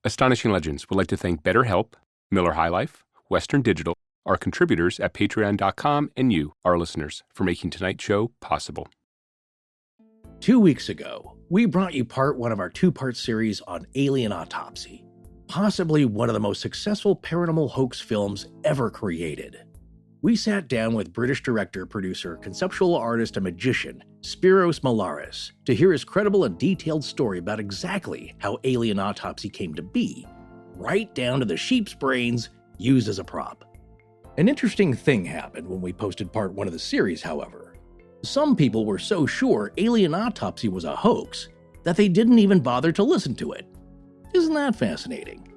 Astonishing Legends would like to thank BetterHelp, Miller High Life, Western Digital, our contributors at patreon.com, and you, our listeners, for making tonight's show possible. 2 weeks ago, we brought you part one of our two-part series on Alien Autopsy, possibly one of the most successful paranormal hoax films ever created. We sat down with British director, producer, conceptual artist, and magician Spyros Melaris to hear his credible and detailed story about exactly how Alien Autopsy came to be, right down to the sheep's brains used as a prop. An interesting thing happened when we posted part one of the series, however. Some people were so sure Alien Autopsy was a hoax that they didn't even bother to listen to it. Isn't that fascinating?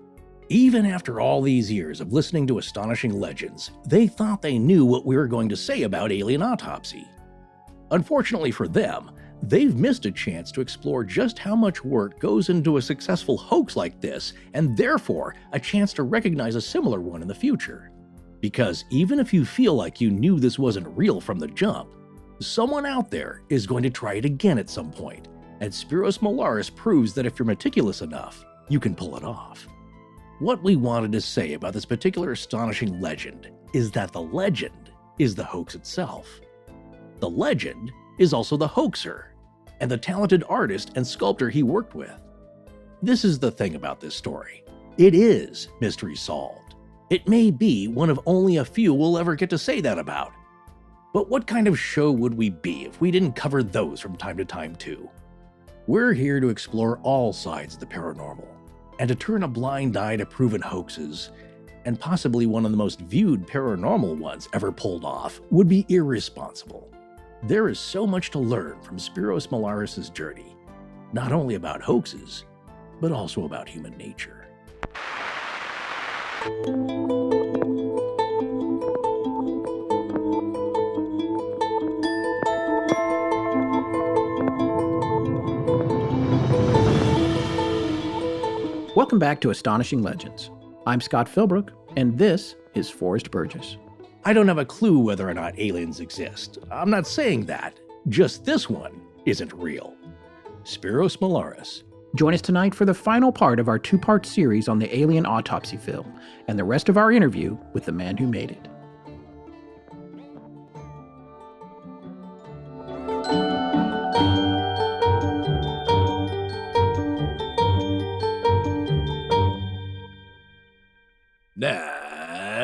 Even after all these years of listening to Astonishing Legends, they thought they knew what we were going to say about Alien Autopsy. Unfortunately for them, they've missed a chance to explore just how much work goes into a successful hoax like this, and therefore a chance to recognize a similar one in the future. Because even if you feel like you knew this wasn't real from the jump, someone out there is going to try it again at some point, and Spyros Melaris proves that if you're meticulous enough, you can pull it off. What we wanted to say about this particular astonishing legend is that the legend is the hoax itself. The legend is also the hoaxer, and the talented artist and sculptor he worked with. This is the thing about this story. It is mystery solved. It may be one of only a few we'll ever get to say that about. But what kind of show would we be if we didn't cover those from time to time too? We're here to explore all sides of the paranormal, and to turn a blind eye to proven hoaxes, and possibly one of the most viewed paranormal ones ever pulled off, would be irresponsible. There is so much to learn from Spyros Melaris' journey, not only about hoaxes, but also about human nature. Welcome back to Astonishing Legends. I'm Scott Philbrook, and this is Forrest Burgess. I don't have a clue whether or not aliens exist. I'm not saying that. Just this one isn't real. Spyros Melaris. Join us tonight for the final part of our two-part series on the Alien Autopsy film, and the rest of our interview with the man who made it.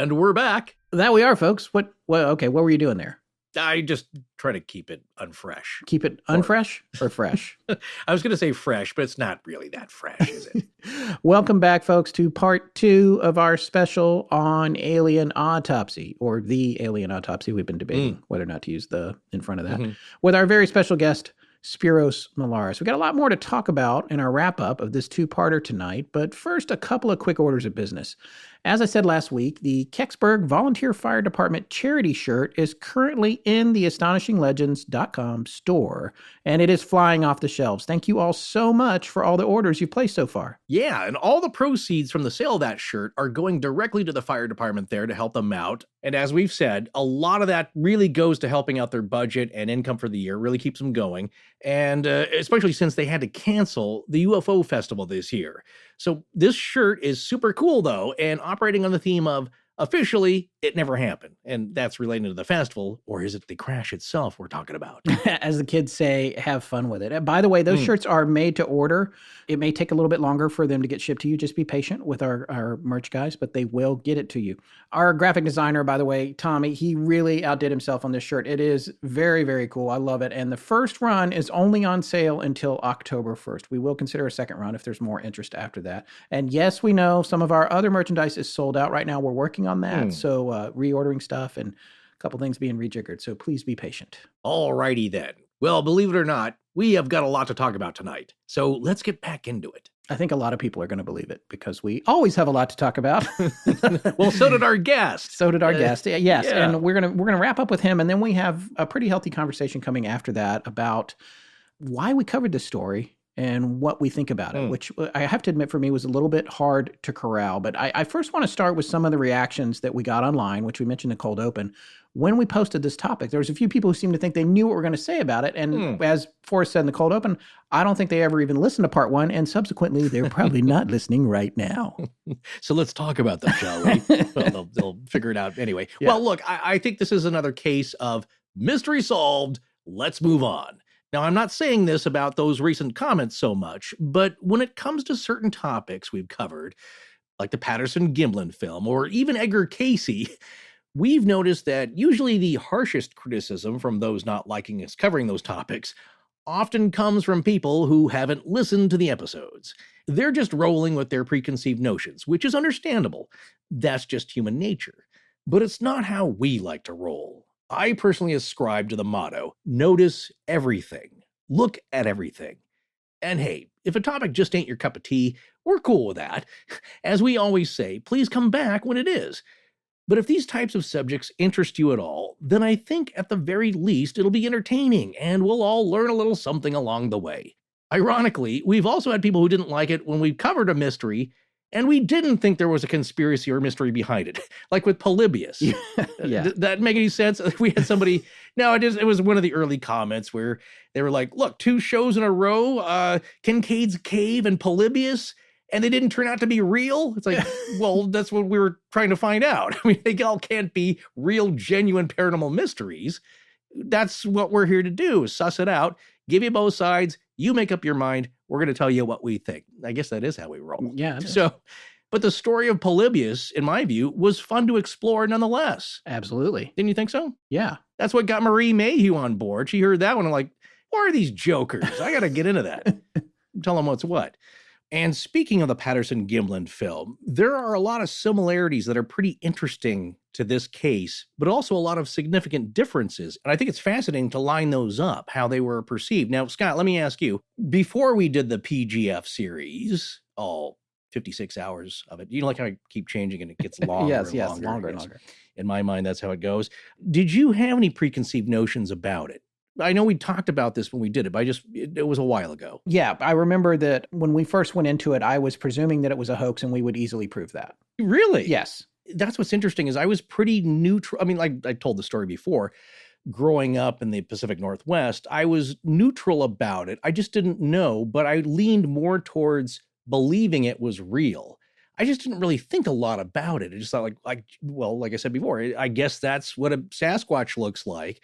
And we're back. That we are, folks. What were you doing there? I just try to keep it unfresh. Keep it unfresh or fresh? I was going to say fresh, but it's not really that fresh, is it? Welcome back, folks, to part 2 of our special on Alien Autopsy, or the Alien Autopsy. We've been debating whether or not to use the in front of that, with our very special guest, Spyros Melaris. We got a lot more to talk about in our wrap-up of this two-parter tonight, but first, a couple of quick orders of business. As I said last week, the Kecksburg Volunteer Fire Department charity shirt is currently in the AstonishingLegends.com store, and it is flying off the shelves. Thank you all so much for all the orders you've placed so far. Yeah, and all the proceeds from the sale of that shirt are going directly to the fire department there to help them out. And as we've said, a lot of that really goes to helping out their budget and income for the year, really keeps them going. And especially since they had to cancel the UFO festival this year. So this shirt is super cool, though, and operating on the theme of officially, it never happened. And that's related to the festival, or is it the crash itself we're talking about? As the kids say, have fun with it. And by the way, those shirts are made to order. It may take a little bit longer for them to get shipped to you. Just be patient with our merch guys, but they will get it to you. Our graphic designer, by the way, Tommy, he really outdid himself on this shirt. It is very, very cool. I love it. And the first run is only on sale until October 1st. We will consider a second run if there's more interest after that. And yes, we know some of our other merchandise is sold out right now. We're working on that. So reordering stuff and a couple things being rejiggered. So please be patient. All righty then. Well, believe it or not, we have got a lot to talk about tonight. So let's get back into it. I think a lot of people are going to believe it because we always have a lot to talk about. Well, so did our guest. So did our guest. Yes. Yeah. And we're going to wrap up with him. And then we have a pretty healthy conversation coming after that about why we covered this story and what we think about it, which I have to admit for me was a little bit hard to corral. But I first want to start with some of the reactions that we got online, which we mentioned in Cold Open. When we posted this topic, there was a few people who seemed to think they knew what we were going to say about it. And as Forrest said in the Cold Open, I don't think they ever even listened to part one. And subsequently, they're probably not listening right now. So let's talk about them, shall we? Well, they'll figure it out anyway. Yeah. Well, look, I think this is another case of mystery solved. Let's move on. Now, I'm not saying this about those recent comments so much, but when it comes to certain topics we've covered, like the Patterson-Gimlin film or even Edgar Cayce, we've noticed that usually the harshest criticism from those not liking us covering those topics often comes from people who haven't listened to the episodes. They're just rolling with their preconceived notions, which is understandable. That's just human nature. But it's not how we like to roll. I personally ascribe to the motto, notice everything, look at everything. And hey, if a topic just ain't your cup of tea, we're cool with that. As we always say, please come back when it is. But if these types of subjects interest you at all, then I think at the very least it'll be entertaining and we'll all learn a little something along the way. Ironically, we've also had people who didn't like it when we covered a mystery and we didn't think there was a conspiracy or mystery behind it, like with Polybius. Yeah. Did that make any sense? We had somebody, no, it was one of the early comments where they were like, look, 2 shows in a row, Kincaid's Cave and Polybius, and they didn't turn out to be real. It's like, well, that's what we were trying to find out. I mean, they all can't be real, genuine paranormal mysteries. That's what we're here to do, is suss it out, give you both sides, you make up your mind, we're going to tell you what we think. I guess that is how we roll. Yeah. So, but the story of Polybius, in my view, was fun to explore nonetheless. Absolutely. Didn't you think so? Yeah. That's what got Marie Mayhew on board. She heard that one and like, what are these jokers? I got to get into that. Tell them what's what. And speaking of the Patterson-Gimlin film, there are a lot of similarities that are pretty interesting to this case, but also a lot of significant differences. And I think it's fascinating to line those up, how they were perceived. Now, Scott, let me ask you, before we did the PGF series, all 56 hours of it, you know, like how I keep changing and it gets longer yes, and longer. Longer and longer. In my mind, that's how it goes. Did you have any preconceived notions about it? I know we talked about this when we did it, but it was a while ago. Yeah, I remember that when we first went into it, I was presuming that it was a hoax and we would easily prove that. Really? Yes. That's what's interesting is I was pretty neutral. I mean, like I told the story before, growing up in the Pacific Northwest, I was neutral about it. I just didn't know, but I leaned more towards believing it was real. I just didn't really think a lot about it. I just thought like I said before, I guess that's what a Sasquatch looks like.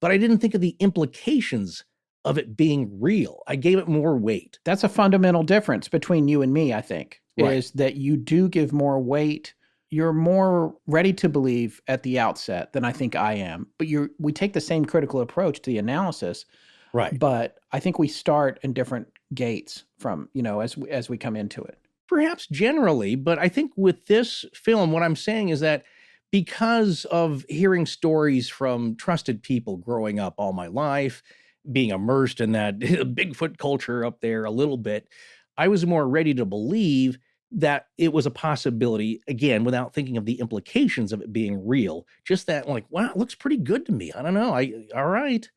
But I didn't think of the implications of it being real. I gave it more weight. That's a fundamental difference between you and me, I think, right. Is that you do give more weight. You're more ready to believe at the outset than I think I am. But we take the same critical approach to the analysis. Right. But I think we start in different gates from, as we come into it. Perhaps generally, but I think with this film, what I'm saying is that because of hearing stories from trusted people growing up all my life, being immersed in that Bigfoot culture up there a little bit, I was more ready to believe that it was a possibility, again, without thinking of the implications of it being real. Just that, like, wow, it looks pretty good to me. I don't know. All right.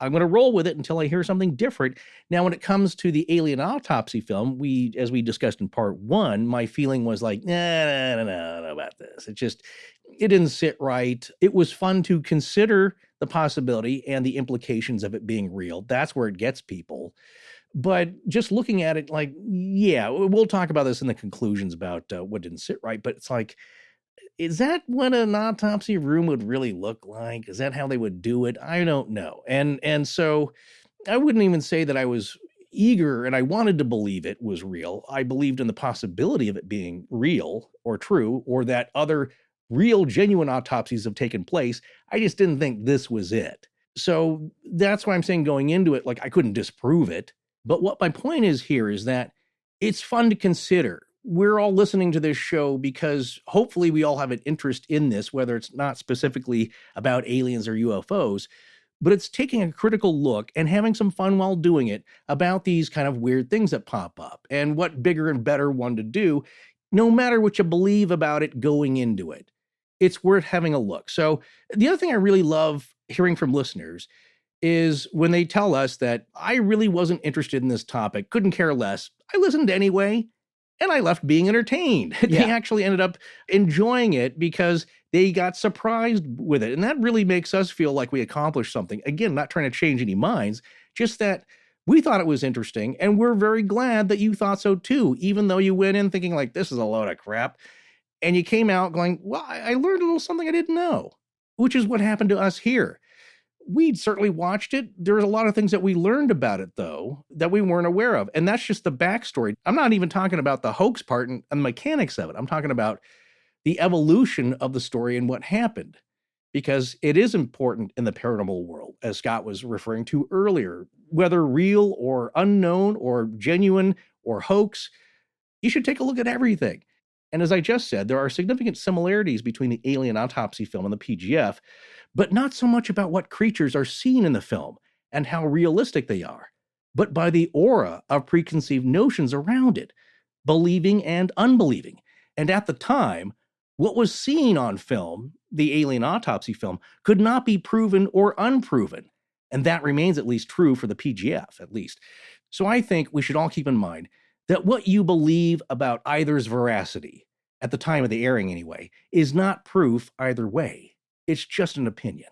I'm going to roll with it until I hear something different. Now, when it comes to the Alien Autopsy film, as we discussed in part 1, my feeling was like, no about this. It didn't sit right. It was fun to consider the possibility and the implications of it being real. That's where it gets people. But just looking at it like, yeah, we'll talk about this in the conclusions about what didn't sit right. But it's like, is that what an autopsy room would really look like? Is that how they would do it? I don't know. And so I wouldn't even say that I was eager and I wanted to believe it was real. I believed in the possibility of it being real or true, or that other real, genuine autopsies have taken place. I just didn't think this was it. So that's why I'm saying going into it, like I couldn't disprove it. But what my point is here is that it's fun to consider. We're all listening to this show because hopefully we all have an interest in this, whether it's not specifically about aliens or UFOs, but it's taking a critical look and having some fun while doing it about these kind of weird things that pop up and what bigger and better one to do, no matter what you believe about it going into it. It's worth having a look. So the other thing I really love hearing from listeners is when they tell us that I really wasn't interested in this topic, couldn't care less. I listened anyway, and I left being entertained. Yeah. They actually ended up enjoying it because they got surprised with it. And that really makes us feel like we accomplished something. Again, not trying to change any minds, just that we thought it was interesting, and we're very glad that you thought so too, even though you went in thinking like, this is a load of crap. And you came out going, well, I learned a little something I didn't know, which is what happened to us here. We'd certainly watched it. There's a lot of things that we learned about it, though, that we weren't aware of. And that's just the backstory. I'm not even talking about the hoax part and the mechanics of it. I'm talking about the evolution of the story and what happened. Because it is important in the paranormal world, as Scott was referring to earlier, whether real or unknown or genuine or hoax, you should take a look at everything. And as I just said, there are significant similarities between the Alien Autopsy film and the PGF, but not so much about what creatures are seen in the film and how realistic they are, but by the aura of preconceived notions around it, believing and unbelieving. And at the time, what was seen on film, the Alien Autopsy film, could not be proven or unproven. And that remains at least true for the PGF, at least. So I think we should all keep in mind that what you believe about either's veracity, at the time of the airing anyway, is not proof either way. It's just an opinion.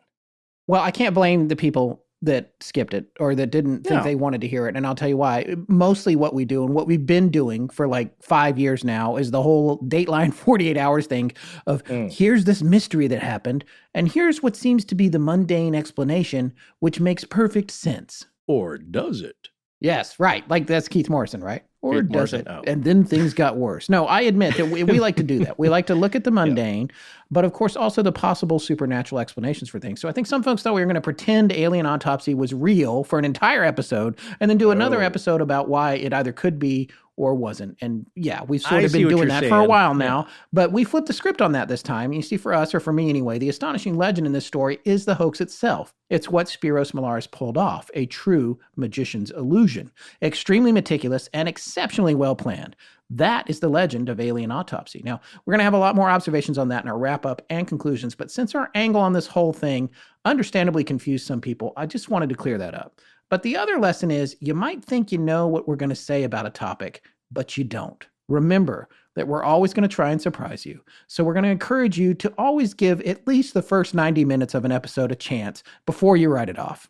Well, I can't blame the people that skipped it or that didn't think they wanted to hear it. And I'll tell you why. Mostly what we do and what we've been doing for like 5 years now is the whole Dateline 48 hours thing of here's this mystery that happened and here's what seems to be the mundane explanation, which makes perfect sense. Or does it? Yes, right. Like that's Keith Morrison, right? Or Keith does Morrison, it? oh. And then things got worse. No, I admit that we like to do that. We like to look at the mundane, but of course also the possible supernatural explanations for things. So I think some folks thought we were going to pretend Alien Autopsy was real for an entire episode and then do another episode about why it either could be or wasn't. And yeah, we've sort of been doing that for a while now, but we flipped the script on that this time. You see, for us, or for me anyway, the astonishing legend in this story is the hoax itself. It's what Spyros Melaris pulled off, a true magician's illusion. Extremely meticulous and exceptionally well planned. That is the legend of Alien Autopsy. Now, we're going to have a lot more observations on that in our wrap-up and conclusions, but since our angle on this whole thing understandably confused some people, I just wanted to clear that up. But the other lesson is you might think you know what we're going to say about a topic, but you don't. Remember that we're always going to try and surprise you. So we're going to encourage you to always give at least the first 90 minutes of an episode a chance before you write it off.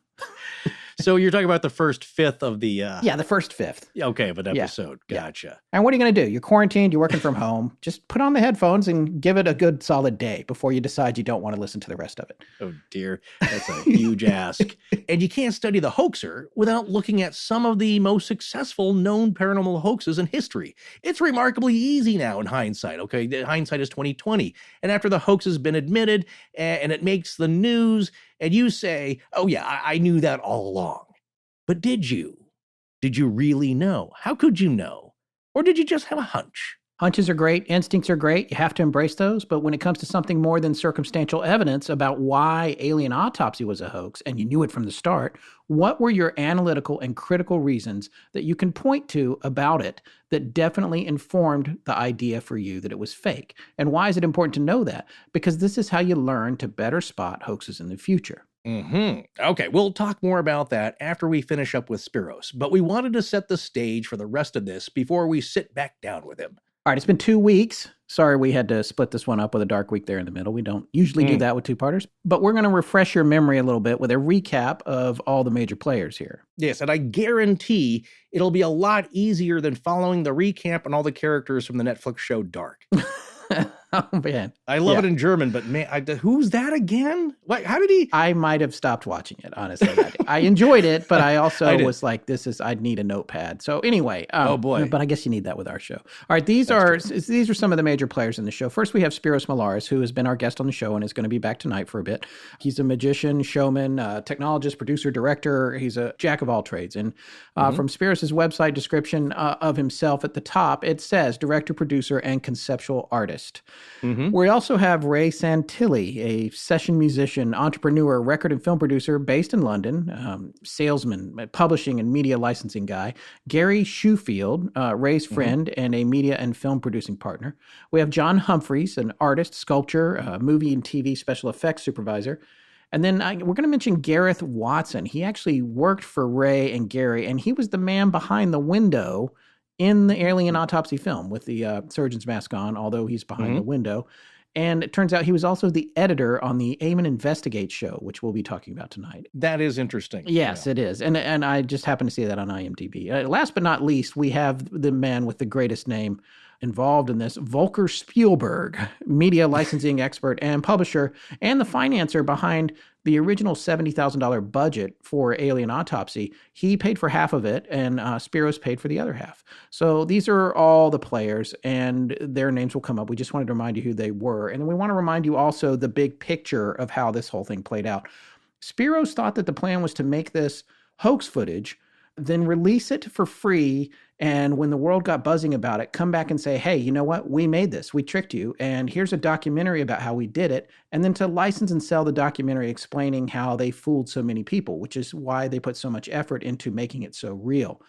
So you're talking about the first fifth of the... Yeah, the first fifth. Okay, of an episode. Yeah. Gotcha. And what are you going to do? You're quarantined, you're working from home. Just put on the headphones and give it a good solid day before you decide you don't want to listen to the rest of it. Oh dear, that's a huge ask. And you can't study the hoaxer without looking at some of the most successful known paranormal hoaxes in history. It's remarkably easy now in hindsight, okay? Hindsight is 2020. And after the hoax has been admitted and it makes the news, and you say, oh yeah, I knew that all along. But did you? Did you really know? How could you know? Or did you just have a hunch? Hunches are great. Instincts are great. You have to embrace those. But when it comes to something more than circumstantial evidence about why Alien Autopsy was a hoax, and you knew it from the start, what were your analytical and critical reasons that you can point to about it that definitely informed the idea for you that it was fake? And why is it important to know that? Because this is how you learn to better spot hoaxes in the future. Okay, we'll talk more about that after we finish up with Spyros, but we wanted to set the stage for the rest of this before we sit back down with him. All right, it's been 2 weeks. Sorry we had to split this one up with a dark week there in the middle. We don't usually do that with two-parters, but we're going to refresh your memory a little bit with a recap of all the major players here. Yes, and I guarantee it'll be a lot easier than following the recap on all the characters from the Netflix show Dark. Oh, man. I love it in German, but man, who's that again? Like, how did he? I might have stopped watching it, honestly. I enjoyed it, but I also was like, I'd need a notepad. So anyway. Oh, boy. But I guess you need that with our show. All right, these are some of the major players in the show. First, we have Spyros Melaris, who has been our guest on the show and is going to be back tonight for a bit. He's a magician, showman, technologist, producer, director. He's a jack of all trades. And from Spyros' website description of himself at the top, it says director, producer, and conceptual artist. We also have Ray Santilli, a session musician, entrepreneur, record and film producer based in London, salesman, publishing and media licensing guy. Gary Shoefield, Ray's friend and a media and film producing partner. We have John Humphreys, an artist, sculptor, movie and TV special effects supervisor. And then we're going to mention Gareth Watson. He actually worked for Ray and Gary, and he was the man behind the window in the Alien Autopsy film with the surgeon's mask on, although he's behind the window. And it turns out he was also the editor on the Amen Investigate show, which we'll be talking about tonight. That is interesting. Yes, it is. And I just happened to see that on IMDb. Last but not least, we have the man with the greatest name involved in this, Volker Spielberg, media licensing expert and publisher, and the financier behind the original $70,000 budget for Alien Autopsy. He paid for half of it, and Spyros paid for the other half. So these are all the players, and their names will come up. We just wanted to remind you who they were. And then we want to remind you also the big picture of how this whole thing played out. Spyros thought that the plan was to make this hoax footage, then release it for free, and when the world got buzzing about it, come back and say, hey, you know what? We made this. We tricked you, and here's a documentary about how we did it, and then to license and sell the documentary explaining how they fooled so many people, which is why they put so much effort into making it so real.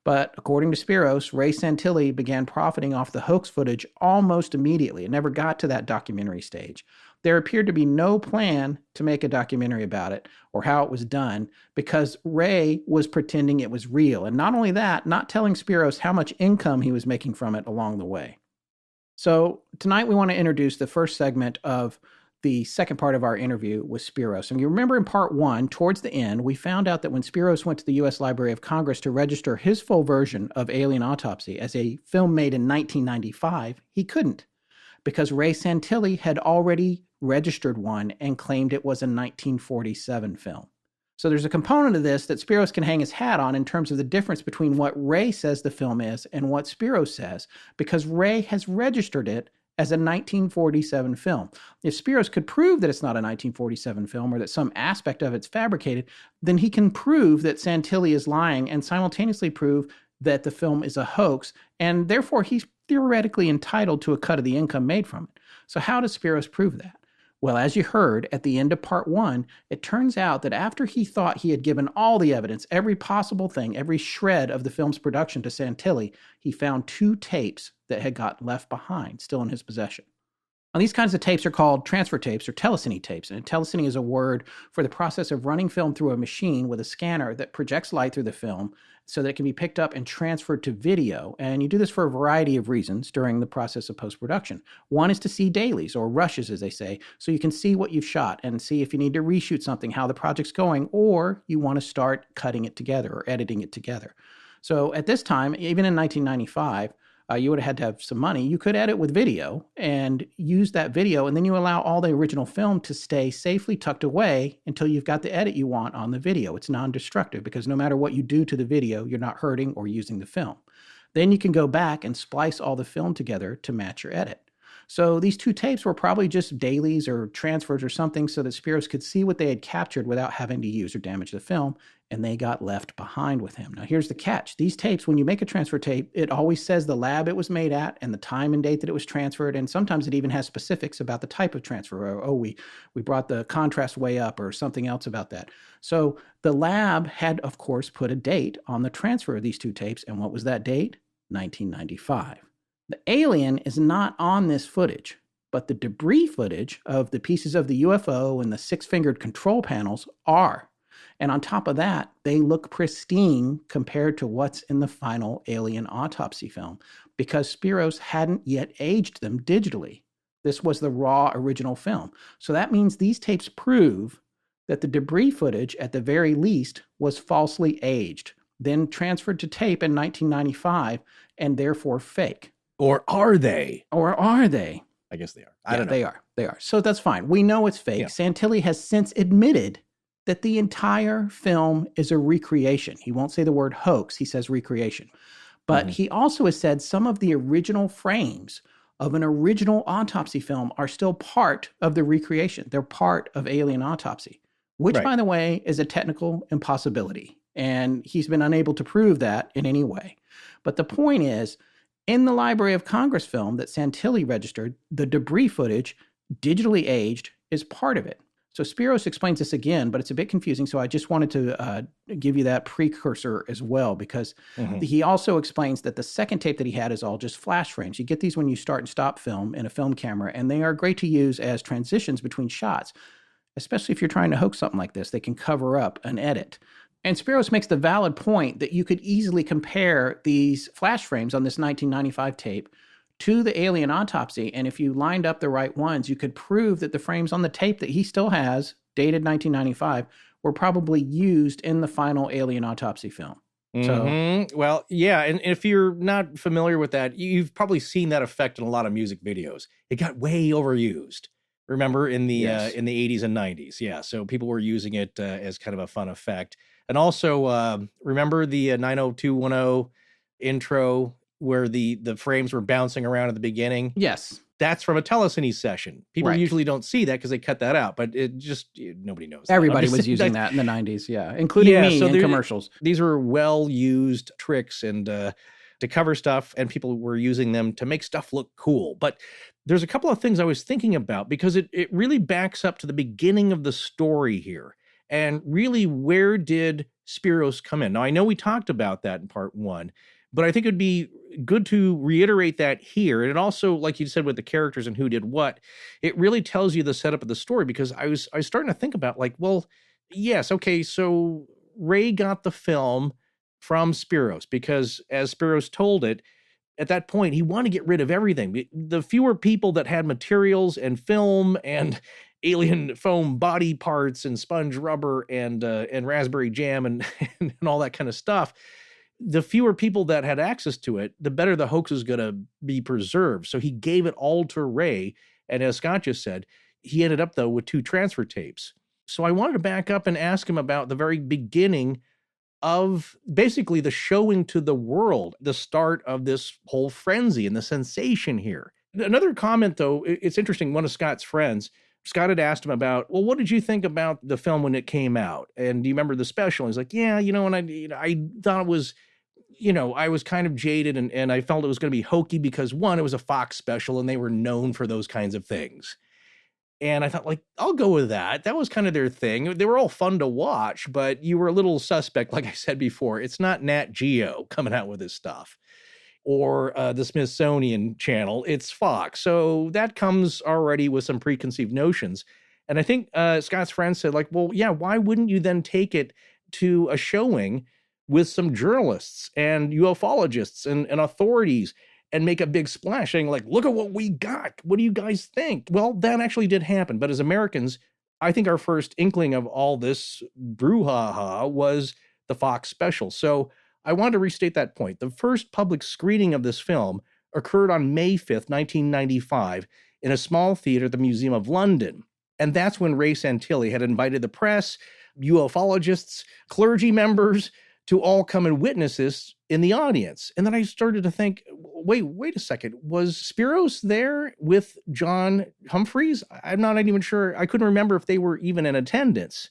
But according to Spyros, Ray Santilli began profiting off the hoax footage almost immediately. It never got to that documentary stage. There appeared to be no plan to make a documentary about it or how it was done because Ray was pretending it was real. And not only that, not telling Spyros how much income he was making from it along the way. So tonight we want to introduce the first segment of the second part of our interview with Spyros. And you remember in part one, towards the end, we found out that when Spyros went to the U.S. Library of Congress to register his full version of Alien Autopsy as a film made in 1995, he couldn't because Ray Santilli had already registered one and claimed it was a 1947 film. So there's a component of this that Spyros can hang his hat on in terms of the difference between what Ray says the film is and what Spyros says, because Ray has registered it as a 1947 film. If Spyros could prove that it's not a 1947 film or that some aspect of it's fabricated, then he can prove that Santilli is lying and simultaneously prove that the film is a hoax, and therefore he's theoretically entitled to a cut of the income made from it. So how does Spyros prove that? Well, as you heard at the end of part one, it turns out that after he thought he had given all the evidence, every possible thing, every shred of the film's production to Santilli, he found 2 tapes that had got left behind, still in his possession. Now, these kinds of tapes are called transfer tapes or telecine tapes, and telecine is a word for the process of running film through a machine with a scanner that projects light through the film so that it can be picked up and transferred to video. And you do this for a variety of reasons during the process of post-production. One is to see dailies, or rushes as they say, so you can see what you've shot and see if you need to reshoot something, how the project's going, or you want to start cutting it together or editing it together. So at this time, even in 1995, you would have had to have some money. You could edit with video and use that video, and then you allow all the original film to stay safely tucked away until you've got the edit you want on the video. It's non-destructive because no matter what you do to the video, you're not hurting or using the film. Then you can go back and splice all the film together to match your edit. So these 2 tapes were probably just dailies or transfers or something so that Spyros could see what they had captured without having to use or damage the film, and they got left behind with him. Now, here's the catch. These tapes, when you make a transfer tape, it always says the lab it was made at and the time and date that it was transferred, and sometimes it even has specifics about the type of transfer. Or, oh, we brought the contrast way up or something else about that. So the lab had, of course, put a date on the transfer of these 2 tapes, and what was that date? 1995. The alien is not on this footage, but the debris footage of the pieces of the UFO and the 6-fingered control panels are. And on top of that, they look pristine compared to what's in the final Alien Autopsy film because Spyros hadn't yet aged them digitally. This was the raw original film. So that means these tapes prove that the debris footage, at the very least, was falsely aged, then transferred to tape in 1995, and therefore fake. Or are they? Or are they? I guess they are. I don't know. They are. So that's fine. We know it's fake. Yeah. Santilli has since admitted that the entire film is a recreation. He won't say the word hoax. He says recreation. But he also has said some of the original frames of an original autopsy film are still part of the recreation. They're part of Alien Autopsy, which, by the way, is a technical impossibility. And he's been unable to prove that in any way. But the point is, in the Library of Congress film that Santilli registered, the debris footage, digitally aged, is part of it. So Spyros explains this again, but it's a bit confusing. So I just wanted to give you that precursor as well, because he also explains that the second tape that he had is all just flash frames. You get these when you start and stop film in a film camera, and they are great to use as transitions between shots. especially if you're trying to hoax something like this. They can cover up an edit. And Spyros makes the valid point that you could easily compare these flash frames on this 1995 tape to the Alien Autopsy, and if you lined up the right ones, you could prove that the frames on the tape that he still has, dated 1995, were probably used in the final Alien Autopsy film. Mm-hmm. Well, yeah, and if you're not familiar with that, you've probably seen that effect in a lot of music videos. It got way overused. Remember in the 80s and 90s, yeah. So people were using it as kind of a fun effect, and also remember the 90210 intro where the frames were bouncing around at the beginning. Yes. That's from a telecine session. People Right. usually don't see that because they cut that out, but it just, nobody knows. Everybody was using that in the 90s, yeah, including me in commercials. These were well-used tricks and to cover stuff, and people were using them to make stuff look cool. But there's a couple of things I was thinking about because it really backs up to the beginning of the story here. And really, where did Spyros come in? Now, I know we talked about that in part one, but I think it'd be good to reiterate that here. And it also, like you said, with the characters and who did what, it really tells you the setup of the story, because I was starting to think about, like, well, yes, okay, so Ray got the film from Spyros because, as Spyros told it, at that point, he wanted to get rid of everything. The fewer people that had materials and film and alien foam body parts and sponge rubber and raspberry jam and all that kind of stuff, the fewer people that had access to it, the better the hoax is going to be preserved. So he gave it all to Ray. And as Scott just said, he ended up, though, with 2 transfer tapes. So I wanted to back up and ask him about the very beginning of basically the showing to the world, the start of this whole frenzy and the sensation here. Another comment, though, it's interesting. One of Scott's friends, Scott had asked him about, well, what did you think about the film when it came out? And do you remember the special? And he's like, yeah, and I thought it was, I was kind of jaded and I felt it was going to be hokey because, one, it was a Fox special and they were known for those kinds of things. And I thought, like, I'll go with that. That was kind of their thing. They were all fun to watch, but you were a little suspect, like I said before. It's not Nat Geo coming out with this stuff or the Smithsonian Channel. It's Fox. So that comes already with some preconceived notions. And I think Scott's friend said, like, well, yeah, why wouldn't you then take it to a showing with some journalists and ufologists and authorities and make a big splash saying, like, look at what we got. What do you guys think? Well, that actually did happen. But as Americans, I think our first inkling of all this brouhaha was the Fox special. So I wanted to restate that point. The first public screening of this film occurred on May 5th, 1995, in a small theater at the Museum of London. And that's when Ray Santilli had invited the press, ufologists, clergy members to all come and witness this in the audience. And then I started to think, wait a second. Was Spyros there with John Humphreys? I'm not even sure. I couldn't remember if they were even in attendance.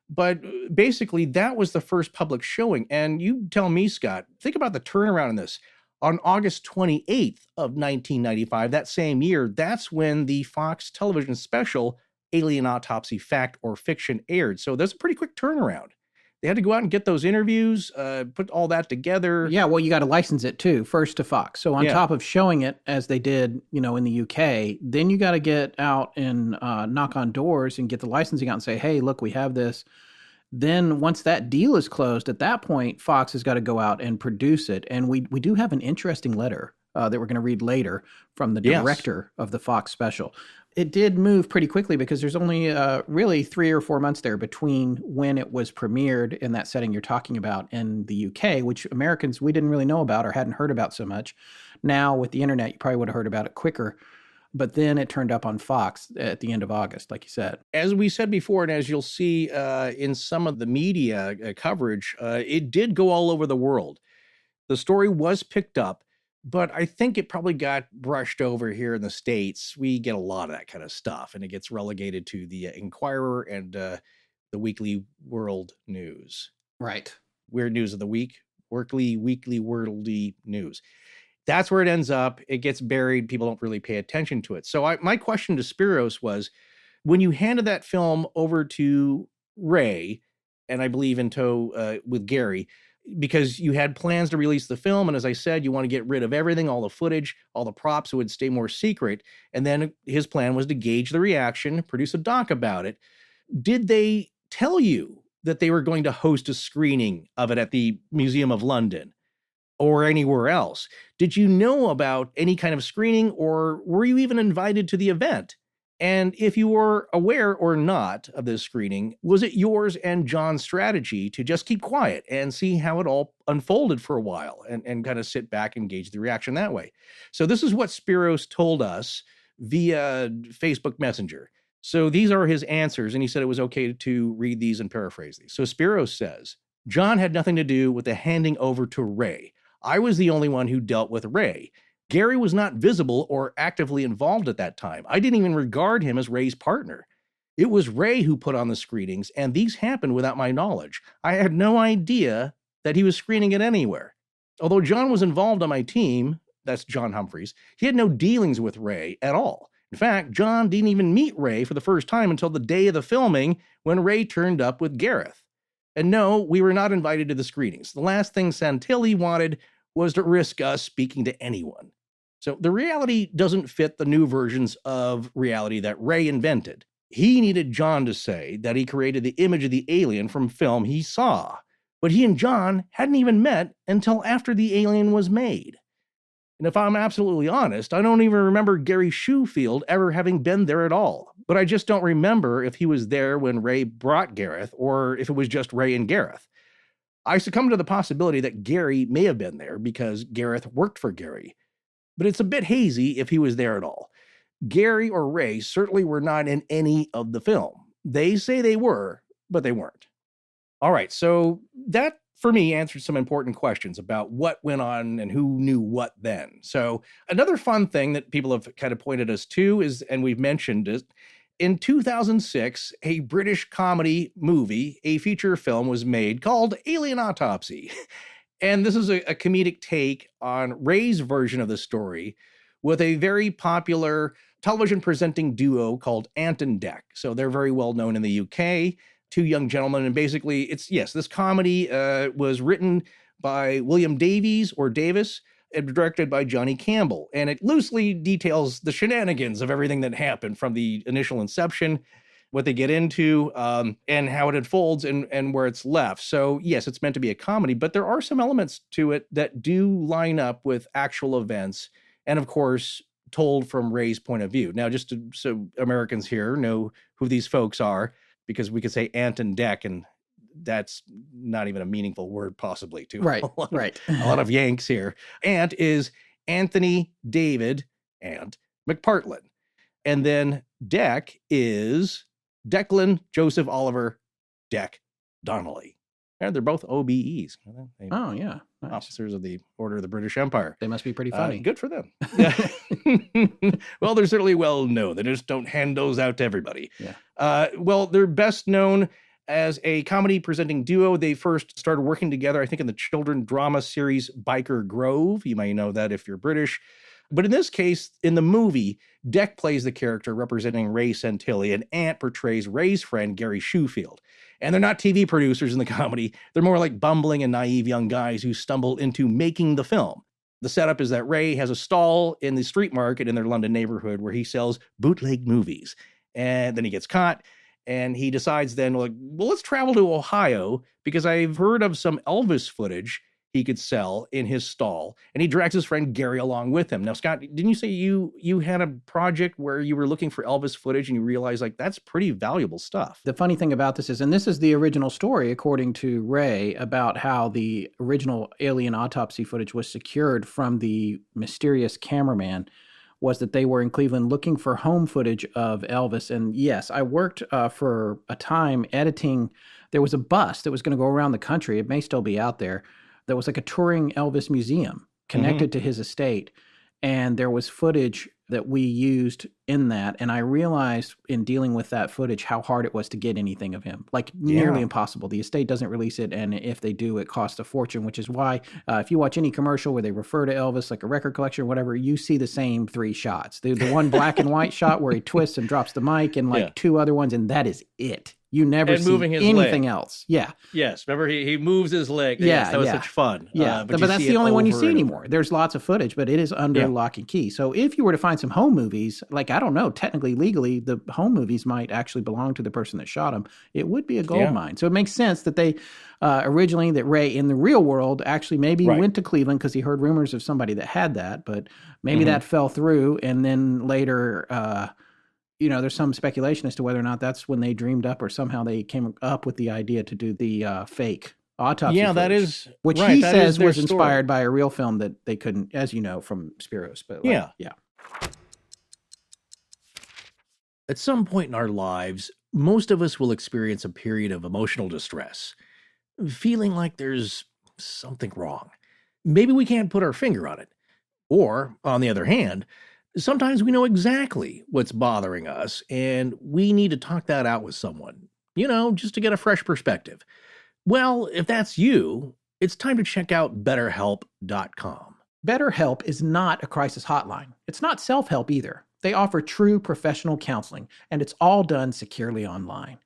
But basically, that was the first public showing. And you tell me, Scott, think about the turnaround in this. On August 28th of 1995, that same year, that's when the Fox television special Alien Autopsy, Fact or Fiction aired. So there's a pretty quick turnaround. They had to go out and get those interviews, put all that together. Yeah, well, you got to license it too, first to Fox. So on top of showing it as they did, in the UK, then you got to get out and knock on doors and get the licensing out and say, hey, look, we have this. Then once that deal is closed, at that point, Fox has got to go out and produce it. And we do have an interesting letter that we're going to read later from the director of the Fox special. It did move pretty quickly because there's only really 3 or 4 months there between when it was premiered in that setting you're talking about in the UK, which Americans, we didn't really know about or hadn't heard about so much. Now with the internet, you probably would have heard about it quicker. But then it turned up on Fox at the end of August, like you said. As we said before, and as you'll see in some of the media coverage, it did go all over the world. The story was picked up, but I think it probably got brushed over here in the States. We get a lot of that kind of stuff, and it gets relegated to the Inquirer and the Weekly World News. Right. Weird News of the Week, Weekly Worldly News. That's where it ends up. It gets buried. People don't really pay attention to it. So my question to Spyros was, when you handed that film over to Ray, and I believe in tow with Gary, because you had plans to release the film, and as I said, you want to get rid of everything, all the footage, all the props, so it would stay more secret. And then his plan was to gauge the reaction, produce a doc about it. Did they tell you that they were going to host a screening of it at the Museum of London or anywhere else? Did you know about any kind of screening, or were you even invited to the event? And if you were aware or not of this screening, was it yours and John's strategy to just keep quiet and see how it all unfolded for a while and kind of sit back and gauge the reaction that way? So this is what Spyros told us via Facebook Messenger. So these are his answers, and he said it was okay to read these and paraphrase these. So Spyros says, John had nothing to do with the handing over to Ray. I was the only one who dealt with Ray. Gary was not visible or actively involved at that time. I didn't even regard him as Ray's partner. It was Ray who put on the screenings, and these happened without my knowledge. I had no idea that he was screening it anywhere. Although John was involved on my team, that's John Humphreys, he had no dealings with Ray at all. In fact, John didn't even meet Ray for the first time until the day of the filming when Ray turned up with Gareth. And no, we were not invited to the screenings. The last thing Santilli wanted was to risk us speaking to anyone. So the reality doesn't fit the new versions of reality that Ray invented. He needed John to say that he created the image of the alien from film he saw, but he and John hadn't even met until after the alien was made. And if I'm absolutely honest, I don't even remember Gary Shoefield ever having been there at all. But I just don't remember if he was there when Ray brought Gareth or if it was just Ray and Gareth. I succumb to the possibility that Gary may have been there because Gareth worked for Gary. But it's a bit hazy if he was there at all. Gary or Ray certainly were not in any of the film. They say they were, but they weren't. All right, so that for me answered some important questions about what went on and who knew what then. So another fun thing that people have kind of pointed us to is, and we've mentioned it, in 2006, a British comedy movie, a feature film was made called Alien Autopsy. And this is a comedic take on Ray's version of the story with a very popular television presenting duo called Ant and Dec. So they're very well known in the UK. Two young gentlemen, and basically this comedy was written by William Davies or Davis and directed by Johnny Campbell, and it loosely details the shenanigans of everything that happened from the initial inception, what they get into, and how it unfolds and where it's left. So yes, it's meant to be a comedy, but there are some elements to it that do line up with actual events, and of course told from Ray's point of view. Now, so Americans here know who these folks are, because we could say Ant and Dec, and that's not even a meaningful word possibly to right. a lot of Yanks here. Ant is Anthony David and McPartlin. And then Dec is Declan Joseph Oliver Dec Donnelly. And they're both OBEs. Oh, yeah. Nice. Officers of the Order of the British Empire. They must be pretty funny. Good for them. Yeah. Well, they're certainly well known. They just don't hand those out to everybody. Yeah. Well, they're best known as a comedy presenting duo. They first started working together, I think, in the children's drama series Biker Grove. You might know that if you're British. But in this case, in the movie, Dec plays the character representing Ray Santilli, and Ant portrays Ray's friend, Gary Shoefield. And they're not TV producers in the comedy. They're more like bumbling and naive young guys who stumble into making the film. The setup is that Ray has a stall in the street market in their London neighborhood where he sells bootleg movies. And then he gets caught, and he decides then, well, let's travel to Ohio because I've heard of some Elvis footage he could sell in his stall, and he drags his friend Gary along with him. Now, Scott, didn't you say you had a project where you were looking for Elvis footage and you realized that's pretty valuable stuff? The funny thing about this is, and this is the original story according to Ray, about how the original Alien Autopsy footage was secured from the mysterious cameraman, was that they were in Cleveland looking for home footage of Elvis. And yes, I worked for a time editing. There was a bus that was going to go around the country. It may still be out there. There was like a touring Elvis museum connected to his estate. And there was footage that we used in that. And I realized in dealing with that footage how hard it was to get anything of him. Nearly impossible. The estate doesn't release it. And if they do, it costs a fortune, which is why if you watch any commercial where they refer to Elvis, like a record collection or whatever, you see the same three shots. The one black and white shot where he twists and drops the mic, and two other ones. And that is it. You never And see moving his anything leg. yes. Yeah. Yes, remember he moves his leg. Yeah, Yes, that was yeah. such fun. Yeah, but but that's see the it only one you over see and anymore. over. There's lots of footage, but it is under Yeah. lock and key. So if you were to find some home movies, like, I don't know, technically, legally, the home movies might actually belong to the person that shot them. It would be a gold mine. So it makes sense that they originally, that Ray in the real world actually maybe went to Cleveland because he heard rumors of somebody that had that, but maybe that fell through. And then later, there's some speculation as to whether or not that's when they dreamed up or somehow they came up with the idea to do the fake autopsy Yeah, that footage, is which right, he that says is their was story. inspired by a real film that they couldn't, as you know, from Spyros. But yeah. At some point in our lives, most of us will experience a period of emotional distress, feeling like there's something wrong. Maybe we can't put our finger on it. Or, on the other hand, sometimes we know exactly what's bothering us and we need to talk that out with someone, just to get a fresh perspective. Well, if that's you, it's time to check out BetterHelp.com. BetterHelp is not a crisis hotline. It's not self-help either. They offer true professional counseling, and it's all done securely online.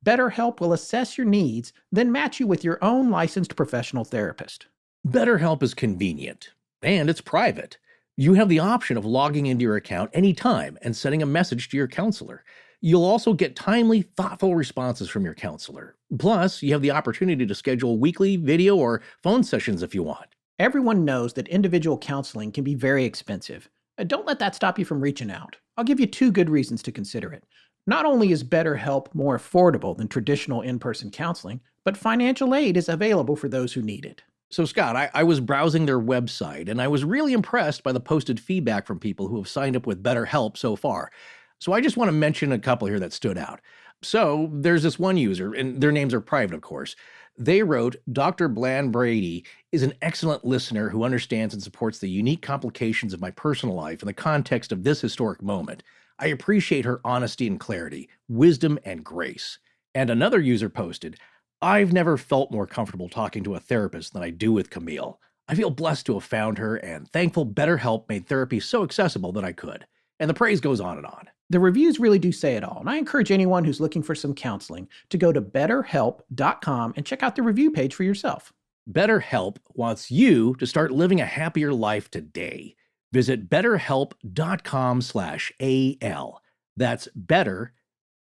BetterHelp will assess your needs, then match you with your own licensed professional therapist. BetterHelp is convenient, and it's private. You have the option of logging into your account anytime and sending a message to your counselor. You'll also get timely, thoughtful responses from your counselor. Plus, you have the opportunity to schedule weekly video or phone sessions if you want. Everyone knows that individual counseling can be very expensive. Don't let that stop you from reaching out. I'll give you 2 good reasons to consider it. Not only is BetterHelp more affordable than traditional in-person counseling, but financial aid is available for those who need it. So, Scott, I was browsing their website, and I was really impressed by the posted feedback from people who have signed up with BetterHelp so far. So I just want to mention a couple here that stood out. So there's this one user, and their names are private, of course. They wrote, Dr. Bland Brady is an excellent listener who understands and supports the unique complications of my personal life in the context of this historic moment. I appreciate her honesty and clarity, wisdom and grace. And another user posted, I've never felt more comfortable talking to a therapist than I do with Camille. I feel blessed to have found her and thankful BetterHelp made therapy so accessible that I could. And the praise goes on and on. The reviews really do say it all, and I encourage anyone who's looking for some counseling to go to betterhelp.com and check out the review page for yourself. BetterHelp wants you to start living a happier life today. Visit betterhelp.com/AL. That's better,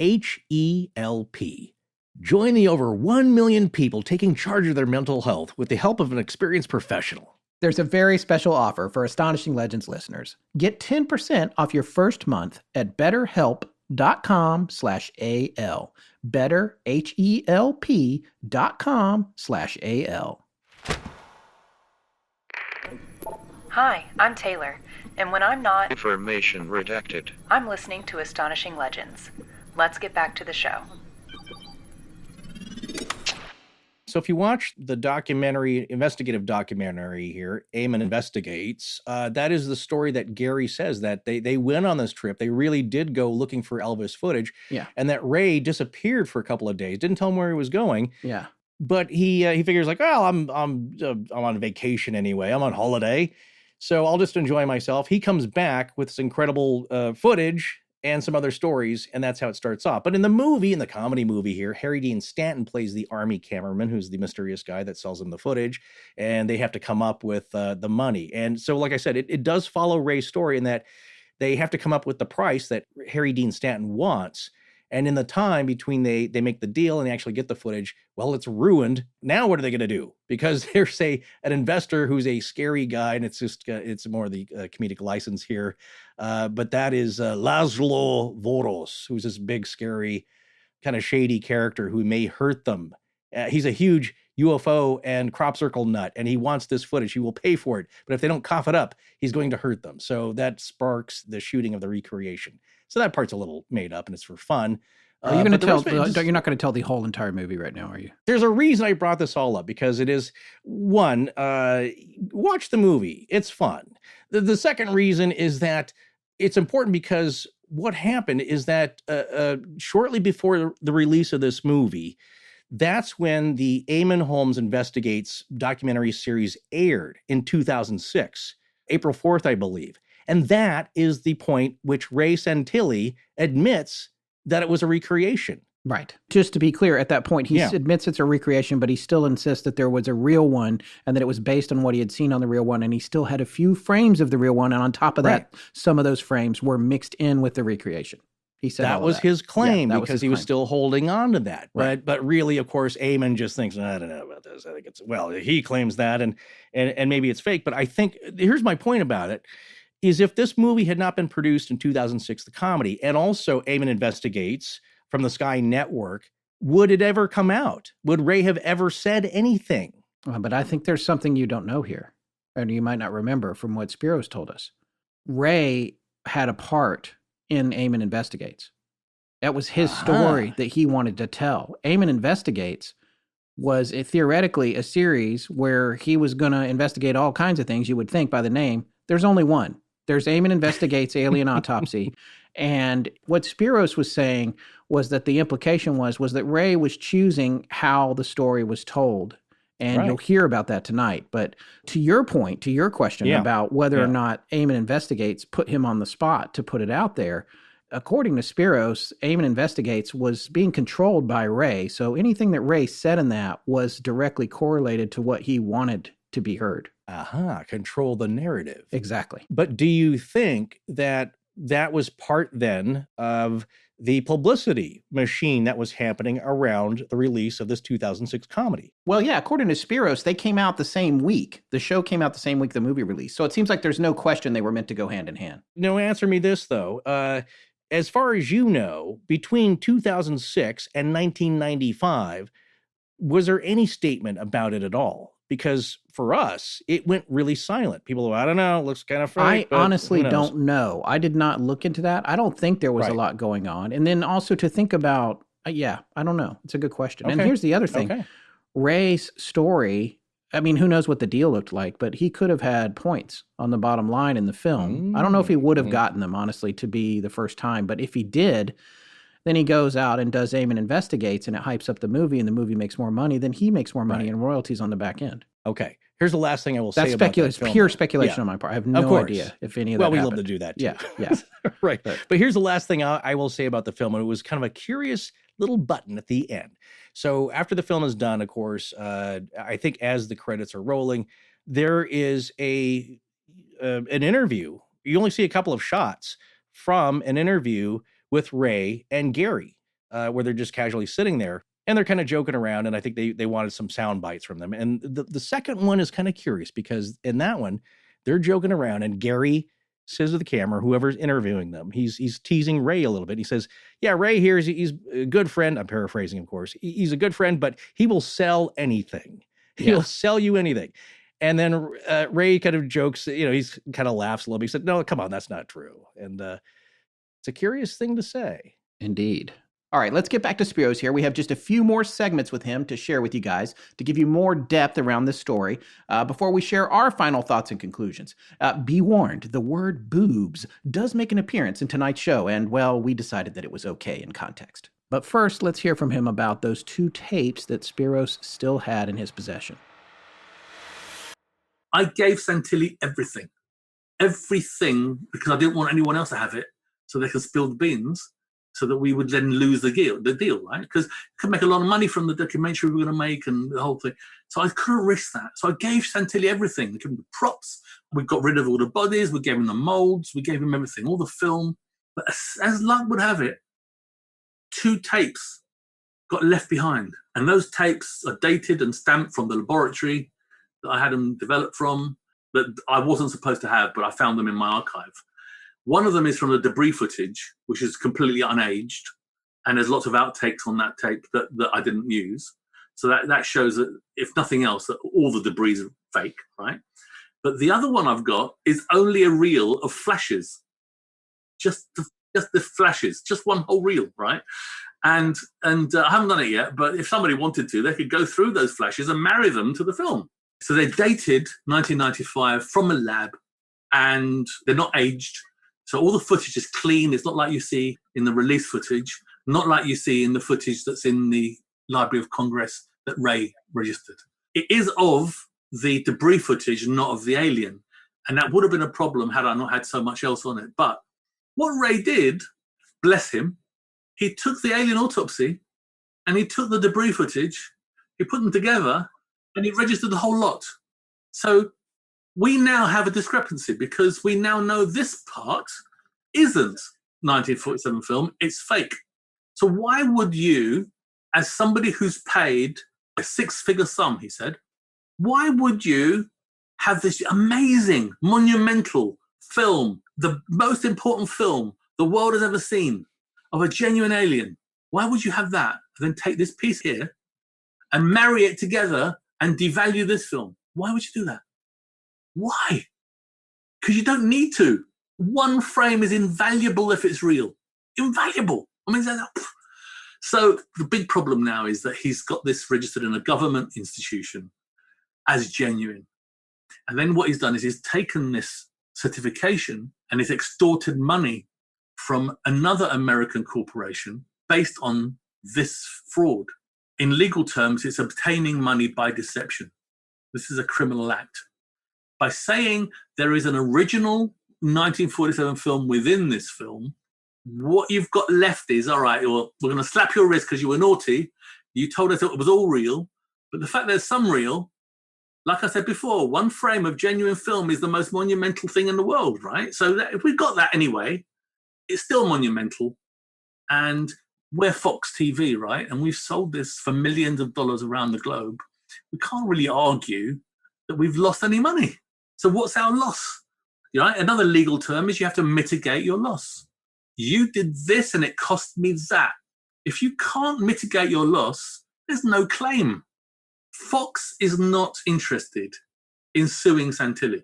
H-E-L-P. Join the over 1 million people taking charge of their mental health with the help of an experienced professional. There's a very special offer for Astonishing Legends listeners. Get 10% off your first month at betterhelp.com/AL. Better, HELP.com/AL. Hi, I'm Taylor, and when I'm not, Information redacted. I'm listening to Astonishing Legends. Let's get back to the show. So if you watch the investigative documentary here, Eamon Investigates, that is the story that Gary says, that they went on this trip. They really did go looking for Elvis footage. Yeah. And that Ray disappeared for a couple of days, didn't tell him where he was going. Yeah. But he figures like, well, I'm on vacation anyway. I'm on holiday. So I'll just enjoy myself. He comes back with this incredible footage and some other stories, and that's how it starts off. But in the comedy movie here, Harry Dean Stanton plays the army cameraman, who's the mysterious guy that sells him the footage, and they have to come up with the money. And so, like I said, it does follow Ray's story in that they have to come up with the price that Harry Dean Stanton wants. And in the time between they make the deal and they actually get the footage, well, it's ruined. Now what are they going to do? Because there's an investor who's a scary guy, and it's more the comedic license here. But that is Laszlo Voros, who's this big, scary, kind of shady character who may hurt them. He's a huge UFO and crop circle nut, and he wants this footage. He will pay for it. But if they don't cough it up, he's going to hurt them. So that sparks the shooting of the recreation. So that part's a little made up, and it's for fun. Are you going to tell? You're not going to tell the whole entire movie right now, are you? There's a reason I brought this all up, because it is one. Watch the movie; it's fun. The second reason is that it's important because what happened is that shortly before the release of this movie, that's when the Eamon Holmes Investigates documentary series aired in 2006, April 4th, I believe. And that is the point which Ray Santilli admits that it was a recreation. Right. Just to be clear, at that point, he admits it's a recreation, but he still insists that there was a real one and that it was based on what he had seen on the real one. And he still had a few frames of the real one. And on top of that, some of those frames were mixed in with the recreation. He said that was his claim because he was still holding on to that. Right. But really, of course, Eamon just thinks, I don't know about this. I think he claims that and maybe it's fake. But I think here's my point about it is if this movie had not been produced in 2006, the comedy, and also Eamon Investigates from the Sky Network, would it ever come out? Would Ray have ever said anything? But I think there's something you don't know here, and you might not remember from what Spyros told us. Ray had a part in Eamon Investigates. That was his story that he wanted to tell. Eamon Investigates was theoretically a series where he was going to investigate all kinds of things, you would think by the name. There's only one. There's Eamon Investigates Alien Autopsy. And what Spyros was saying was that the implication was that Ray was choosing how the story was told. And you'll hear about that tonight. But to your point, to your question about whether or not Eamon Investigates put him on the spot to put it out there, according to Spyros, Eamon Investigates was being controlled by Ray. So anything that Ray said in that was directly correlated to what he wanted to be heard. Control the narrative. Exactly. But do you think that was part then of the publicity machine that was happening around the release of this 2006 comedy? Well, yeah, according to Spyros, they came out the same week. The show came out the same week the movie released. So it seems like there's no question they were meant to go hand in hand. No, answer me this, though. As far as you know, between 2006 and 1995, was there any statement about it at all? Because for us, it went really silent. People go, I don't know, looks kind of fake. I honestly don't know. I did not look into that. I don't think there was a lot going on. And then also to think about, I don't know. It's a good question. And here's the other thing. Ray's story, I mean, who knows what the deal looked like, but he could have had points on the bottom line in the film. I don't know if he would have gotten them, honestly, to be the first time. But if he did, then he goes out and does Eamon Investigates, and it hypes up the movie, and the movie makes more money. Then he makes more money in royalties on the back end. Okay. Here's the last thing I will say about that film. That's pure speculation on my part. I have no idea if any of that happened. Well, we love to do that, too. Yeah. Right. But here's the last thing I will say about the film, and it was kind of a curious little button at the end. So after the film is done, of course, I think as the credits are rolling, there is an interview. You only see a couple of shots from an interview with Ray and Gary, where they're just casually sitting there and they're kind of joking around. And I think they wanted some sound bites from them. And the second one is kind of curious because in that one, they're joking around and Gary says to the camera, whoever's interviewing them, he's teasing Ray a little bit. He says, yeah, Ray here, he's a good friend. I'm paraphrasing, of course. He's a good friend, but he will sell anything. He'll sell you anything. And then Ray kind of jokes, he's kind of laughs a little bit. He said, no, come on, that's not true. And it's a curious thing to say. Indeed. All right, let's get back to Spyros here. We have just a few more segments with him to share with you guys to give you more depth around this story before we share our final thoughts and conclusions. Be warned, the word boobs does make an appearance in tonight's show, and, well, we decided that it was okay in context. But first, let's hear from him about those 2 tapes that Spyros still had in his possession. I gave Santilli everything, because I didn't want anyone else to have it so they could spill the beans, so that we would then lose the deal, right? Because we could make a lot of money from the documentary we were going to make and the whole thing. So I couldn't risk that. So I gave Santilli everything. We gave him the props. We got rid of all the bodies. We gave him the molds. We gave him everything, all the film. But as luck would have it, 2 tapes got left behind. And those tapes are dated and stamped from the laboratory that I had them developed from, that I wasn't supposed to have, but I found them in my archive. One of them is from the debris footage, which is completely unaged, and there's lots of outtakes on that tape that I didn't use. So that shows that, if nothing else, that all the debris are fake, right? But the other one I've got is only a reel of flashes, just the flashes, just one whole reel, right? And I haven't done it yet, but if somebody wanted to, they could go through those flashes and marry them to the film. So they're dated 1995 from a lab, and they're not aged. So all the footage is clean. It's not like you see in the release footage, not like you see in the footage that's in the Library of Congress that Ray registered. It is of the debris footage, not of the alien. And that would have been a problem had I not had so much else on it. But what Ray did, bless him, he took the Alien Autopsy and he took the debris footage, he put them together, and he registered the whole lot. So we now have a discrepancy because we now know this part isn't 1947 film, it's fake. So why would you, as somebody who's paid a six-figure sum, he said, why would you have this amazing, monumental film, the most important film the world has ever seen of a genuine alien? Why would you have that and then take this piece here and marry it together and devalue this film? Why would you do that? Why? Because you don't need to. One frame is invaluable if it's real. Invaluable. I mean, so the big problem now is that he's got this registered in a government institution as genuine. And then what he's done is he's taken this certification and he's extorted money from another American corporation based on this fraud. In legal terms, it's obtaining money by deception. This is a criminal act. By saying there is an original 1947 film within this film, what you've got left is, all right, well, we're going to slap your wrist because you were naughty. You told us it was all real. But the fact there's some real, like I said before, one frame of genuine film is the most monumental thing in the world, right? So that, if we got that anyway, it's still monumental. And we're Fox TV, right? And we've sold this for millions of dollars around the globe. We can't really argue that we've lost any money. So what's our loss? Right? Another legal term is you have to mitigate your loss. You did this and it cost me that. If you can't mitigate your loss, there's no claim. Fox is not interested in suing Santilli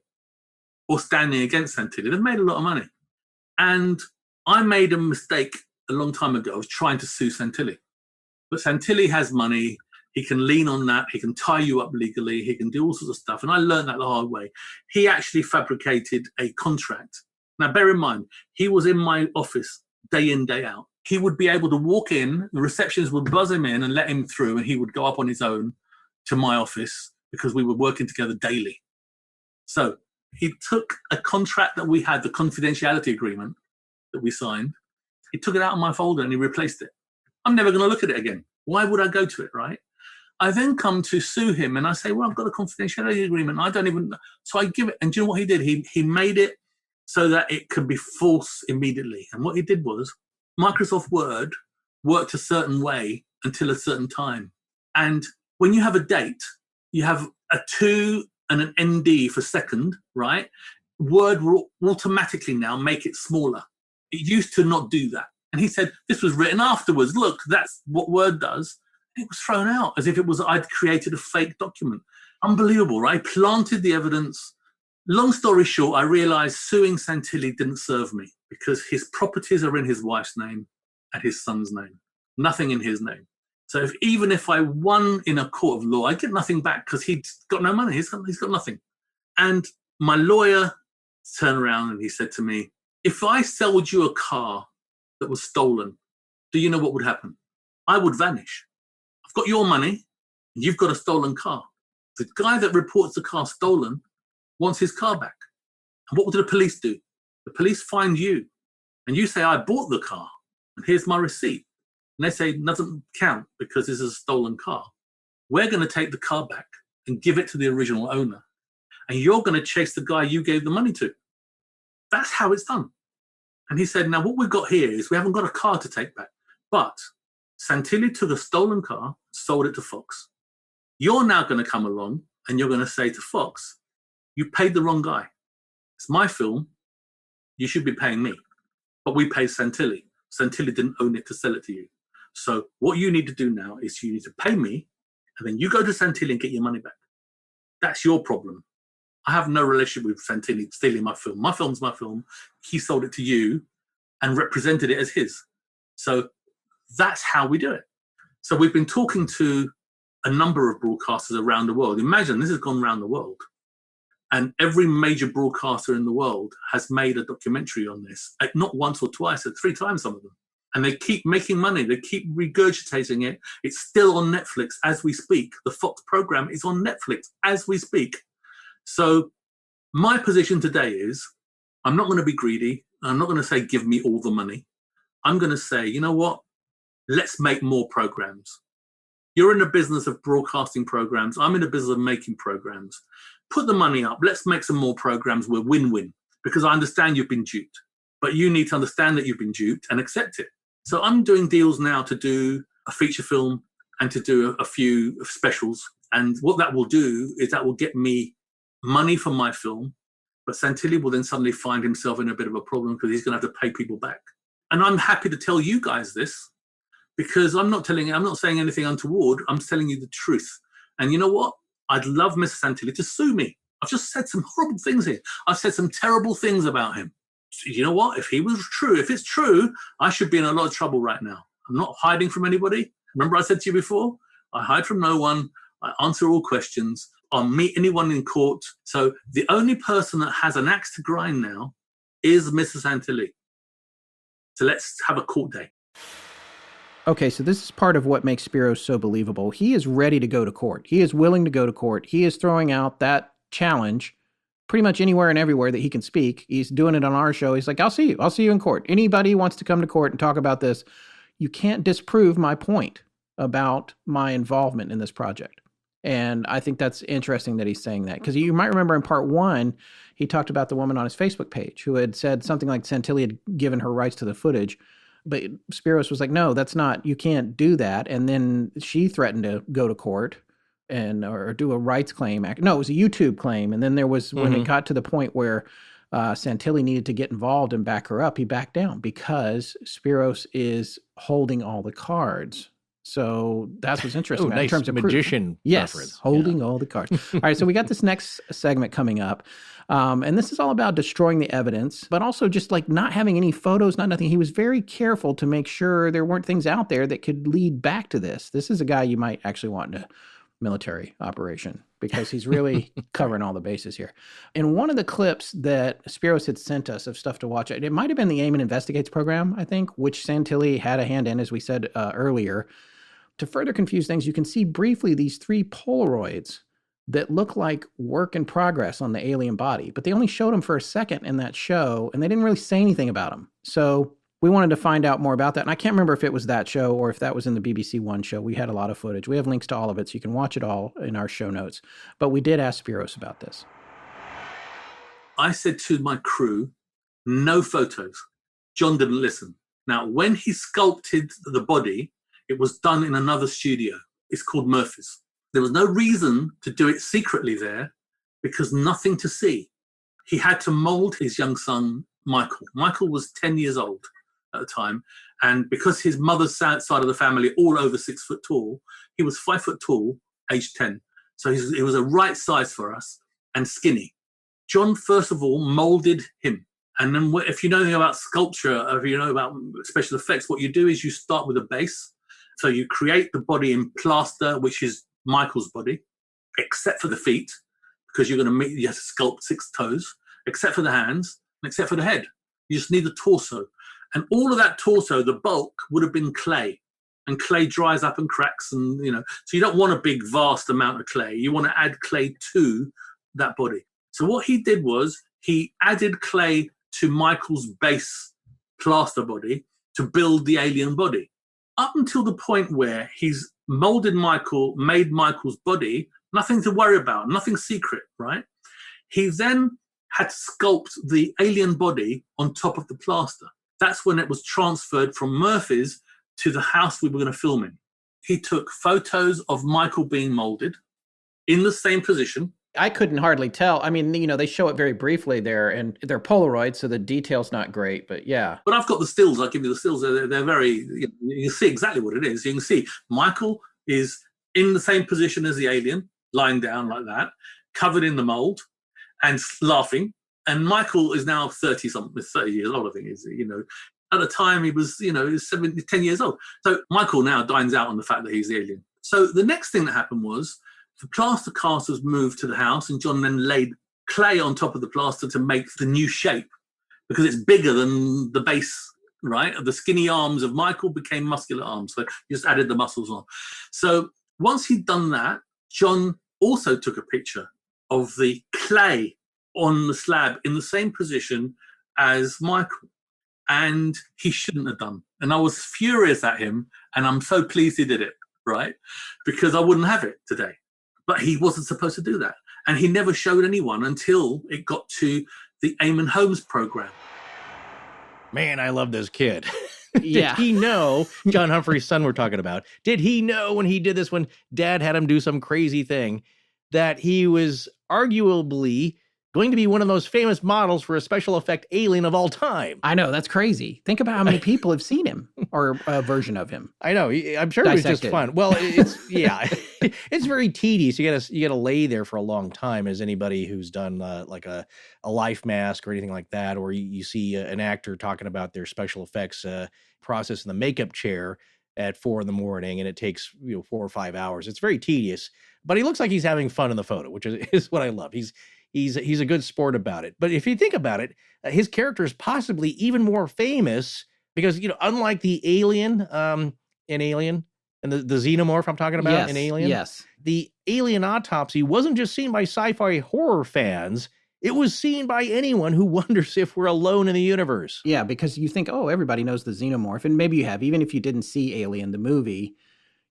or standing against Santilli. They've made a lot of money. And I made a mistake a long time ago. I was trying to sue Santilli. But Santilli has money. He can lean on that. He can tie you up legally. He can do all sorts of stuff. And I learned that the hard way. He actually fabricated a contract. Now, bear in mind, he was in my office day in, day out. He would be able to walk in, the receptionist would buzz him in and let him through, and he would go up on his own to my office because we were working together daily. So he took a contract that we had, the confidentiality agreement that we signed. He took it out of my folder and he replaced it. I'm never going to look at it again. Why would I go to it, right? I then come to sue him and I say, well, I've got a confidentiality agreement. I don't even, so I give it. And do you know what he did? He made it so that it could be false immediately. And what he did was Microsoft Word worked a certain way until a certain time. And when you have a date, you have a 2 and an ND for second, right? Word will automatically now make it smaller. It used to not do that. And he said, this was written afterwards. Look, that's what Word does. It was thrown out as if it was I'd created a fake document. Unbelievable, right? I planted the evidence. Long story short, I realized suing Santilli didn't serve me because his properties are in his wife's name and his son's name, nothing in his name. So even if I won in a court of law, I get nothing back because he's got no money. He's got nothing. And my lawyer turned around and he said to me, if I sold you a car that was stolen, do you know what would happen? I would vanish. I've got your money and you've got a stolen car. The guy that reports the car stolen wants his car back. And what do the police do? The police find you and you say, I bought the car and here's my receipt. And they say, it doesn't count because this is a stolen car. We're going to take the car back and give it to the original owner. And you're going to chase the guy you gave the money to. That's how it's done. And he said, now what we've got here is we haven't got a car to take back. But Santilli took a stolen car, sold it to Fox. You're now going to come along and you're going to say to Fox, you paid the wrong guy. It's my film. You should be paying me. But we paid Santilli. Santilli didn't own it to sell it to you. So what you need to do now is you need to pay me and then you go to Santilli and get your money back. That's your problem. I have no relationship with Santilli stealing my film. My film's my film. He sold it to you and represented it as his. So that's how we do it. So we've been talking to a number of broadcasters around the world. Imagine this has gone around the world. And every major broadcaster in the world has made a documentary on this, like not once or twice, or 3 times, some of them. And they keep making money. They keep regurgitating it. It's still on Netflix as we speak. The Fox program is on Netflix as we speak. So my position today is I'm not going to be greedy. I'm not going to say, give me all the money. I'm going to say, you know what? Let's make more programs. You're in the business of broadcasting programs. I'm in the business of making programs. Put the money up. Let's make some more programs where win-win, because I understand you've been duped, but you need to understand that you've been duped and accept it. So I'm doing deals now to do a feature film and to do a few specials. And what that will do is that will get me money for my film, but Santilli will then suddenly find himself in a bit of a problem because he's going to have to pay people back. And I'm happy to tell you guys this, because I'm not saying anything untoward. I'm telling you the truth. And you know what? I'd love Mr. Santilli to sue me. I've just said some horrible things here. I've said some terrible things about him. So you know what? If it's true, I should be in a lot of trouble right now. I'm not hiding from anybody. Remember I said to you before, I hide from no one. I answer all questions. I'll meet anyone in court. So the only person that has an axe to grind now is Mr. Santilli. So let's have a court day. Okay, so this is part of what makes Spyros so believable. He is ready to go to court. He is willing to go to court. He is throwing out that challenge pretty much anywhere and everywhere that he can speak. He's doing it on our show. He's like, I'll see you. I'll see you in court. Anybody wants to come to court and talk about this, you can't disprove my point about my involvement in this project. And I think that's interesting that he's saying that, because you might remember in part 1, he talked about the woman on his Facebook page who had said something like Santilli had given her rights to the footage. But Spyros was like, no, that's not, you can't do that. And then she threatened to go to court or do a rights claim. No, it was a YouTube claim. And then there was, when it got to the point where Santilli needed to get involved and back her up, he backed down because Spyros is holding all the cards. So that's what's interesting. Nice in terms of magician yes, reference. Holding all the cards. All right, so we got this next segment coming up. And this is all about destroying the evidence, but also just like not having any photos, not nothing. He was very careful to make sure there weren't things out there that could lead back to this. This is a guy you might actually want in a military operation because he's really covering all the bases here. In one of the clips that Spyros had sent us of stuff to watch, it might have been the Aim and Investigates program, I think, which Santilli had a hand in, as we said earlier. To further confuse things, you can see briefly these 3 Polaroids that look like work in progress on the alien body, but they only showed them for a second in that show, and they didn't really say anything about them. So we wanted to find out more about that, and I can't remember if it was that show or if that was in the BBC One show. We had a lot of footage. We have links to all of it, so you can watch it all in our show notes. But we did ask Spyros about this. I said to my crew, no photos. John didn't listen. Now, when he sculpted the body, it was done in another studio. It's called Murphy's. There was no reason to do it secretly there because nothing to see. He had to mold his young son, Michael. Michael was 10 years old at the time. And because his mother's side of the family, all over 6 foot tall, he was 5 foot tall, age 10. So he was a right size for us and skinny. John, first of all, molded him. And then if you know anything about sculpture, if you know about special effects, what you do is you start with a base. So you create the body in plaster, which is Michael's body, except for the feet, because you have to sculpt 6 toes, except for the hands, and except for the head. You just need the torso. And all of that torso, the bulk, would have been clay. And clay dries up and cracks, and so you don't want a big, vast amount of clay. You want to add clay to that body. So what he did was he added clay to Michael's base plaster body to build the alien body. Up until the point where he's molded Michael, made Michael's body, nothing to worry about, nothing secret, right? He then had to sculpt the alien body on top of the plaster. That's when it was transferred from Murphy's to the house we were going to film in. He took photos of Michael being molded in the same position. I couldn't hardly tell. I mean, they show it very briefly there, and they're Polaroids, so the detail's not great, but yeah. But I've got the stills. I'll give you the stills. They're very, you can see exactly what it is. You can see Michael is in the same position as the alien, lying down like that, covered in the mold and laughing. And Michael is now 30 years old, I think, at the time he was, 10 years old. So Michael now dines out on the fact that he's the alien. So the next thing that happened was, the plaster cast was moved to the house, and John then laid clay on top of the plaster to make the new shape because it's bigger than the base, right? The skinny arms of Michael became muscular arms. So he just added the muscles on. So once he'd done that, John also took a picture of the clay on the slab in the same position as Michael. And he shouldn't have done. And I was furious at him, and I'm so pleased he did it. right? Because I wouldn't have it today. But he wasn't supposed to do that. And he never showed anyone until it got to the Eamon Holmes program. Man, I love this kid. Yeah. Did he know, John Humphrey's son we're talking about, did he know when he did this, when dad had him do some crazy thing, that he was arguably going to be one of the most famous models for a special effect alien of all time? I know, that's crazy. Think about how many people have seen him or a version of him. I know. I'm sure it was just fun. Well, it's it's very tedious. You gotta lay there for a long time, as anybody who's done like a life mask or anything like that, or you see an actor talking about their special effects process in the makeup chair at 4 a.m, and it takes 4 or 5 hours. It's very tedious, but he looks like he's having fun in the photo, which is what I love. He's a good sport about it. But if you think about it, his character is possibly even more famous because, unlike the alien in Alien and the xenomorph I'm talking about in Alien, the Alien Autopsy wasn't just seen by sci-fi horror fans. It was seen by anyone who wonders if we're alone in the universe. Yeah, because you think, oh, everybody knows the xenomorph. And maybe you have, even if you didn't see Alien, the movie,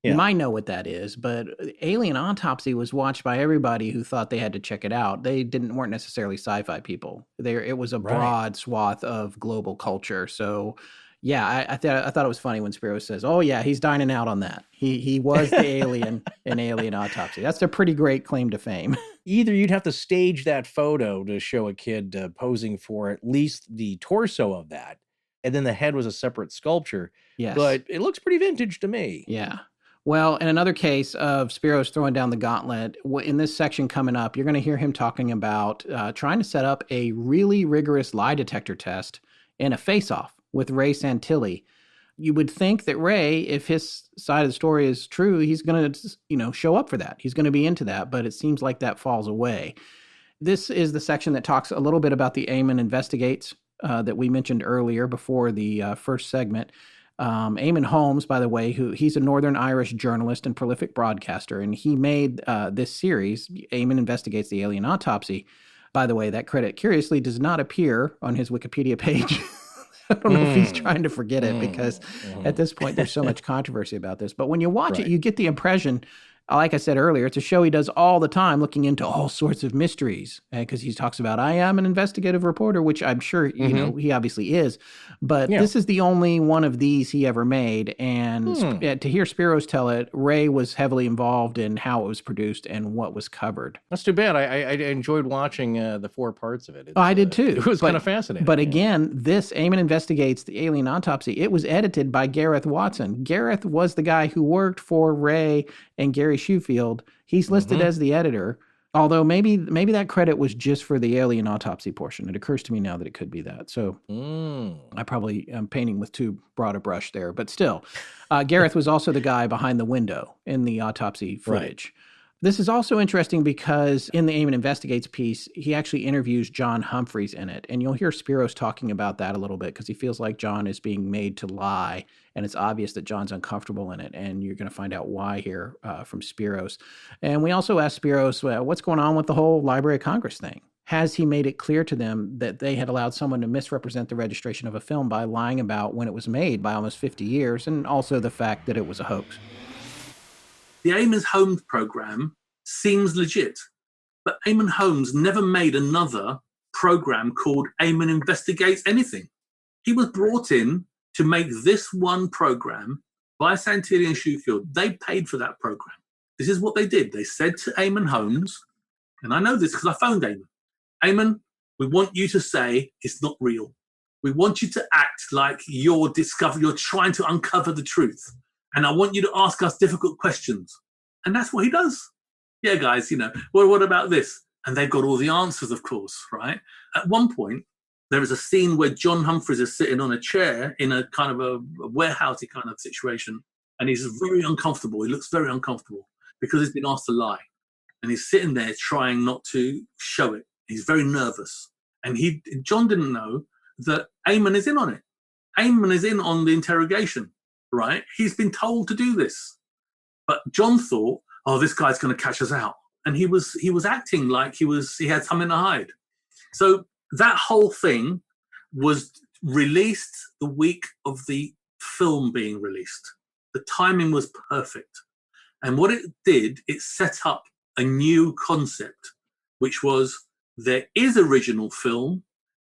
you might know what that is. But Alien Autopsy was watched by everybody who thought they had to check it out. They weren't necessarily sci-fi people. It was a broad swath of global culture. So yeah, I thought it was funny when Spyros says, oh yeah, he's dining out on that. He was the alien in Alien Autopsy. That's a pretty great claim to fame. Either you'd have to stage that photo to show a kid posing for at least the torso of that, and then the head was a separate sculpture. Yes. But it looks pretty vintage to me. Yeah. Well, in another case of Spyros throwing down the gauntlet, in this section coming up, you're going to hear him talking about trying to set up a really rigorous lie detector test in a face-off with Ray Santilli. You would think that Ray, if his side of the story is true, he's going to, show up for that. He's going to be into that, but it seems like that falls away. This is the section that talks a little bit about the Eamon Investigates that we mentioned earlier before the first segment. Eamon Holmes, by the way, he's a Northern Irish journalist and prolific broadcaster, and he made this series, Eamon Investigates the Alien Autopsy. By the way, that credit, curiously, does not appear on his Wikipedia page. I don't know if he's trying to forget it because at this point there's so much controversy about this. But when you watch it, you get the impression, like I said earlier, it's a show he does all the time, looking into all sorts of mysteries. Because he talks about, I am an investigative reporter, which I'm sure, he obviously is. But this is the only one of these he ever made. And to hear Spyros tell it, Ray was heavily involved in how it was produced and what was covered. That's too bad. I enjoyed watching the 4 parts of it. I did too. It was kind of fascinating. But again, this Eamon Investigates the Alien Autopsy, it was edited by Gareth Watson. Gareth was the guy who worked for Ray and Gary Shoefield. He's listed as the editor, although maybe that credit was just for the Alien Autopsy portion. It occurs to me now that it could be that. So I probably am painting with too broad a brush there, but still, Gareth was also the guy behind the window in the autopsy footage. This is also interesting because in the Eamon Investigates piece, he actually interviews John Humphreys in it. And you'll hear Spyros talking about that a little bit because he feels like John is being made to lie. And it's obvious that John's uncomfortable in it. And you're going to find out why here from Spyros. And we also asked Spyros, what's going on with the whole Library of Congress thing? Has he made it clear to them that they had allowed someone to misrepresent the registration of a film by lying about when it was made by almost 50 years, and also the fact that it was a hoax? The Eamon Holmes program seems legit, but Eamon Holmes never made another program called Eamon Investigates anything. He was brought in to make this one program by Santilli and Shoefield. They paid for that program. This is what they did. They said to Eamon Holmes, and I know this because I phoned Eamon. Eamon, we want you to say it's not real. We want you to act like you're trying to uncover the truth. And I want you to ask us difficult questions. And that's what he does. Yeah, guys, well, what about this? And they've got all the answers, of course, right? At one point, there is a scene where John Humphreys is sitting on a chair in a kind of a warehousey kind of situation. And he's very uncomfortable. He looks very uncomfortable because he's been asked to lie. And he's sitting there trying not to show it. He's very nervous. And John didn't know that Eamon is in on it. Eamon is in on the interrogation, right? He's been told to do this. But John thought, oh, this guy's going to catch us out. And he was acting like he had something to hide. So that whole thing was released the week of the film being released. The timing was perfect. And what it did, it set up a new concept, which was there is original film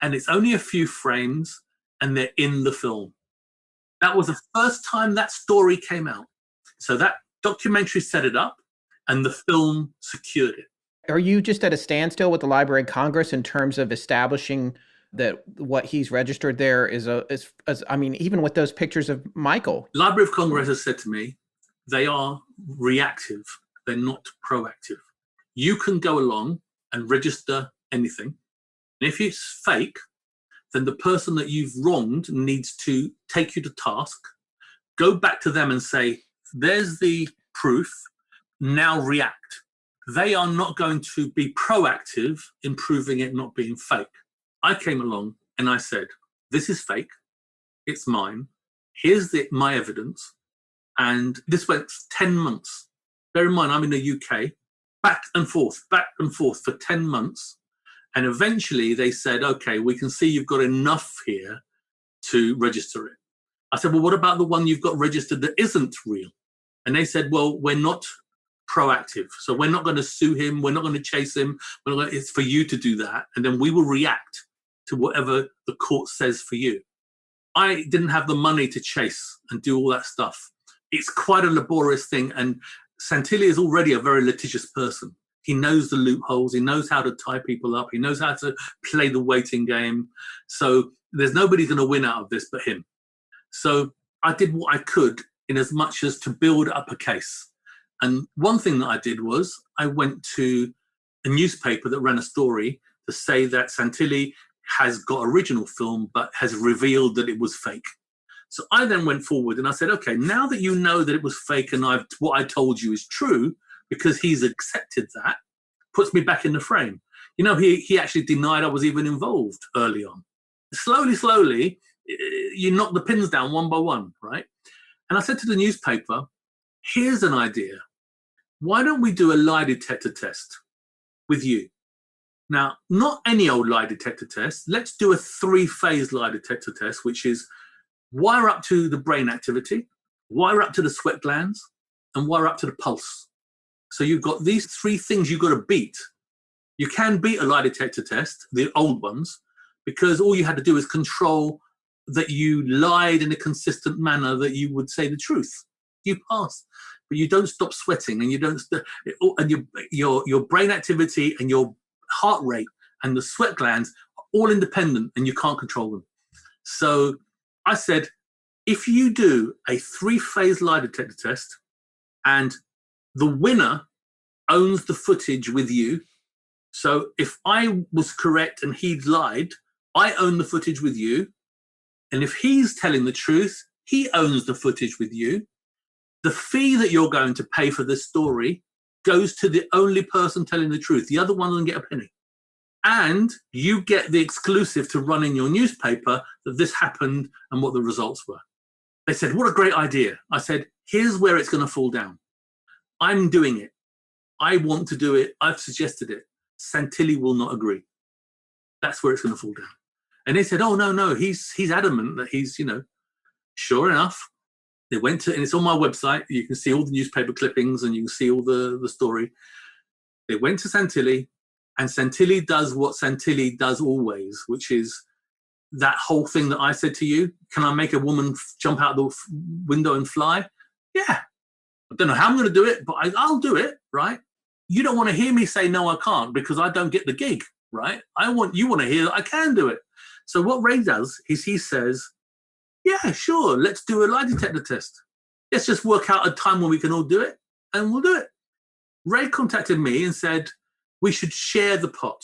and it's only a few frames and they're in the film. That was the first time that story came out. So that documentary set it up and the film secured it. Are you just at a standstill with the Library of Congress in terms of establishing that what he's registered there is I mean, even with those pictures of Michael? Library of Congress has said to me, they are reactive. They're not proactive. You can go along and register anything. And if it's fake, then the person that you've wronged needs to take you to task, go back to them and say, there's the proof, now react. They are not going to be proactive in proving it not being fake. I came along and I said, this is fake. It's mine. Here's my evidence. And this went 10 months. Bear in mind, I'm in the UK, back and forth for 10 months. And eventually they said, okay, we can see you've got enough here to register it. I said, well, what about the one you've got registered that isn't real? And they said, well, we're not proactive. So we're not going to sue him. We're not going to chase him. It's for you to do that. And then we will react to whatever the court says for you. I didn't have the money to chase and do all that stuff. It's quite a laborious thing. And Santilli is already a very litigious person. He knows the loopholes. He knows how to tie people up. He knows how to play the waiting game. So there's nobody going to win out of this but him. So I did what I could in as much as to build up a case. And one thing that I did was I went to a newspaper that ran a story to say that Santilli has got original film but has revealed that it was fake. So I then went forward and I said, okay, now that you know that it was fake and what I told you is true, because he's accepted that, puts me back in the frame. You know, he actually denied I was even involved early on. Slowly, you knock the pins down one by one, right? And I said to the newspaper, here's an idea. Why don't we do a lie detector test with you? Now, not any old lie detector test. Let's do a 3-phase lie detector test, which is wire up to the brain activity, wire up to the sweat glands, and wire up to the pulse. So you've got these 3 things you've got to beat. You can beat a lie detector test, the old ones, because all you had to do is control that you lied in a consistent manner, that you would say the truth. You pass, but you don't stop sweating, and you don't, and your brain activity and your heart rate and the sweat glands are all independent, and you can't control them. So I said, if you do a 3-phase lie detector test, and the winner owns the footage with you. So if I was correct and he'd lied, I own the footage with you. And if he's telling the truth, he owns the footage with you. The fee that you're going to pay for this story goes to the only person telling the truth. The other one doesn't get a penny. And you get the exclusive to run in your newspaper that this happened and what the results were. They said, what a great idea. I said, here's where it's going to fall down. I'm doing it. I want to do it. I've suggested it. Santilli will not agree. That's where it's going to fall down. And they said, oh, no, he's adamant that he's, sure enough. They went to, and it's on my website. You can see all the newspaper clippings and you can see all the story. They went to Santilli, and Santilli does what Santilli does always, which is that whole thing that I said to you. Can I make a woman jump out the window and fly? Yeah. I don't know how I'm going to do it, but I'll do it, right? You don't want to hear me say, no, I can't, because I don't get the gig, right? You want to hear that I can do it. So what Ray does is he says, yeah, sure, let's do a lie detector test. Let's just work out a time when we can all do it, and we'll do it. Ray contacted me and said, we should share the pot.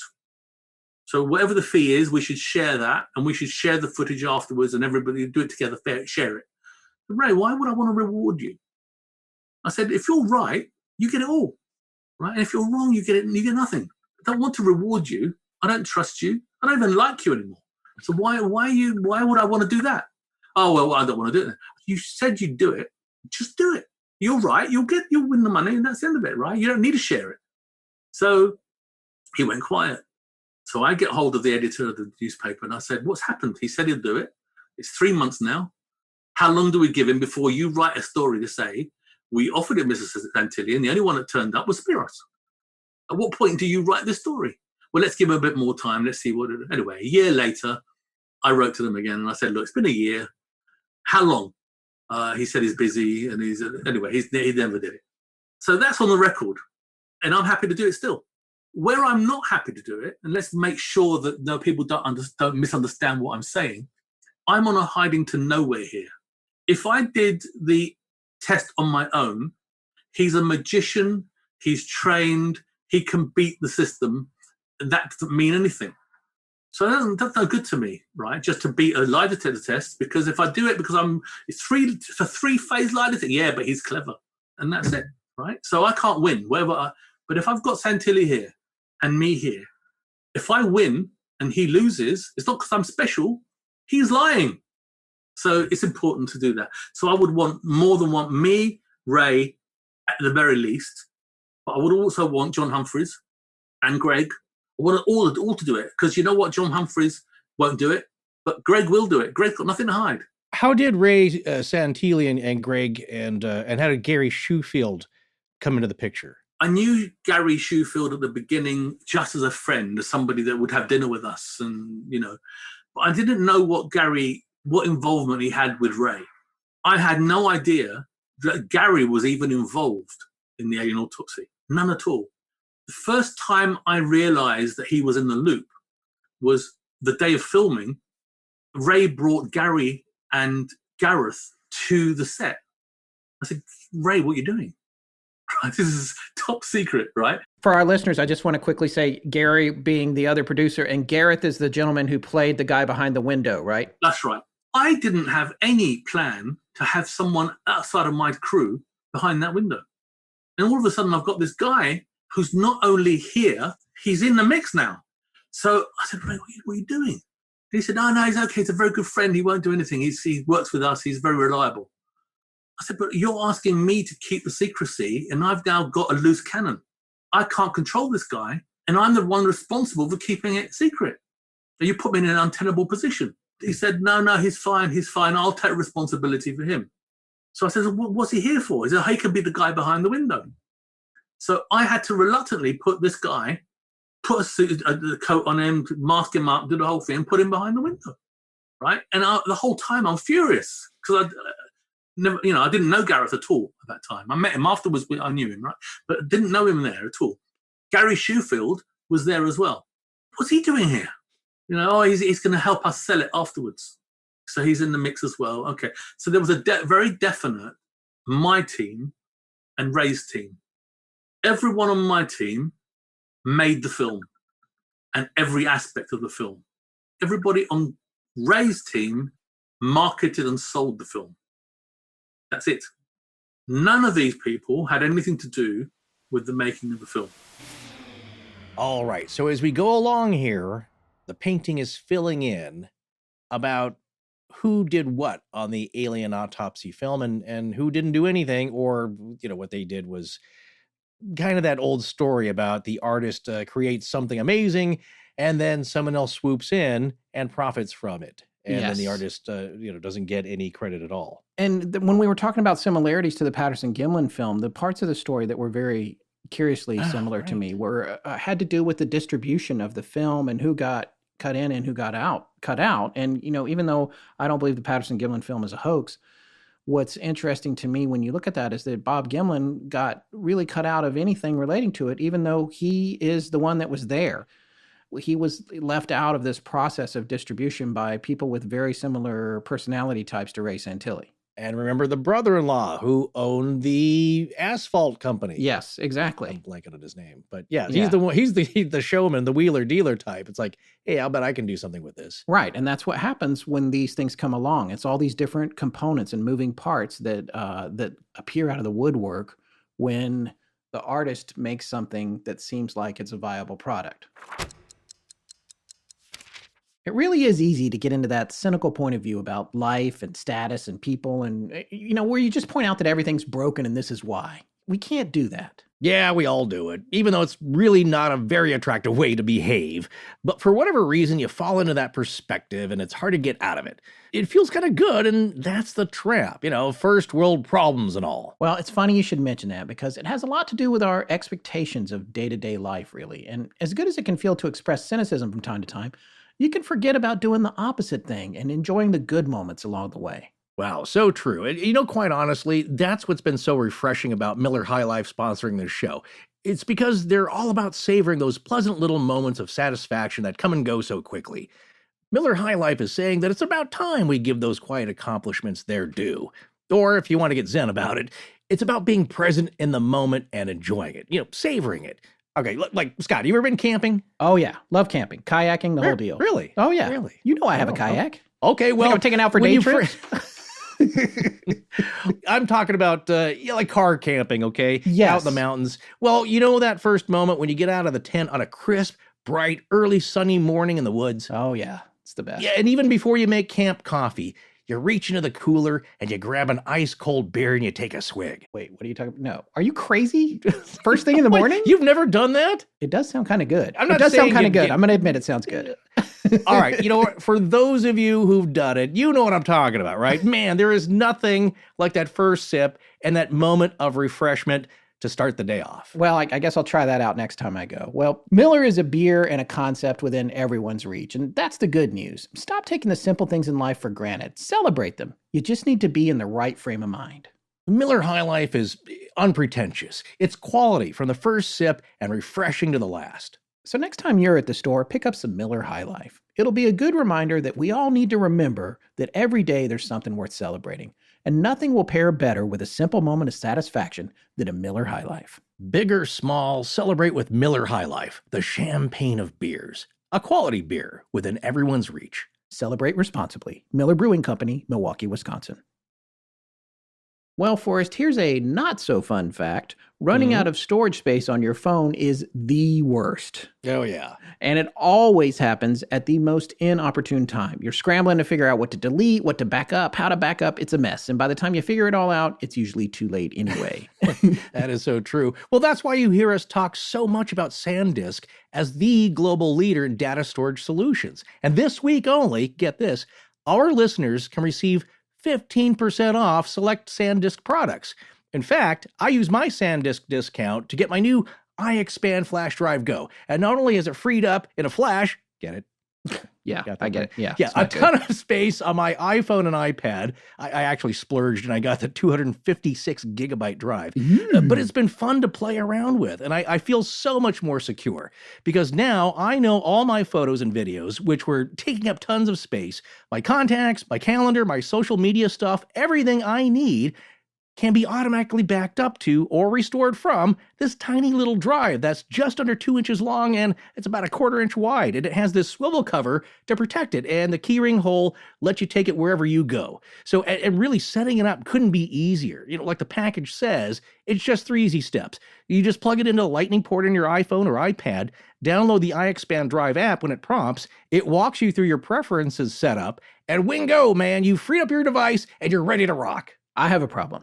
So whatever the fee is, we should share that, and we should share the footage afterwards, and everybody do it together, share it. But Ray, why would I want to reward you? I said, if you're right, you get it all, right? And if you're wrong, you get nothing. I don't want to reward you. I don't trust you. I don't even like you anymore. So why would I want to do that? Oh, well, I don't want to do it. You said you'd do it. Just do it. You're right. You'll win the money, and that's the end of it, right? You don't need to share it. So he went quiet. So I get hold of the editor of the newspaper, and I said, what's happened? He said he'll do it. It's 3 months now. How long do we give him before you write a story to say, We offered it Mrs. Santilli, and the only one that turned up was Spyros. At what point do you write this story? Well, let's give him a bit more time. Let's see what it is. Anyway, a year later, I wrote to them again, and I said, look, it's been a year. How long? He said he's busy, and he never did it. So that's on the record, and I'm happy to do it still. Where I'm not happy to do it, and let's make sure that people don't misunderstand what I'm saying, I'm on a hiding to nowhere here. If I did the test on my own, he's a magician, he's trained, he can beat the system, and that doesn't mean anything. So that's no good to me, right? Just to beat a lie detector test, because if I do it because it's a three-phase lie detector, yeah, but he's clever, and that's it, right? So I can't win, but if I've got Santilli here and me here, if I win and he loses, it's not because I'm special, he's lying. So it's important to do that. So I would want me, Ray, at the very least, but I would also want John Humphreys and Greg. I want all to do it, because you know what? John Humphreys won't do it, but Greg will do it. Greg's got nothing to hide. How did Ray Santilli and Greg and how did Gary Schofield come into the picture? I knew Gary Schofield at the beginning just as a friend, as somebody that would have dinner with us, and but I didn't know what involvement he had with Ray. I had no idea that Gary was even involved in the Alien Autopsy. None at all. The first time I realized that he was in the loop was the day of filming. Ray brought Gary and Gareth to the set. I said, Ray, what are you doing? This is top secret, right? For our listeners, I just want to quickly say Gary being the other producer, and Gareth is the gentleman who played the guy behind the window, right? That's right. I didn't have any plan to have someone outside of my crew behind that window. And all of a sudden, I've got this guy who's not only here, he's in the mix now. So I said, Ray, what are you doing? And he said, no, he's okay. He's a very good friend. He won't do anything. He works with us. He's very reliable. I said, but you're asking me to keep the secrecy, and I've now got a loose cannon. I can't control this guy, and I'm the one responsible for keeping it secret. So you put me in an untenable position. He said, no, he's fine. I'll take responsibility for him. So I said, well, what's he here for? He said, he can be the guy behind the window. So I had to reluctantly put this guy, put a suit, a coat on him, mask him up, do the whole thing, and put him behind the window, right? And the whole time I'm furious, because I didn't know Gareth at all at that time. I met him afterwards. I knew him, right? But didn't know him there at all. Gary Schofield was there as well. What's he doing here? He's going to help us sell it afterwards. So he's in the mix as well. Okay. So there was a very definite my team and Ray's team. Everyone on my team made the film and every aspect of the film. Everybody on Ray's team marketed and sold the film. That's it. None of these people had anything to do with the making of the film. All right. So as we go along here, the painting is filling in about who did what on the Alien Autopsy film and who didn't do anything, or, what they did was kind of that old story about the artist creates something amazing and then someone else swoops in and profits from it. And then the artist, doesn't get any credit at all. And when we were talking about similarities to the Patterson-Gimlin film, the parts of the story that were very curiously similar to me were had to do with the distribution of the film and who got cut in and who got cut out. And, even though I don't believe the Patterson-Gimlin film is a hoax, what's interesting to me when you look at that is that Bob Gimlin got really cut out of anything relating to it, even though he is the one that was there. He was left out of this process of distribution by people with very similar personality types to Ray Santilli. And remember the brother-in-law who owned the asphalt company. Yes, exactly. I'm blanking on his name, but he's the one. He's the showman, the wheeler dealer type. It's like, hey, I'll bet I can do something with this. Right, and that's what happens when these things come along. It's all these different components and moving parts that that appear out of the woodwork when the artist makes something that seems like it's a viable product. It really is easy to get into that cynical point of view about life and status and people and, where you just point out that everything's broken and this is why. We can't do that. Yeah, we all do it, even though it's really not a very attractive way to behave. But for whatever reason, you fall into that perspective and it's hard to get out of it. It feels kind of good, and that's the trap, first world problems and all. Well, it's funny you should mention that because it has a lot to do with our expectations of day-to-day life, really. And as good as it can feel to express cynicism from time to time, you can forget about doing the opposite thing and enjoying the good moments along the way. Wow, so true. And quite honestly, that's what's been so refreshing about Miller High Life sponsoring this show. It's because they're all about savoring those pleasant little moments of satisfaction that come and go so quickly. Miller High Life is saying that it's about time we give those quiet accomplishments their due. Or if you want to get zen about it, it's about being present in the moment and enjoying it, savoring it. Okay, like, Scott, you ever been camping? Oh, yeah. Love camping, kayaking, the whole deal. Really? Oh, yeah. Really? You know I have a kayak. Okay, well, I'm taking out for day trips. I'm talking about like car camping, okay? Yes. Out in the mountains. Well, that first moment when you get out of the tent on a crisp, bright, early sunny morning in the woods. Oh, yeah. It's the best. Yeah, and even before you make camp coffee, you reach into the cooler and you grab an ice cold beer and you take a swig. Wait, what are you talking about? No. Are you crazy? First thing in the morning? You've never done that? It does sound kind of good. I'm not It does sound saying kind of you- good. I'm going to admit it sounds good. All right, for those of you who've done it, you know what I'm talking about, right? Man, there is nothing like that first sip and that moment of refreshment to start the day off. Well, I guess I'll try that out next time I go. Well, Miller is a beer and a concept within everyone's reach, and that's the good news. Stop taking the simple things in life for granted. Celebrate them. You just need to be in the right frame of mind. Miller High Life is unpretentious. It's quality from the first sip and refreshing to the last. So next time you're at the store, pick up some Miller High Life. It'll be a good reminder that we all need to remember that every day there's something worth celebrating. And nothing will pair better with a simple moment of satisfaction than a Miller High Life. Big or small, celebrate with Miller High Life, the champagne of beers. A quality beer within everyone's reach. Celebrate responsibly. Miller Brewing Company, Milwaukee, Wisconsin. Well, Forrest, here's a not-so-fun fact. Running out of storage space on your phone is the worst. Oh, yeah. And it always happens at the most inopportune time. You're scrambling to figure out what to delete, what to back up, how to back up. It's a mess. And by the time you figure it all out, it's usually too late anyway. That is so true. Well, that's why you hear us talk so much about Sandisk as the global leader in data storage solutions. And this week only, get this, our listeners can receive 15% off select Sandisk products. In fact, I use my Sandisk discount to get my new iExpand flash drive Go. And not only is it freed up in a flash, get it? Yeah, Got that I get right. it. Yeah, Yeah, it's a not good. ton of space on my iPhone and iPad. I actually splurged and I got the 256 gigabyte drive. But it's been fun to play around with, and I feel so much more secure because now I know all my photos and videos, which were taking up tons of space, my contacts, my calendar, my social media stuff, everything I need can be automatically backed up to or restored from this tiny little drive that's just under 2 inches long and it's about a 1/4 inch wide. And it has this swivel cover to protect it, and the keyring hole lets you take it wherever you go. So, and really setting it up couldn't be easier. Like the package says, it's just 3 easy steps. You just plug it into a lightning port in your iPhone or iPad, download the iExpand Drive app when it prompts, it walks you through your preferences setup, and wingo, man, you've freed up your device and you're ready to rock. I have a problem.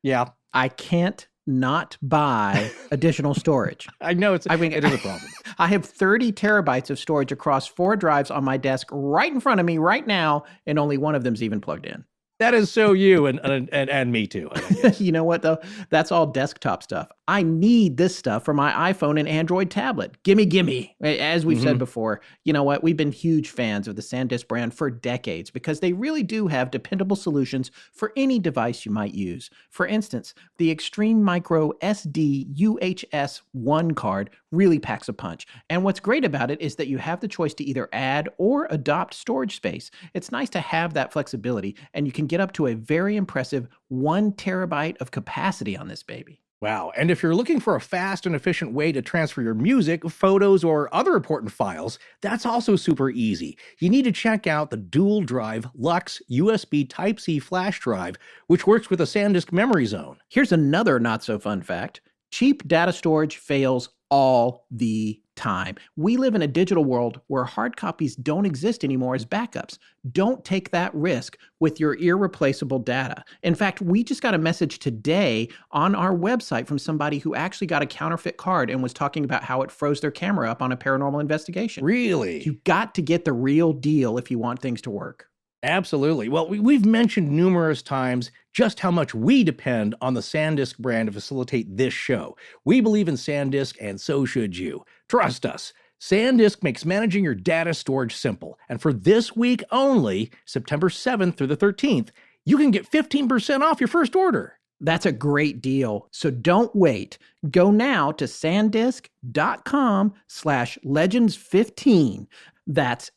Yeah, I can't not buy additional storage. I know it is a problem. I have 30 terabytes of storage across 4 drives on my desk right in front of me right now, and only one of them's even plugged in. That is so you and me too. I guess. You know what, though? That's all desktop stuff. I need this stuff for my iPhone and Android tablet. Gimme. As we've said before, you know what? We've been huge fans of the Sandisk brand for decades because they really do have dependable solutions for any device you might use. For instance, the Extreme Micro SD UHS 1 card really packs a punch. And what's great about it is that you have the choice to either add or adopt storage space. It's nice to have that flexibility, and you can get up to a very impressive 1 terabyte of capacity on this baby. Wow. And if you're looking for a fast and efficient way to transfer your music, photos, or other important files, that's also super easy. You need to check out the dual drive Lux USB Type-C flash drive, which works with a Sandisk memory zone. Here's another not so fun fact. Cheap data storage fails all the time. We live in a digital world where hard copies don't exist anymore as backups. Don't take that risk with your irreplaceable data. In fact, we just got a message today on our website from somebody who actually got a counterfeit card and was talking about how it froze their camera up on a paranormal investigation. Really? You got to get the real deal if you want things to work. Absolutely. Well, we've mentioned numerous times just how much we depend on the Sandisk brand to facilitate this show. We believe in Sandisk, and so should you. Trust us. Sandisk makes managing your data storage simple. And for this week only, September 7th through the 13th, you can get 15% off your first order. That's a great deal. So don't wait. Go now to sandisk.com/legends15. That's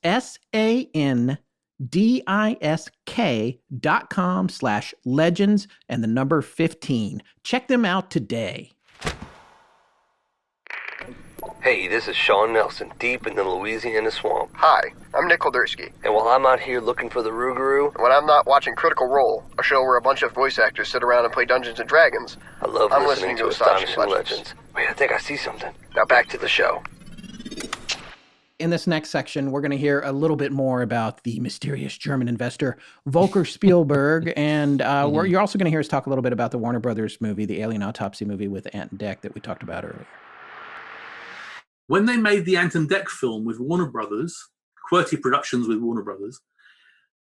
SANDISK.com/legends and the number 15. Check them out today. Hey, this is Sean Nelson, deep in the Louisiana swamp. Hi, I'm Nick Koldersky. And while I'm out here looking for the Rougarou, When I'm not watching Critical Role, a show where a bunch of voice actors sit around and play Dungeons & Dragons, I love I'm listening to Astonishing Legends. Wait, I think I see something. Now back to the show. In this next section, we're going to hear a little bit more about the mysterious German investor, Volker Spielberg. And you're also going to hear us talk a little bit about the Warner Brothers movie, the Alien Autopsy movie with Ant and Dec that we talked about earlier. When they made the Ant and Dec film with Warner Brothers, QWERTY Productions with Warner Brothers,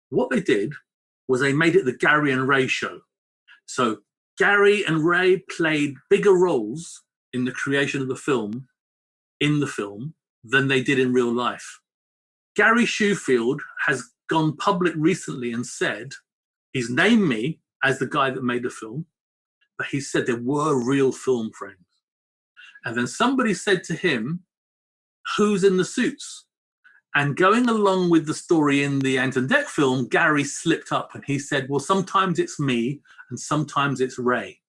what they did was they made it the Gary and Ray show. So Gary and Ray played bigger roles in the creation of the film, than they did in real life. Gary Shewfield has gone public recently and said, he's named me as the guy that made the film, but he said there were real film frames. And then somebody said to him, who's in the suits? And going along with the story in the Ant and Dec film, Gary slipped up and he said, well, sometimes it's me and sometimes it's Ray,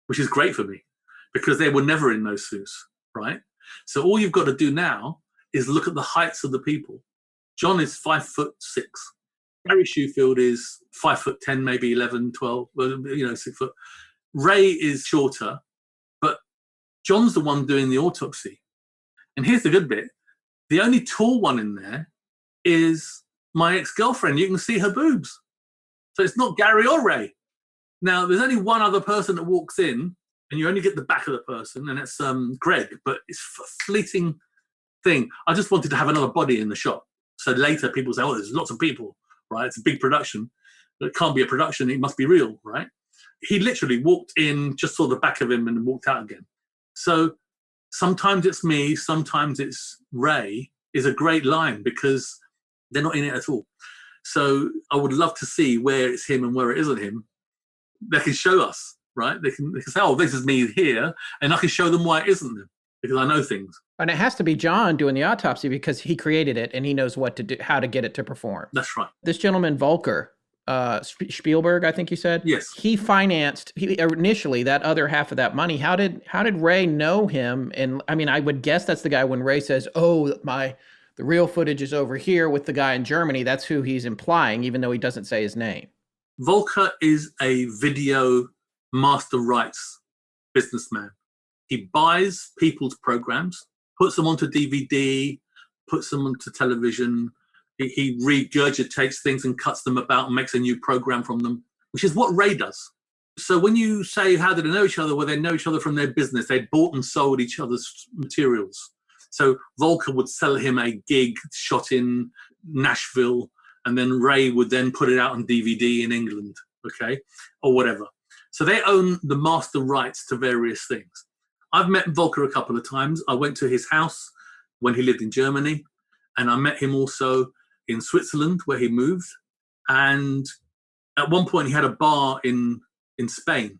which is great for me because they were never in those suits, right? So all you've got to do now is look at the heights of the people. John is 5'6". Gary Shewfield is 5'10", maybe 11, 12, 6 foot. Ray is shorter, but John's the one doing the autopsy. And here's the good bit. The only tall one in there is my ex-girlfriend. You can see her boobs. So it's not Gary or Ray. Now, there's only one other person that walks in, and you only get the back of the person, and it's Greg, but it's a fleeting thing. I just wanted to have another body in the shot. So later people say, oh, there's lots of people, right? It's a big production. It can't be a production. It must be real, right? He literally walked in, just saw the back of him and walked out again. So sometimes it's me, sometimes it's Ray is a great line because they're not in it at all. So I would love to see where it's him and where it isn't him. They can show us, right? They can say, oh, this is me here, and I can show them why it isn't them because I know things. And it has to be John doing the autopsy because he created it and he knows what to do, how to get it to perform. That's right. This gentleman, Volker, Spielberg, I think you said. Yes. He financed initially that other half of that money. How did Ray know him? And I mean, I would guess that's the guy when Ray says, "Oh, the real footage is over here with the guy in Germany." That's who he's implying, even though he doesn't say his name. Volker is a video master rights businessman. He buys people's programs, puts them onto DVD, puts them onto television. He regurgitates things and cuts them about and makes a new program from them, which is what Ray does. So when you say, how did they know each other? Well, they know each other from their business. They bought and sold each other's materials. So Volker would sell him a gig shot in Nashville, and then Ray would then put it out on DVD in England, okay, or whatever. So they own the master rights to various things. I've met Volker a couple of times. I went to his house when he lived in Germany, and I met him also in Switzerland where he moved. And at one point he had a bar in Spain.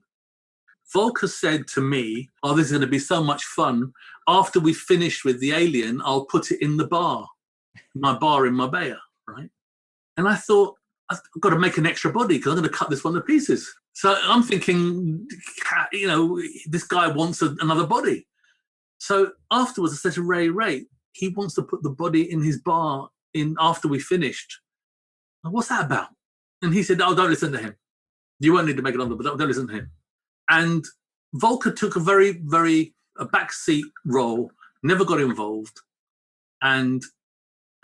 Volker said to me, oh, this is going to be so much fun. After we finish with the Alien, I'll put it in the bar, my bar in Marbella, right? And I thought, I've got to make an extra body because I'm going to cut this one to pieces. So I'm thinking, this guy wants another body. So afterwards I said to Ray, he wants to put the body in his bar after we finished. What's that about? And he said, oh, don't listen to him. You won't need to make it on, but don't listen to him. And Volker took a very, very a backseat role, never got involved. And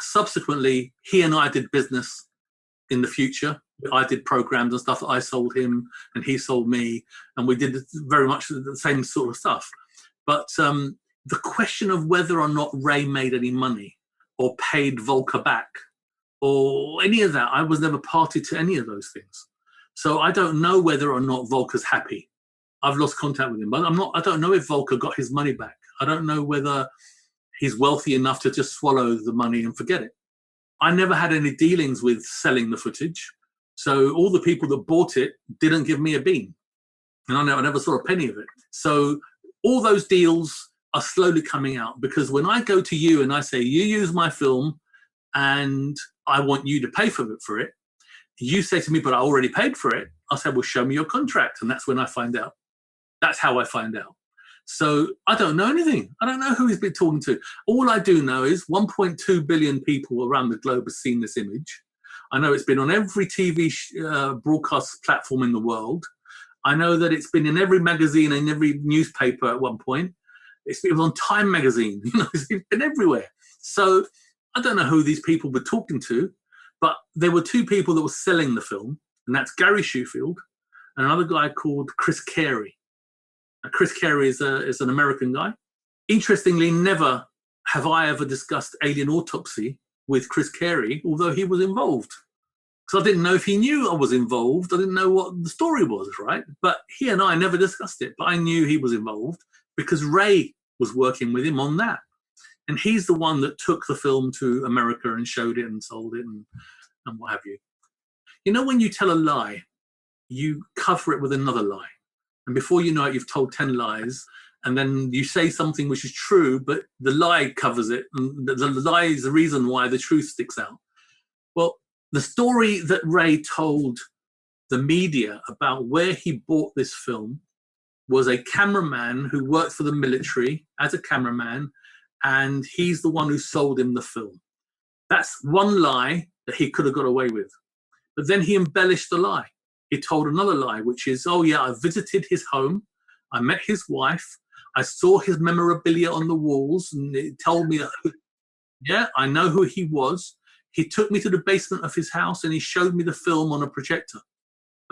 subsequently, he and I did business in the future. I did programs and stuff that I sold him and he sold me. And we did very much the same sort of stuff. But the question of whether or not Ray made any money or paid Volker back or any of that, I was never party to any of those things. So I don't know whether or not Volker's happy. I've lost contact with him, but I don't know if Volker got his money back. I don't know whether he's wealthy enough to just swallow the money and forget it. I never had any dealings with selling the footage. So all the people that bought it didn't give me a bean. And I never saw a penny of it. So all those deals are slowly coming out, because when I go to you and I say, you use my film and I want you to pay for it, you say to me, but I already paid for it. I say, well, show me your contract. And that's when I find out. That's how I find out. So I don't know anything. I don't know who he's been talking to. All I do know is 1.2 billion people around the globe have seen this image. I know it's been on every TV broadcast platform in the world. I know that it's been in every magazine and every newspaper at one point. It was on Time magazine. It's been everywhere. So I don't know who these people were talking to, but there were two people that were selling the film, and that's Gary Shewfield and another guy called Chris Carey. Chris Carey is an American guy. Interestingly, never have I ever discussed Alien Autopsy with Chris Carey, although he was involved. Because I didn't know if he knew I was involved. I didn't know what the story was, right? But he and I never discussed it. But I knew he was involved because Ray was working with him on that. And he's the one that took the film to America and showed it and sold it and what have you. You know, when you tell a lie, you cover it with another lie. And before you know it, you've told 10 lies. And then you say something which is true, but the lie covers it. And the lie is the reason why the truth sticks out. Well, the story that Ray told the media about where he bought this film was a cameraman who worked for the military as a cameraman, and he's the one who sold him the film. That's one lie that he could have got away with. But then he embellished the lie. He told another lie, which is, oh yeah, I visited his home, I met his wife, I saw his memorabilia on the walls, and it told me that, yeah, I know who he was. He took me to the basement of his house and he showed me the film on a projector.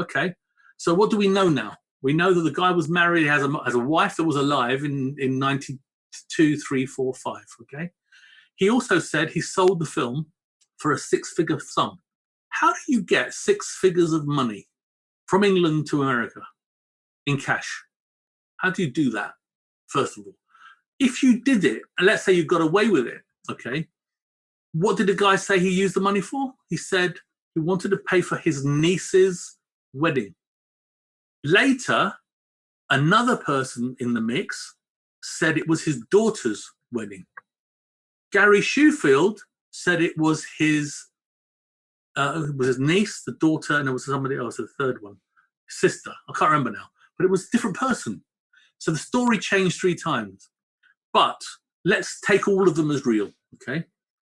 Okay, so what do we know now? We know that the guy was married, has a wife that was alive in 92, 3, 4, 5, okay? He also said he sold the film for a 6-figure sum. How do you get 6 figures of money from England to America in cash? How do you do that, first of all? If you did it, and let's say you got away with it, okay, what did the guy say he used the money for? He said he wanted to pay for his niece's wedding. Later, another person in the mix said it was his daughter's wedding. Gary Shewfield said it was his niece, the daughter, and there was somebody else, the third one, sister. I can't remember now, but it was a different person. So the story changed 3 times. But let's take all of them as real, okay?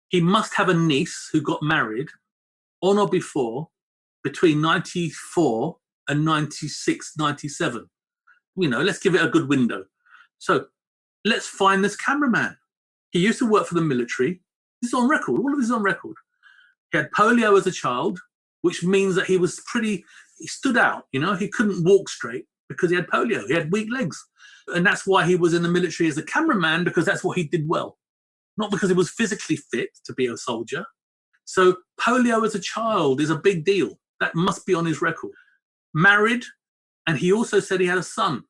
He must have a niece who got married on or before between 94 and 96, 97. Let's give it a good window. So let's find this cameraman. He used to work for the military. This is on record. All of this is on record. He had polio as a child, which means that he stood out. He couldn't walk straight because he had polio. He had weak legs. And that's why he was in the military as a cameraman, because that's what he did well. Not because he was physically fit to be a soldier. So polio as a child is a big deal. That must be on his record. Married, and he also said he had a son.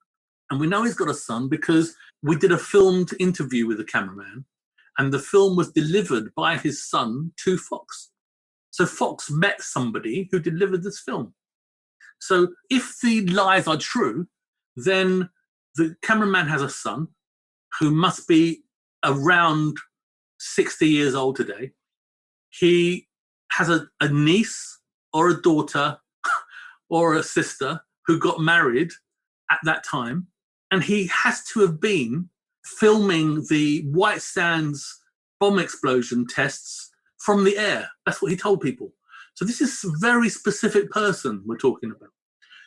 And we know he's got a son because we did a filmed interview with the cameraman, and the film was delivered by his son to Fox. So Fox met somebody who delivered this film. So if the lies are true, then the cameraman has a son who must be around 60 years old today. He has a niece or a daughter or a sister who got married at that time. And he has to have been filming the White Sands bomb explosion tests from the air. That's what he told people. So this is a very specific person we're talking about.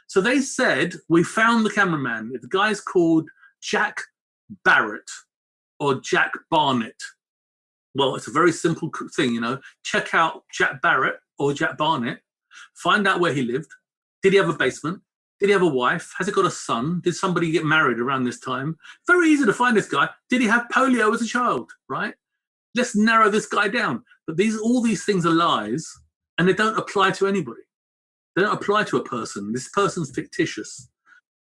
So they said, we found the cameraman. The guy's called Jack Barrett or Jack Barnett? Well, it's a very simple thing, Check out Jack Barrett or Jack Barnett, find out where he lived. Did he have a basement? Did he have a wife? Has he got a son? Did somebody get married around this time? Very easy to find this guy. Did he have polio as a child, right? Let's narrow this guy down. But all these things are lies, and they don't apply to anybody. They don't apply to a person. This person's fictitious.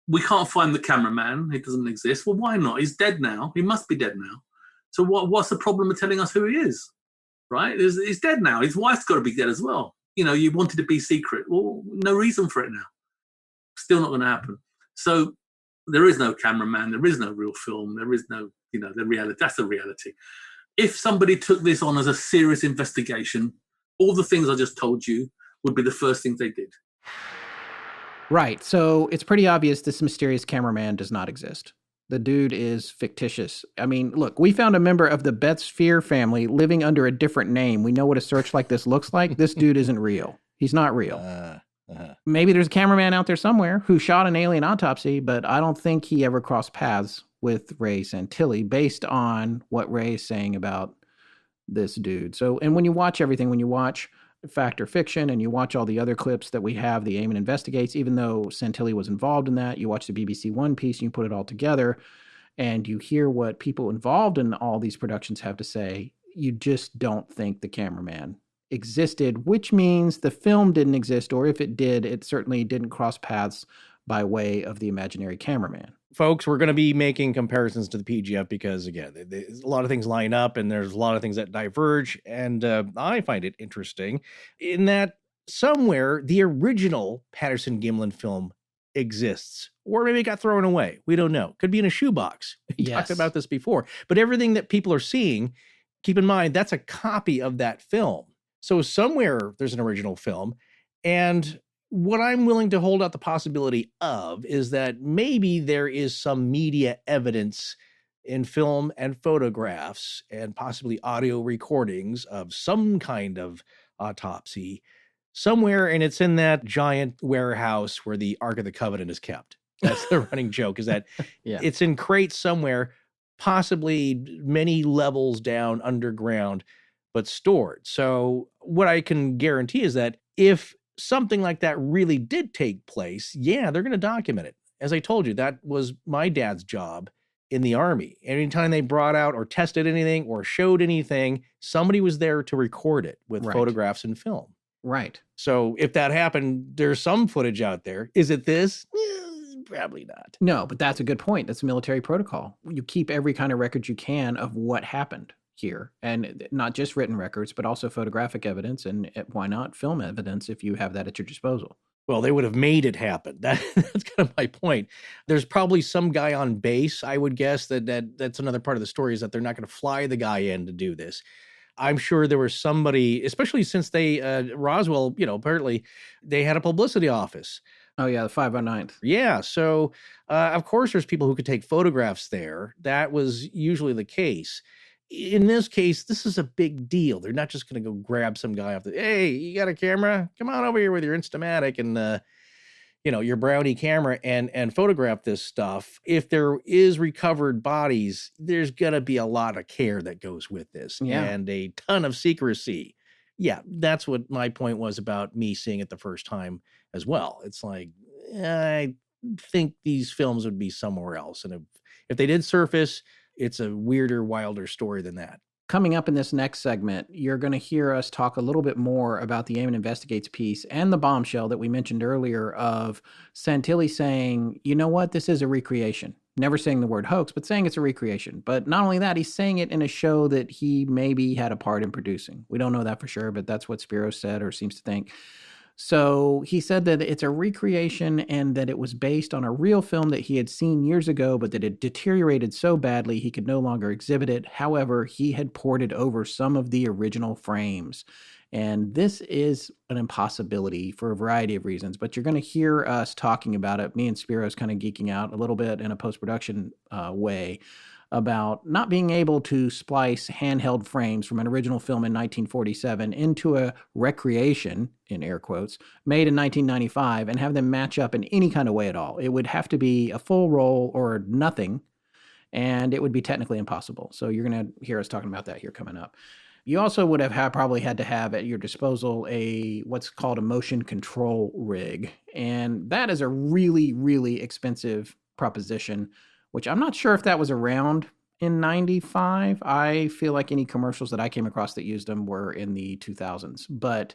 We can't find the cameraman. He doesn't exist. Well, why not? He's dead now. He must be dead now. So what's the problem with telling us who he is, right? He's dead now. His wife's got to be dead as well. You wanted to be secret. Well, no reason for it now. Still not going to happen. So there is no cameraman. There is no real film. There is no, the reality. That's the reality. If somebody took this on as a serious investigation, all the things I just told you would be the first things they did. Right. So it's pretty obvious this mysterious cameraman does not exist. The dude is fictitious. I mean, look, we found a member of the Beth Sphere family living under a different name. We know what a search like this looks like. This dude isn't real. He's not real. Maybe there's a cameraman out there somewhere who shot an Alien Autopsy, but I don't think he ever crossed paths with Ray Santilli based on what Ray is saying about this dude. So, and when you watch everything, when you watch Fact or Fiction and you watch all the other clips that we have, the Eamon Investigates, even though Santilli was involved in that, you watch the BBC One piece and you put it all together and you hear what people involved in all these productions have to say, you just don't think the cameraman existed, which means the film didn't exist, or if it did, it certainly didn't cross paths by way of the imaginary cameraman. Folks, we're going to be making comparisons to the PGF because, again, a lot of things line up and there's a lot of things that diverge. And I find it interesting in that somewhere the original Patterson-Gimlin film exists, or maybe it got thrown away. We don't know. Could be in a shoebox. We talked about this before. But everything that people are seeing, keep in mind, that's a copy of that film. So somewhere there's an original film. And what I'm willing to hold out the possibility of is that maybe there is some media evidence in film and photographs and possibly audio recordings of some kind of autopsy somewhere, and it's in that giant warehouse where the Ark of the Covenant is kept. That's the running joke, is that it's in crates somewhere, possibly many levels down underground, but stored. So what I can guarantee is that if something like that really did take place, they're going to document it. As I told you, that was my dad's job in the Army. Anytime they brought out or tested anything or showed anything, somebody was there to record it with photographs and film. Right. So if that happened, there's some footage out there. Is it this? Probably not. No, but that's a good point. That's military protocol. You keep every kind of record you can of what happened here, and not just written records, but also photographic evidence, and why not film evidence if you have that at your disposal. Well, they would have made it happen. That's kind of my point. There's probably some guy on base, I would guess, that's another part of the story, is that they're not going to fly the guy in to do this. I'm sure there was somebody, especially since they, Roswell, apparently they had a publicity office. Oh, yeah, the 509th. Yeah, so of course there's people who could take photographs there. That was usually the case. In this case, this is a big deal. They're not just going to go grab some guy off hey, you got a camera? Come on over here with your Instamatic and, your Brownie camera and photograph this stuff. If there is recovered bodies, there's going to be a lot of care that goes with this and a ton of secrecy. Yeah, that's what my point was about me seeing it the first time as well. It's like, I think these films would be somewhere else. And if they did surface, it's a weirder, wilder story than that. Coming up in this next segment, you're going to hear us talk a little bit more about the Eamon Investigates piece and the bombshell that we mentioned earlier of Santilli saying, you know what, this is a recreation. Never saying the word hoax, but saying it's a recreation. But not only that, he's saying it in a show that he maybe had a part in producing. We don't know that for sure, but that's what Spyros said or seems to think. So he said that it's a recreation and that it was based on a real film that he had seen years ago, but that it deteriorated so badly he could no longer exhibit it. However, he had ported over some of the original frames. And this is an impossibility for a variety of reasons, but you're going to hear us talking about it. Me and Spyros kind of geeking out a little bit in a post-production way about not being able to splice handheld frames from an original film in 1947 into a recreation, in air quotes, made in 1995 and have them match up in any kind of way at all. It would have to be a full roll or nothing. and it would be technically impossible. So you're going to hear us talking about that here coming up. You also would have probably had to have at your disposal what's called a motion control rig. And that is a really, really expensive proposition, which I'm not sure if that was around in 95. I feel like any commercials that I came across that used them were in the 2000s, but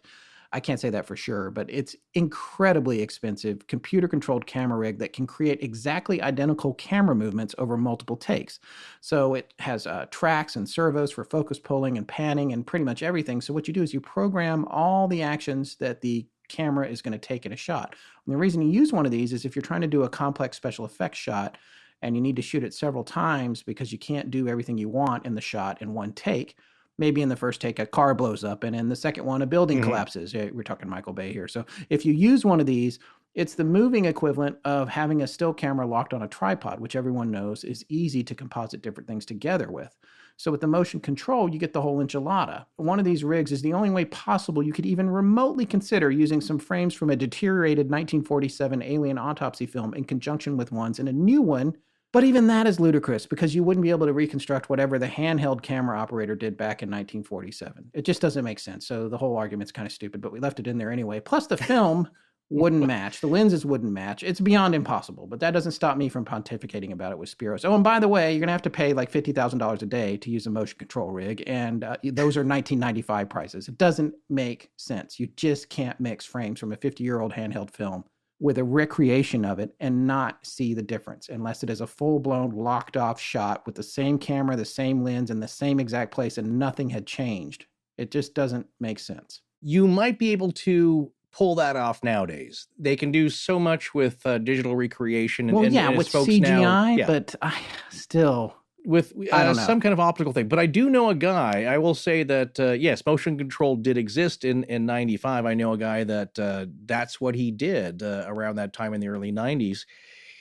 I can't say that for sure. But it's incredibly expensive computer-controlled camera rig that can create exactly identical camera movements over multiple takes. So it has tracks and servos for focus pulling and panning and pretty much everything. So what you do is you program all the actions that the camera is going to take in a shot. And the reason you use one of these is if you're trying to do a complex special effects shot and you need to shoot it several times because you can't do everything you want in the shot in one take. Maybe in the first take, a car blows up, and in the second one, a building collapses. We're talking Michael Bay here. So if you use one of these, it's the moving equivalent of having a still camera locked on a tripod, which everyone knows is easy to composite different things together with. So with the motion control, you get the whole enchilada. One of these rigs is the only way possible you could even remotely consider using some frames from a deteriorated 1947 Alien Autopsy film in conjunction with ones in a new one. But even that is ludicrous because you wouldn't be able to reconstruct whatever the handheld camera operator did back in 1947. It just doesn't make sense. So the whole argument's kind of stupid, but we left it in there anyway. Plus the film wouldn't match. The lenses wouldn't match. It's beyond impossible, but that doesn't stop me from pontificating about it with Spyros. Oh, and by the way, you're going to have to pay like $50,000 a day to use a motion control rig, and those are 1995 prices. It doesn't make sense. You just can't mix frames from a 50-year-old handheld film with a recreation of it and not see the difference unless it is a full-blown locked off shot with the same camera, the same lens, in the same exact place, and nothing had changed. It just doesn't make sense. You might be able to pull that off nowadays. They can do so much with digital recreation. Well, and with folks CGI, now, but I still... with I don't know. Some kind of optical thing. But I do know a guy, I will say that, yes, motion control did exist in 95. I know a guy that that's what he did around that time in the early 90s.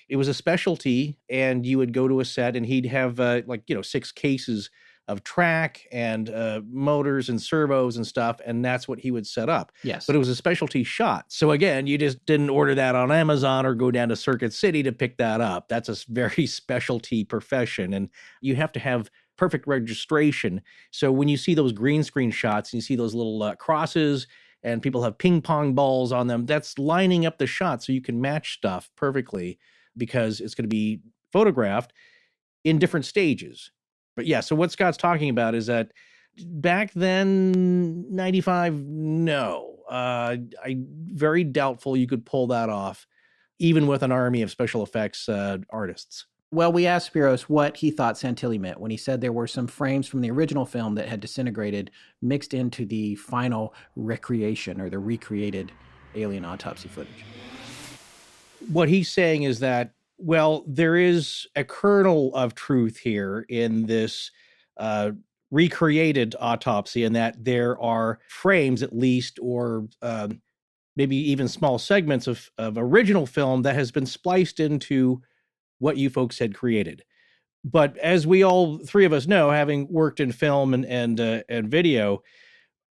It was a specialty, and you would go to a set and he'd have 6 cases of track and motors and servos and stuff, and that's what he would set up. Yes. But it was a specialty shot. So again, you just didn't order that on Amazon or go down to Circuit City to pick that up. That's a very specialty profession, and you have to have perfect registration. So when you see those green screen shots and you see those little crosses and people have ping pong balls on them, that's lining up the shot so you can match stuff perfectly because it's going to be photographed in different stages. But yeah, so what Scott's talking about is that back then, 95, no. I very doubtful you could pull that off, even with an army of special effects artists. Well, we asked Spyros what he thought Santilli meant when he said there were some frames from the original film that had disintegrated mixed into the final recreation or the recreated Alien Autopsy footage. What he's saying is that, well, there is a kernel of truth here in this recreated autopsy, and that there are frames, at least, or maybe even small segments of original film that has been spliced into what you folks had created. But as we all three of us know, having worked in film and video,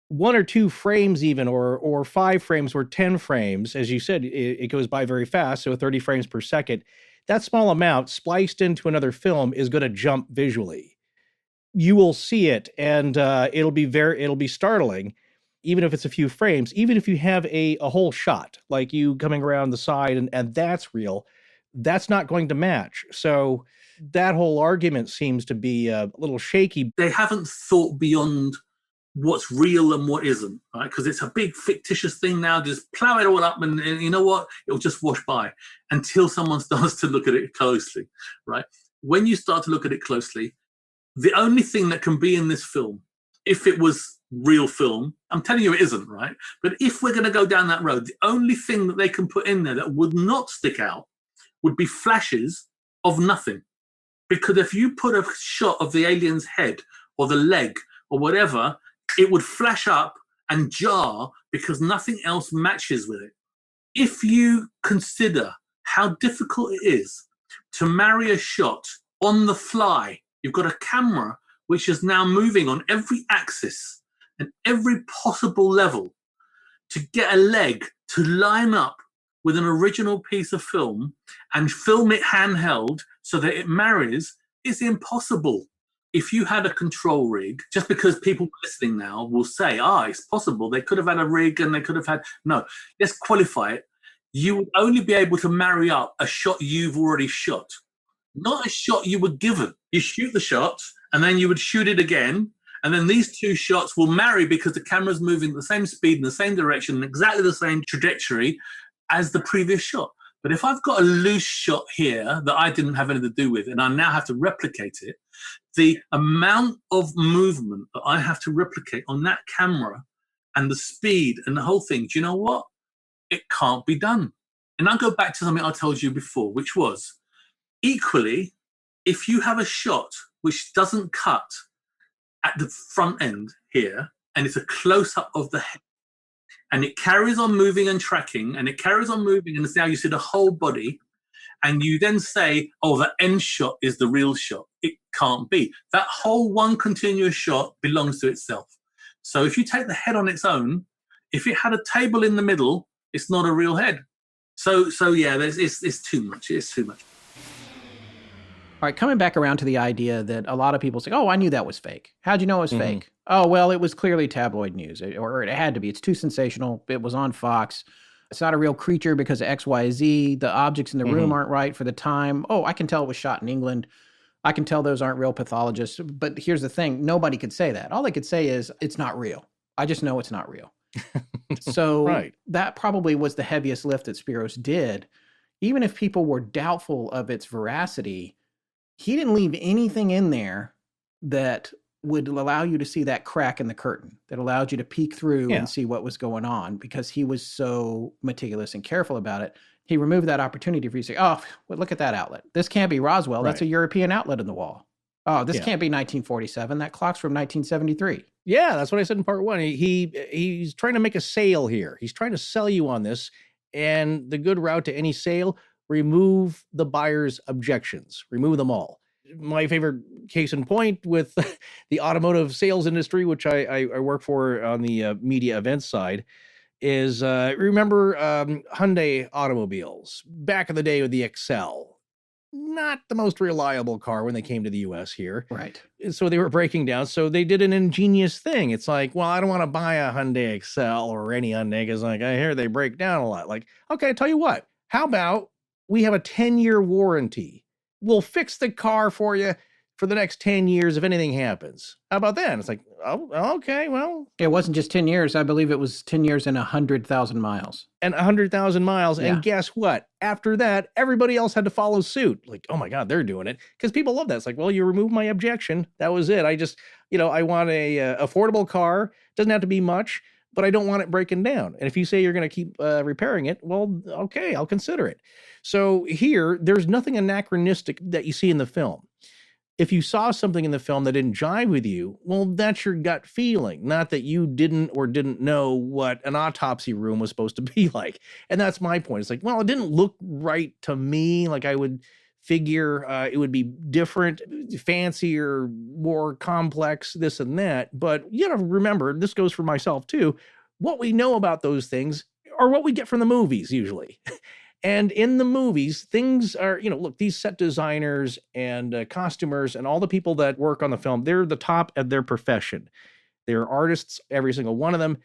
1 or 2 frames even, or 5 frames or 10 frames, as you said, it goes by very fast, so 30 frames per second. That small amount spliced into another film is going to jump visually. You will see it, and it'll be startling, even if it's a few frames. Even if you have a whole shot, like you coming around the side, and that's real, that's not going to match. So that whole argument seems to be a little shaky. They haven't thought beyond what's real and what isn't, right? Because it's a big fictitious thing now. Just plow it all up, and you know what? It'll just wash by until someone starts to look at it closely, right? When you start to look at it closely, the only thing that can be in this film, if it was real film, I'm telling you it isn't, right? But if we're going to go down that road, the only thing that they can put in there that would not stick out would be flashes of nothing. Because if you put a shot of the alien's head or the leg or whatever, it would flash up and jar because nothing else matches with it. If you consider how difficult it is to marry a shot on the fly, you've got a camera which is now moving on every axis and every possible level to get a leg to line up with an original piece of film and film it handheld so that it marries It's impossible. If you had a control rig, just because people listening now will say, it's possible. They could have had a rig and they could have had, no, let's qualify it. You would only be able to marry up a shot you've already shot, not a shot you were given. You shoot the shot and then you would shoot it again. And then these two shots will marry because the camera's moving at the same speed in the same direction, exactly the same trajectory as the previous shot. But if I've got a loose shot here that I didn't have anything to do with, and I now have to replicate it, the amount of movement that I have to replicate on that camera and the speed and the whole thing, do you know what? It can't be done. And I'll go back to something I told you before, which was equally, if you have a shot which doesn't cut at the front end here, and it's a close-up of the head, and it carries on moving and tracking, and it carries on moving, and now you see the whole body, and you then say, the end shot is the real shot. It can't be. That whole one continuous shot belongs to itself. So if you take the head on its own, if it had a table in the middle, it's not a real head. So yeah, it's too much. It's too much. All right, coming back around to the idea that a lot of people say, I knew that was fake. How'd you know it was fake? Oh, well, it was clearly tabloid news, or it had to be. It's too sensational. It was on Fox. It's not a real creature because of X, Y, Z. The objects in the room aren't right for the time. Oh, I can tell it was shot in England. I can tell those aren't real pathologists. But here's the thing. Nobody could say that. All they could say is, it's not real. I just know it's not real. So that probably was the heaviest lift that Spyros did. Even if people were doubtful of its veracity, he didn't leave anything in there that would allow you to see that crack in the curtain, that allowed you to peek through and see what was going on, because he was so meticulous and careful about it. He removed that opportunity for you to say, well, look at that outlet. This can't be Roswell. That's a European outlet in the wall. Oh, this can't be 1947. That clock's from 1973. Yeah, that's what I said in part one. He's trying to make a sale here. He's trying to sell you on this. And the good route to any sale, remove the buyer's objections. Remove them all. My favorite case in point with the automotive sales industry, which I work for on the media events side, is remember Hyundai automobiles back in the day with the Excel. Not the most reliable car when they came to the US here. Right. So they were breaking down. So they did an ingenious thing. It's like, well, I don't want to buy a Hyundai Excel or any Hyundai because I hear they break down a lot. Like, okay, tell you what, how about we have a 10-year warranty? We'll fix the car for you for the next 10 years if anything happens. How about that? It's like, okay, well. It wasn't just 10 years. I believe it was 10 years and 100,000 miles. And 100,000 miles. Yeah. And guess what? After that, everybody else had to follow suit. Like, oh my God, they're doing it. Because people love that. It's like, well, you removed my objection. That was it. I just, I want a affordable car. Doesn't have to be much, but I don't want it breaking down. And if you say you're going to keep repairing it, well, okay, I'll consider it. So here, there's nothing anachronistic that you see in the film. If you saw something in the film that didn't jive with you, well, that's your gut feeling, not that you didn't know what an autopsy room was supposed to be like. And that's my point. It's like, well, it didn't look right to me. Like I would figure it would be different, fancier, more complex, this and that. But you got to remember, this goes for myself too, what we know about those things are what we get from the movies usually. And in the movies, things are, look, these set designers and costumers and all the people that work on the film, they're the top of their profession. They're artists, every single one of them.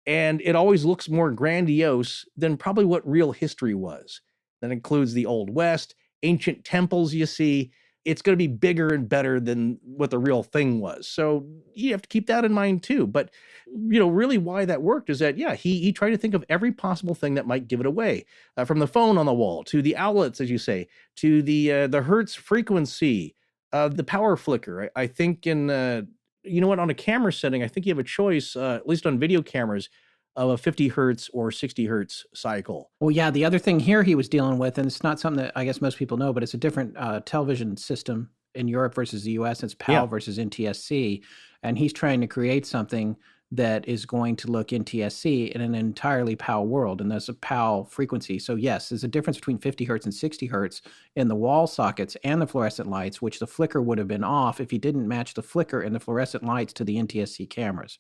And it always looks more grandiose than probably what real history was. That includes the Old West, ancient temples you see. It's going to be bigger and better than what the real thing was. So you have to keep that in mind too. But, really why that worked is that, he tried to think of every possible thing that might give it away. From the phone on the wall, to the outlets, as you say, to the hertz frequency, the power flicker. I think on a camera setting, I think you have a choice, at least on video cameras, of a 50 hertz or 60 hertz cycle. Well, yeah, the other thing here he was dealing with, and it's not something that I guess most people know, but it's a different television system in Europe versus the US. It's PAL versus NTSC. And he's trying to create something that is going to look NTSC in an entirely PAL world. And there's a PAL frequency. So yes, there's a difference between 50 hertz and 60 hertz in the wall sockets and the fluorescent lights, which the flicker would have been off if he didn't match the flicker and the fluorescent lights to the NTSC cameras.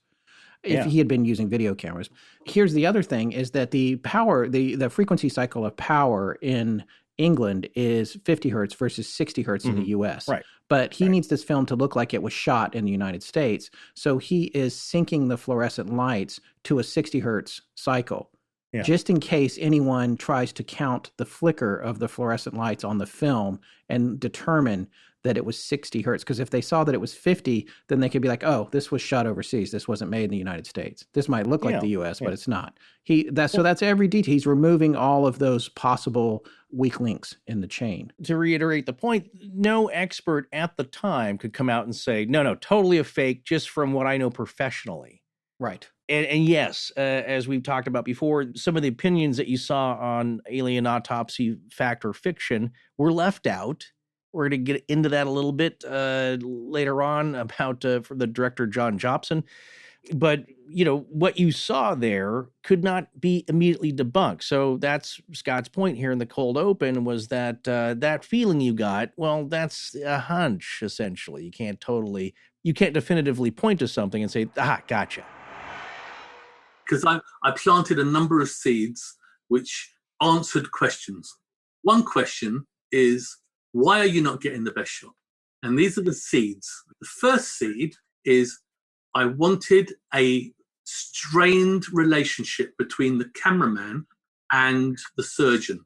If he had been using video cameras. Here's the other thing is that the power, the frequency cycle of power in England is 50 hertz versus 60 hertz in the US. Right. But he needs this film to look like it was shot in the United States. So he is syncing the fluorescent lights to a 60 hertz cycle. Yeah. Just in case anyone tries to count the flicker of the fluorescent lights on the film and determine that it was 60 hertz. Because if they saw that it was 50, then they could be like, oh, this was shot overseas. This wasn't made in the United States. This might look like the US, but it's not. So that's every detail. He's removing all of those possible weak links in the chain. To reiterate the point, no expert at the time could come out and say, no, totally a fake, just from what I know professionally. Right. And yes, as we've talked about before, some of the opinions that you saw on Alien Autopsy, fact or fiction, were left out. We're going to get into that a little bit later on about for the director John Jobson. But, what you saw there could not be immediately debunked. So that's Scott's point here in the cold open, was that that feeling you got, well, that's a hunch, essentially. You can't definitively point to something and say, gotcha. Because I planted a number of seeds which answered questions. One question is, why are you not getting the best shot? And these are the seeds. The first seed is, I wanted a strained relationship between the cameraman and the surgeon.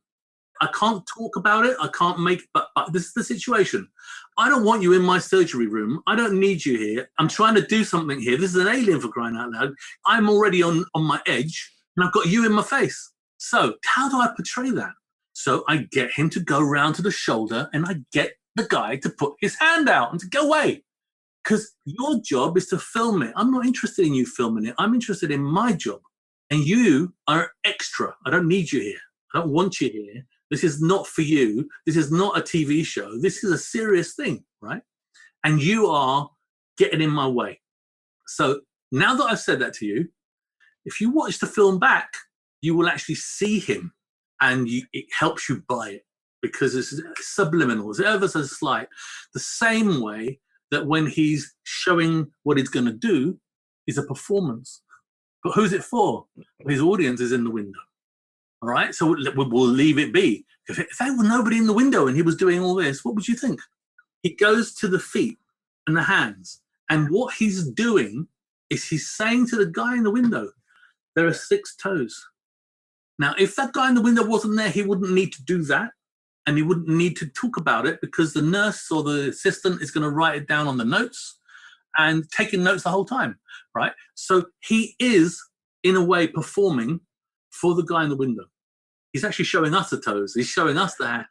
I can't talk about it. I can't but this is the situation. I don't want you in my surgery room. I don't need you here. I'm trying to do something here. This is an alien, for crying out loud. I'm already on my edge, and I've got you in my face. So how do I portray that? So I get him to go round to the shoulder, and I get the guy to put his hand out and to go away. Because your job is to film it. I'm not interested in you filming it. I'm interested in my job. And you are extra. I don't need you here. I don't want you here. This is not for you. This is not a TV show. This is a serious thing, right? And you are getting in my way. So now that I've said that to you, if you watch the film back, you will actually see him, and it helps you buy it because it's subliminal. It's ever so slight. The same way that when he's showing what he's going to do is a performance. But who's it for? His audience is in the window. All right, so we'll leave it be. If there were nobody in the window and he was doing all this, what would you think? He goes to the feet and the hands, and what he's doing is he's saying to the guy in the window, there are 6 toes. Now, if that guy in the window wasn't there, he wouldn't need to do that, and he wouldn't need to talk about it because the nurse or the assistant is going to write it down on the notes and taking notes the whole time, right? So he is, in a way, performing for the guy in the window. He's actually showing us the toes. He's showing us the hand.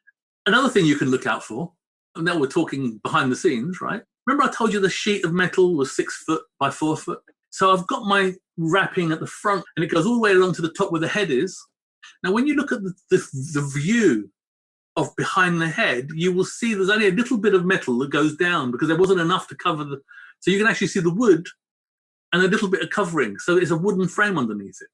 Another thing you can look out for, and now we're talking behind the scenes, right? Remember I told you the sheet of metal was 6 foot by 4 foot? So I've got my wrapping at the front, and it goes all the way along to the top where the head is. Now, when you look at the view of behind the head, you will see there's only a little bit of metal that goes down because there wasn't enough to cover the... So you can actually see the wood and a little bit of covering. So it's a wooden frame underneath it.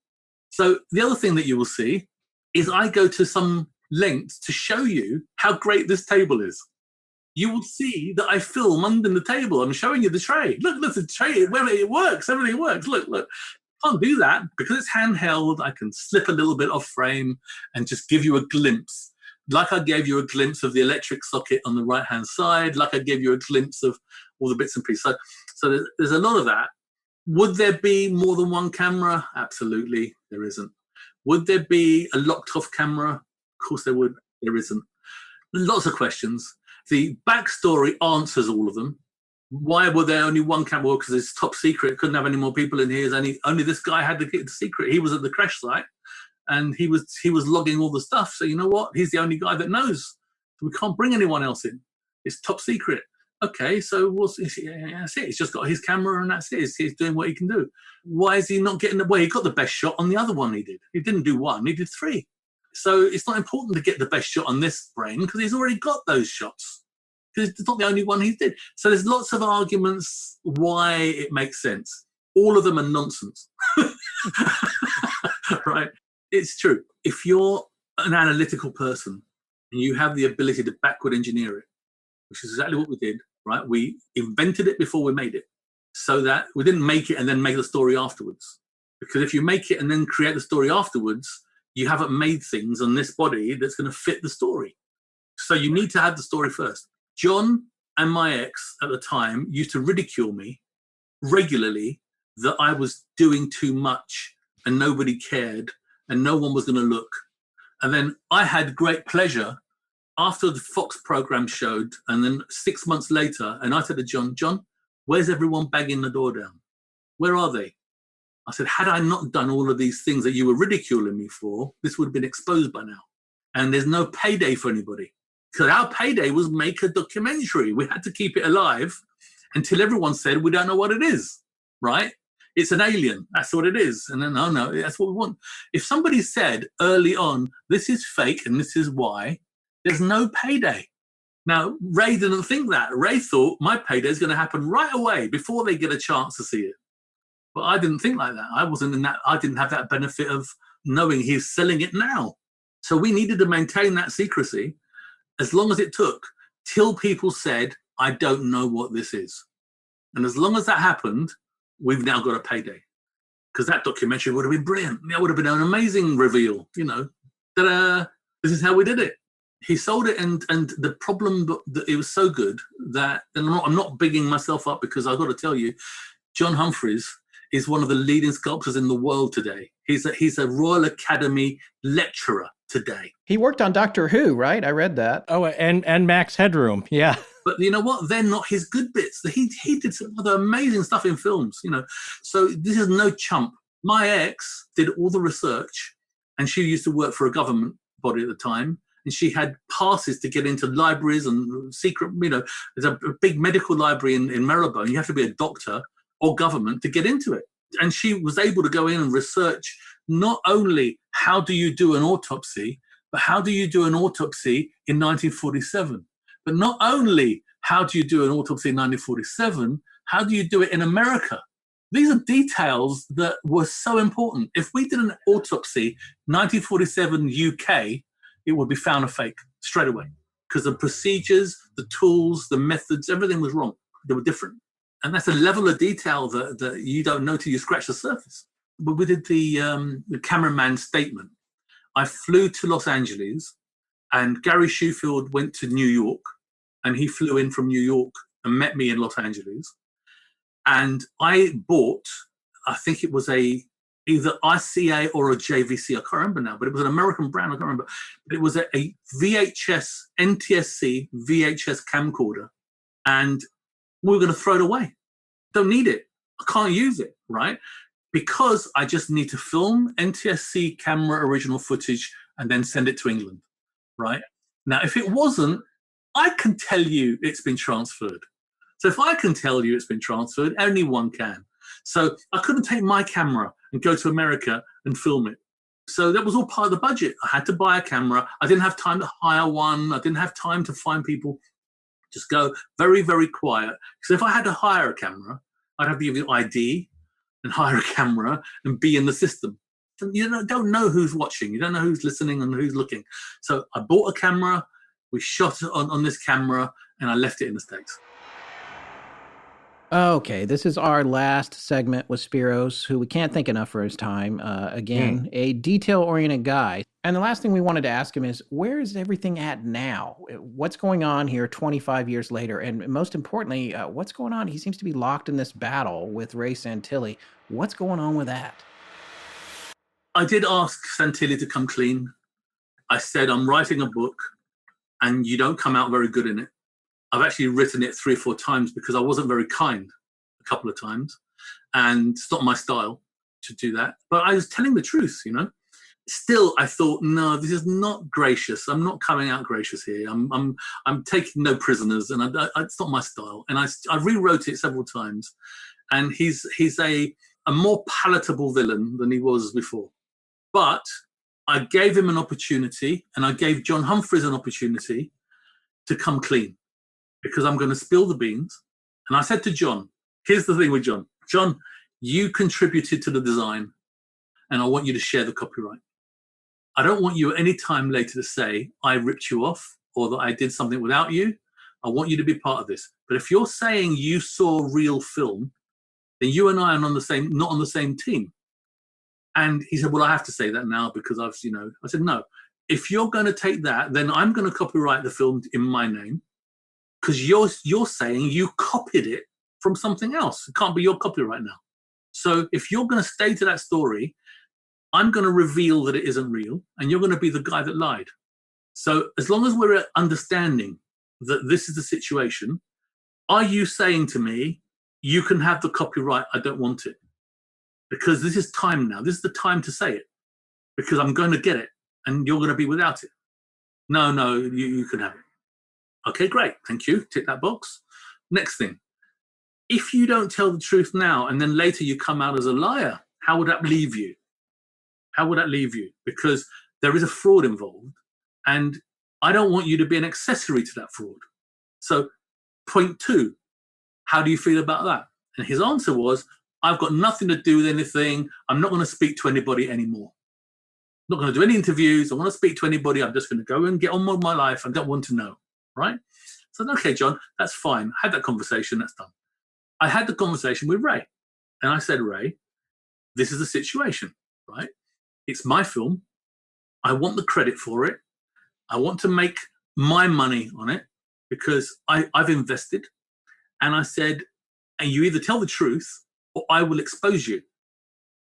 So the other thing that you will see is I go to some lengths to show you how great this table is. You will see that I film under the table. I'm showing you the tray. Look, the tray. It works. Everything works. Look. Can't do that because it's handheld. I can slip a little bit off frame and just give you a glimpse. Like I gave you a glimpse of the electric socket on the right-hand side. Like I gave you a glimpse of all the bits and pieces. So there's a lot of that. Would there be more than one camera? Absolutely, there isn't. Would there be a locked-off camera? Of course there would. There isn't. Lots of questions. The backstory answers all of them. Why were there only one camera? Because it's top secret. Couldn't have any more people in here. Only this guy had the secret. He was at the crash site, and he was logging all the stuff. So you know what? He's the only guy that knows. We can't bring anyone else in. It's top secret. Okay, so that's it. He's just got his camera, and that's it. He's doing what he can do. Why is he not getting the way? He got the best shot on the other one he did. He didn't do one. He did 3. So it's not important to get the best shot on this brain because he's already got those shots. Because it's not the only one he did. So there's lots of arguments why it makes sense. All of them are nonsense. Right? It's true. If you're an analytical person and you have the ability to backward engineer it, which is exactly what we did, right? We invented it before we made it so that we didn't make it and then make the story afterwards. Because if you make it and then create the story afterwards, you haven't made things on this body that's going to fit the story. So you need to have the story first. John and my ex at the time used to ridicule me regularly that I was doing too much and nobody cared and no one was going to look. And then I had great pleasure after the Fox program showed, and then 6 months later, and I said to John, where's everyone banging the door down? Where are they? I said, had I not done all of these things that you were ridiculing me for, this would have been exposed by now. And there's no payday for anybody. Because our payday was make a documentary. We had to keep it alive until everyone said, we don't know what it is, right? It's an alien. That's what it is. And then, oh no, that's what we want. If somebody said early on, this is fake and this is why, there's no payday. Now, Ray didn't think that. Ray thought my payday is going to happen right away before they get a chance to see it. But I didn't think like that. I wasn't in that. I didn't have that benefit of knowing he's selling it now. So we needed to maintain that secrecy as long as it took till people said, I don't know what this is. And as long as that happened, we've now got a payday. Because that documentary would have been brilliant. That would have been an amazing reveal, you know. Ta-da! This is how we did it. He sold it, and the problem that it was so good that, and I'm not bigging myself up because I've got to tell you, John Humphreys is one of the leading sculptors in the world today. He's a Royal Academy lecturer today. He worked on Doctor Who, right? I read that. Oh, and Max Headroom, yeah. But you know what? They're not his good bits. He did some other amazing stuff in films, you know. So this is no chump. My ex did all the research, and she used to work for a government body at the time. And she had passes to get into libraries and secret, you know, there's a big medical library in Marylebone. You have to be a doctor or government to get into it. And she was able to go in and research not only how do you do an autopsy, but how do you do an autopsy in 1947? But not only how do you do an autopsy in 1947, how do you do it in America? These are details that were so important. If we did an autopsy 1947 UK, it would be found a fake straight away because the procedures, the tools, the methods, everything was wrong. They were different. And that's a level of detail that you don't know till you scratch the surface. But we did the cameraman statement. I flew to Los Angeles and Gary Shewfield went to New York and he flew in from New York and met me in Los Angeles. And I bought, I think it was either ICA or a JVC, I can't remember now, but it was an American brand, I can't remember. But it was a VHS, NTSC VHS camcorder. And we were going to throw it away. Don't need it. I can't use it, right? Because I just need to film NTSC camera original footage and then send it to England, right? Now, if it wasn't, I can tell you it's been transferred. So if I can tell you it's been transferred, anyone can. So I couldn't take my camera and go to America and film it. So that was all part of the budget. I had to buy a camera. I didn't have time to hire one. I didn't have time to find people. Just go very, very quiet. So if I had to hire a camera, I'd have to give you ID and hire a camera and be in the system. You don't know who's watching. You don't know who's listening and who's looking. So I bought a camera. We shot it on this camera and I left it in the States. Okay, this is our last segment with Spyros, who we can't thank enough for his time. Again, a detail-oriented guy. And the last thing we wanted to ask him is, where is everything at now? What's going on here 25 years later? And most importantly, what's going on? He seems to be locked in this battle with Ray Santilli. What's going on with that? I did ask Santilli to come clean. I said, I'm writing a book, and you don't come out very good in it. I've actually written it 3 or 4 times because I wasn't very kind a couple of times. And it's not my style to do that. But I was telling the truth, you know. Still, I thought, no, this is not gracious. I'm not coming out gracious here. I'm taking no prisoners, and it's not my style. And I rewrote it several times. And he's a more palatable villain than he was before. But I gave him an opportunity, and I gave John Humphreys an opportunity to come clean. Because I'm going to spill the beans. And I said to John, here's the thing with John. John, you contributed to the design, and I want you to share the copyright. I don't want you any time later to say, I ripped you off, or that I did something without you. I want you to be part of this. But if you're saying you saw real film, then you and I are not on the same team. And he said, well, I have to say that now because I said, no, if you're going to take that, then I'm going to copyright the film in my name, because you're saying you copied it from something else. It can't be your copyright now. So if you're going to stay to that story, I'm going to reveal that it isn't real, and you're going to be the guy that lied. So as long as we're understanding that this is the situation, are you saying to me, you can have the copyright, I don't want it? Because this is time now. This is the time to say it, because I'm going to get it and you're going to be without it. No, you can have it. Okay, great. Thank you. Tick that box. Next thing. If you don't tell the truth now and then later you come out as a liar, how would that leave you? How would that leave you? Because there is a fraud involved, and I don't want you to be an accessory to that fraud. So point 2, how do you feel about that? And his answer was, I've got nothing to do with anything. I'm not going to speak to anybody anymore. I'm not going to do any interviews. I want to speak to anybody. I'm just going to go and get on with my life. I don't want to know, right? So, okay, John, that's fine. I had that conversation. That's done. I had the conversation with Ray. And I said, Ray, this is the situation, right? It's my film. I want the credit for it. I want to make my money on it because I've invested. And I said, and you either tell the truth or I will expose you.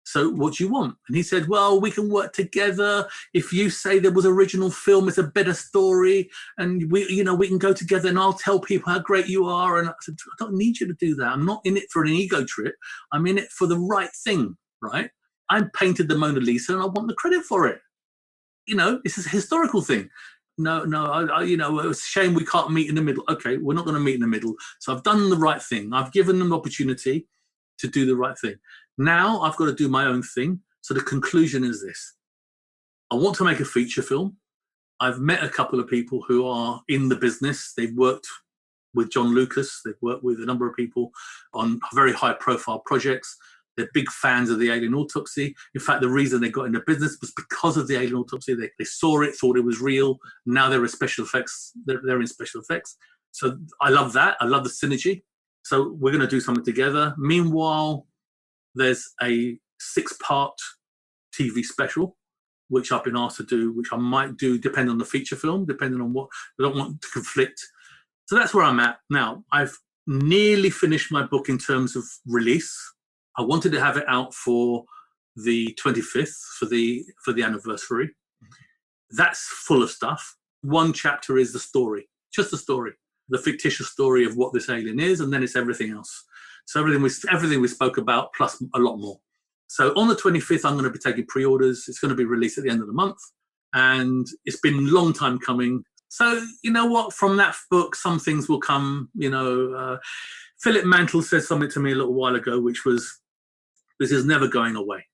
So what do you want? And he said, well, we can work together. If you say there was original film, it's a better story. And we can go together and I'll tell people how great you are. And I said, I don't need you to do that. I'm not in it for an ego trip. I'm in it for the right thing, right? I painted the Mona Lisa and I want the credit for it. This is a historical thing. No, it's a shame we can't meet in the middle. Okay, we're not going to meet in the middle. So I've done the right thing. I've given them the opportunity to do the right thing. Now I've got to do my own thing. So the conclusion is this. I want to make a feature film. I've met a couple of people who are in the business. They've worked with John Lucas. They've worked with a number of people on very high profile projects. They're big fans of the Alien Autopsy. In fact, the reason they got into business was because of the Alien Autopsy. They saw it, thought it was real. Now they're in special effects. They're in special effects. So I love that. I love the synergy. So we're going to do something together. Meanwhile, there's a 6-part TV special, which I've been asked to do, which I might do depending on the feature film, depending on what. I don't want to conflict. So that's where I'm at. Now, I've nearly finished my book in terms of release. I wanted to have it out for the 25th, for the anniversary. That's full of stuff. One chapter is the story, just the story, the fictitious story of what this alien is, and then it's everything else. So everything we spoke about, plus a lot more. So on the 25th, I'm going to be taking pre-orders. It's going to be released at the end of the month, and it's been a long time coming. So you know what? From that book, some things will come. Philip Mantle said something to me a little while ago, which was, this is never going away.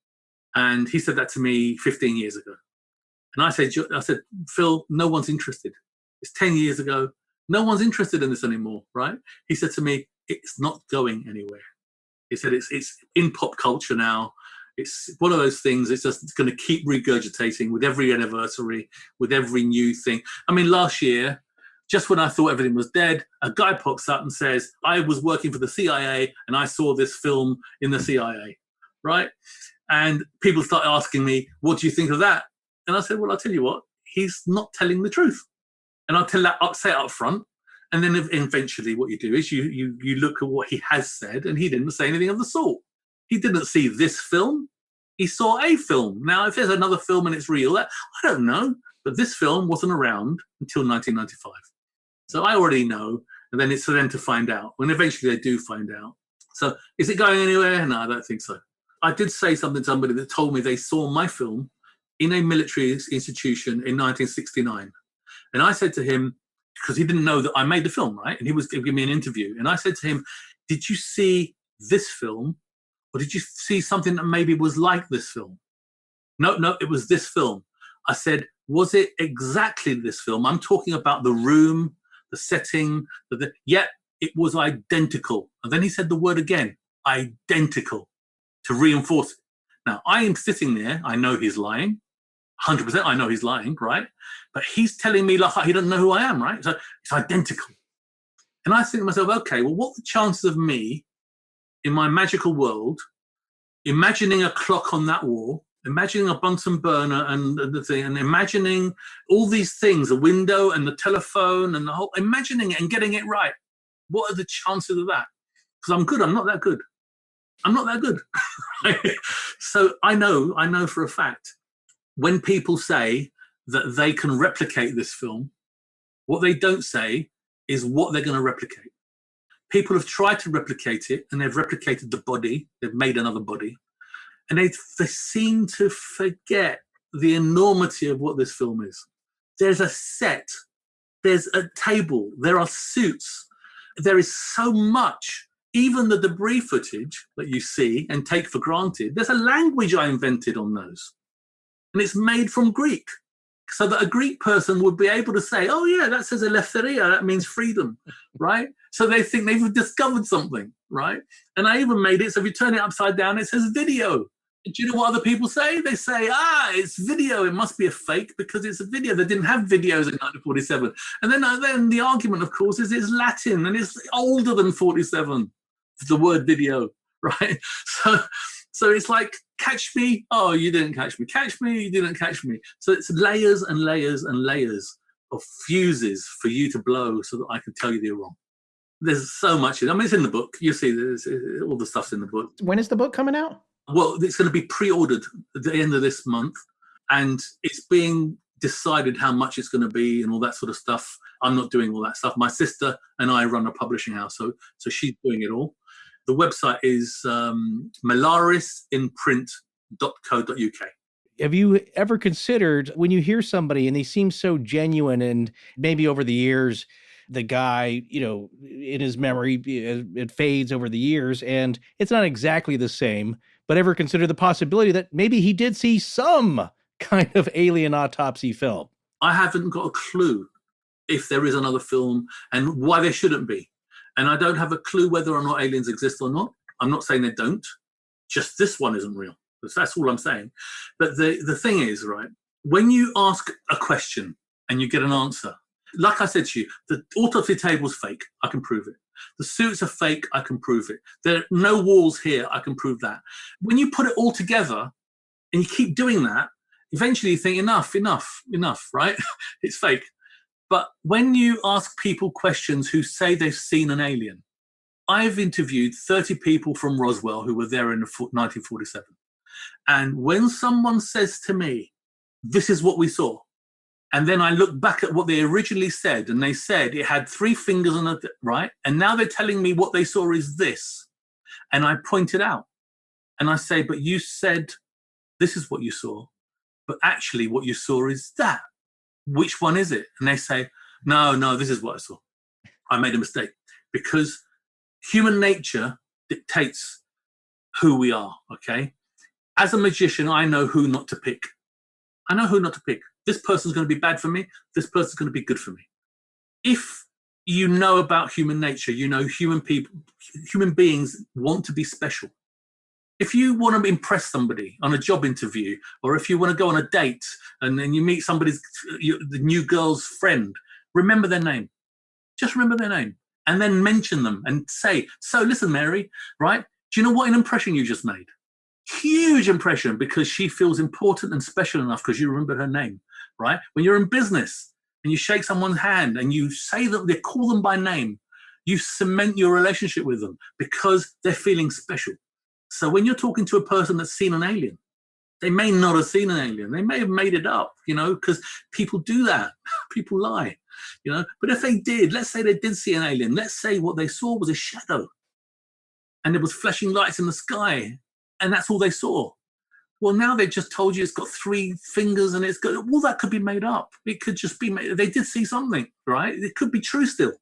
And he said that to me 15 years ago. And I said, Phil, no one's interested. It's 10 years ago. No one's interested in this anymore, right? He said to me, it's not going anywhere. He said, it's in pop culture now. It's one of those things, it's going to keep regurgitating with every anniversary, with every new thing. I mean, last year, just when I thought everything was dead, a guy pops up and says, I was working for the CIA and I saw this film in the CIA. Right? And people started asking me, what do you think of that? And I said, well, I'll tell you what, he's not telling the truth. And I'll say it up front. And then eventually what you do is you look at what he has said, and he didn't say anything of the sort. He didn't see this film. He saw a film. Now, if there's another film and it's real, I don't know. But this film wasn't around until 1995. So I already know. And then it's for them to find out. When eventually they do find out. So is it going anywhere? No, I don't think so. I did say something to somebody that told me they saw my film in a military institution in 1969. And I said to him, because he didn't know that I made the film, right? And he was giving me an interview. And I said to him, did you see this film? Or did you see something that maybe was like this film? No, it was this film. I said, was it exactly this film? I'm talking about the room, the setting. Yeah, it was identical. And then he said the word again, identical. To reinforce it. Now, I am sitting there. I know he's lying. 100% I know he's lying, right? But he's telling me like he doesn't know who I am, right? So it's identical. And I think to myself, okay, well, what are the chances of me in my magical world imagining a clock on that wall imagining a Bunsen burner and the thing, and imagining all these things, the window and the telephone and the whole, imagining it and getting it right. What are the chances of that? Because I'm not that good. I'm not that good. So I know for a fact, when people say that they can replicate this film, what they don't say is what they're going to replicate. People have tried to replicate it, and they've replicated the body. They've made another body. And they seem to forget the enormity of what this film is. There's a set. There's a table. There are suits. There is so much. Even the debris footage that you see and take for granted, there's a language I invented on those. And it's made from Greek. So that a Greek person would be able to say, oh yeah, that says eleftheria, that means freedom, right? So they think they've discovered something, right? And I even made it, so if you turn it upside down, it says video. Do you know what other people say? They say, it's video, it must be a fake because it's a video. They didn't have videos in 1947. And then the argument, of course, is it's Latin and it's older than 47, the word video, right? So it's like, catch me, oh, you didn't catch me. Catch me, you didn't catch me. So it's layers and layers and layers of fuses for you to blow so that I can tell you they're wrong. There's so much. I mean, it's in the book. You see, all the stuff's in the book. When is the book coming out? Well, it's going to be pre-ordered at the end of this month, and it's being decided how much it's going to be and all that sort of stuff. I'm not doing all that stuff. My sister and I run a publishing house, so she's doing it all. The website is melarisinprint.co.uk. Have you ever considered, when you hear somebody and they seem so genuine, and maybe over the years, the guy, in his memory, it fades over the years and it's not exactly the same, but ever consider the possibility that maybe he did see some kind of Alien Autopsy film? I haven't got a clue if there is another film and why there shouldn't be. And I don't have a clue whether or not aliens exist or not. I'm not saying they don't. Just this one isn't real. That's all I'm saying. But the thing is, right, when you ask a question and you get an answer, like I said to you, the autopsy table's fake. I can prove it. The suits are fake. I can prove it. There are no walls here. I can prove that. When you put it all together and you keep doing that, eventually you think, enough, right? It's fake. But when you ask people questions who say they've seen an alien, I've interviewed 30 people from Roswell who were there in 1947. And when someone says to me, this is what we saw, and then I look back at what they originally said, and they said it had 3 fingers on it, right? And now they're telling me what they saw is this. And I point it out. And I say, but you said this is what you saw, but actually what you saw is that. Which one is it? And they say, no, this is what I saw. I made a mistake. Because human nature dictates who we are, okay? As a magician, I know who not to pick. This person's going to be bad for me. This person's going to be good for me. If you know about human nature, you know human beings want to be special. If you want to impress somebody on a job interview, or if you want to go on a date and then you meet the new girl's friend, remember their name. Just remember their name and then mention them and say, so listen, Mary, right? Do you know what an impression you just made? Huge impression, because she feels important and special enough because you remembered her name, right? When you're in business and you shake someone's hand and you say that they call them by name, you cement your relationship with them because they're feeling special. So when you're talking to a person that's seen an alien, they may not have seen an alien. They may have made it up, because people do that. People lie, But if they did, let's say they did see an alien. Let's say what they saw was a shadow and there was flashing lights in the sky and that's all they saw. Well, now they've just told you it's got 3 fingers and it's got, well, that could be made up. It could just be made. They did see something, right? It could be true still.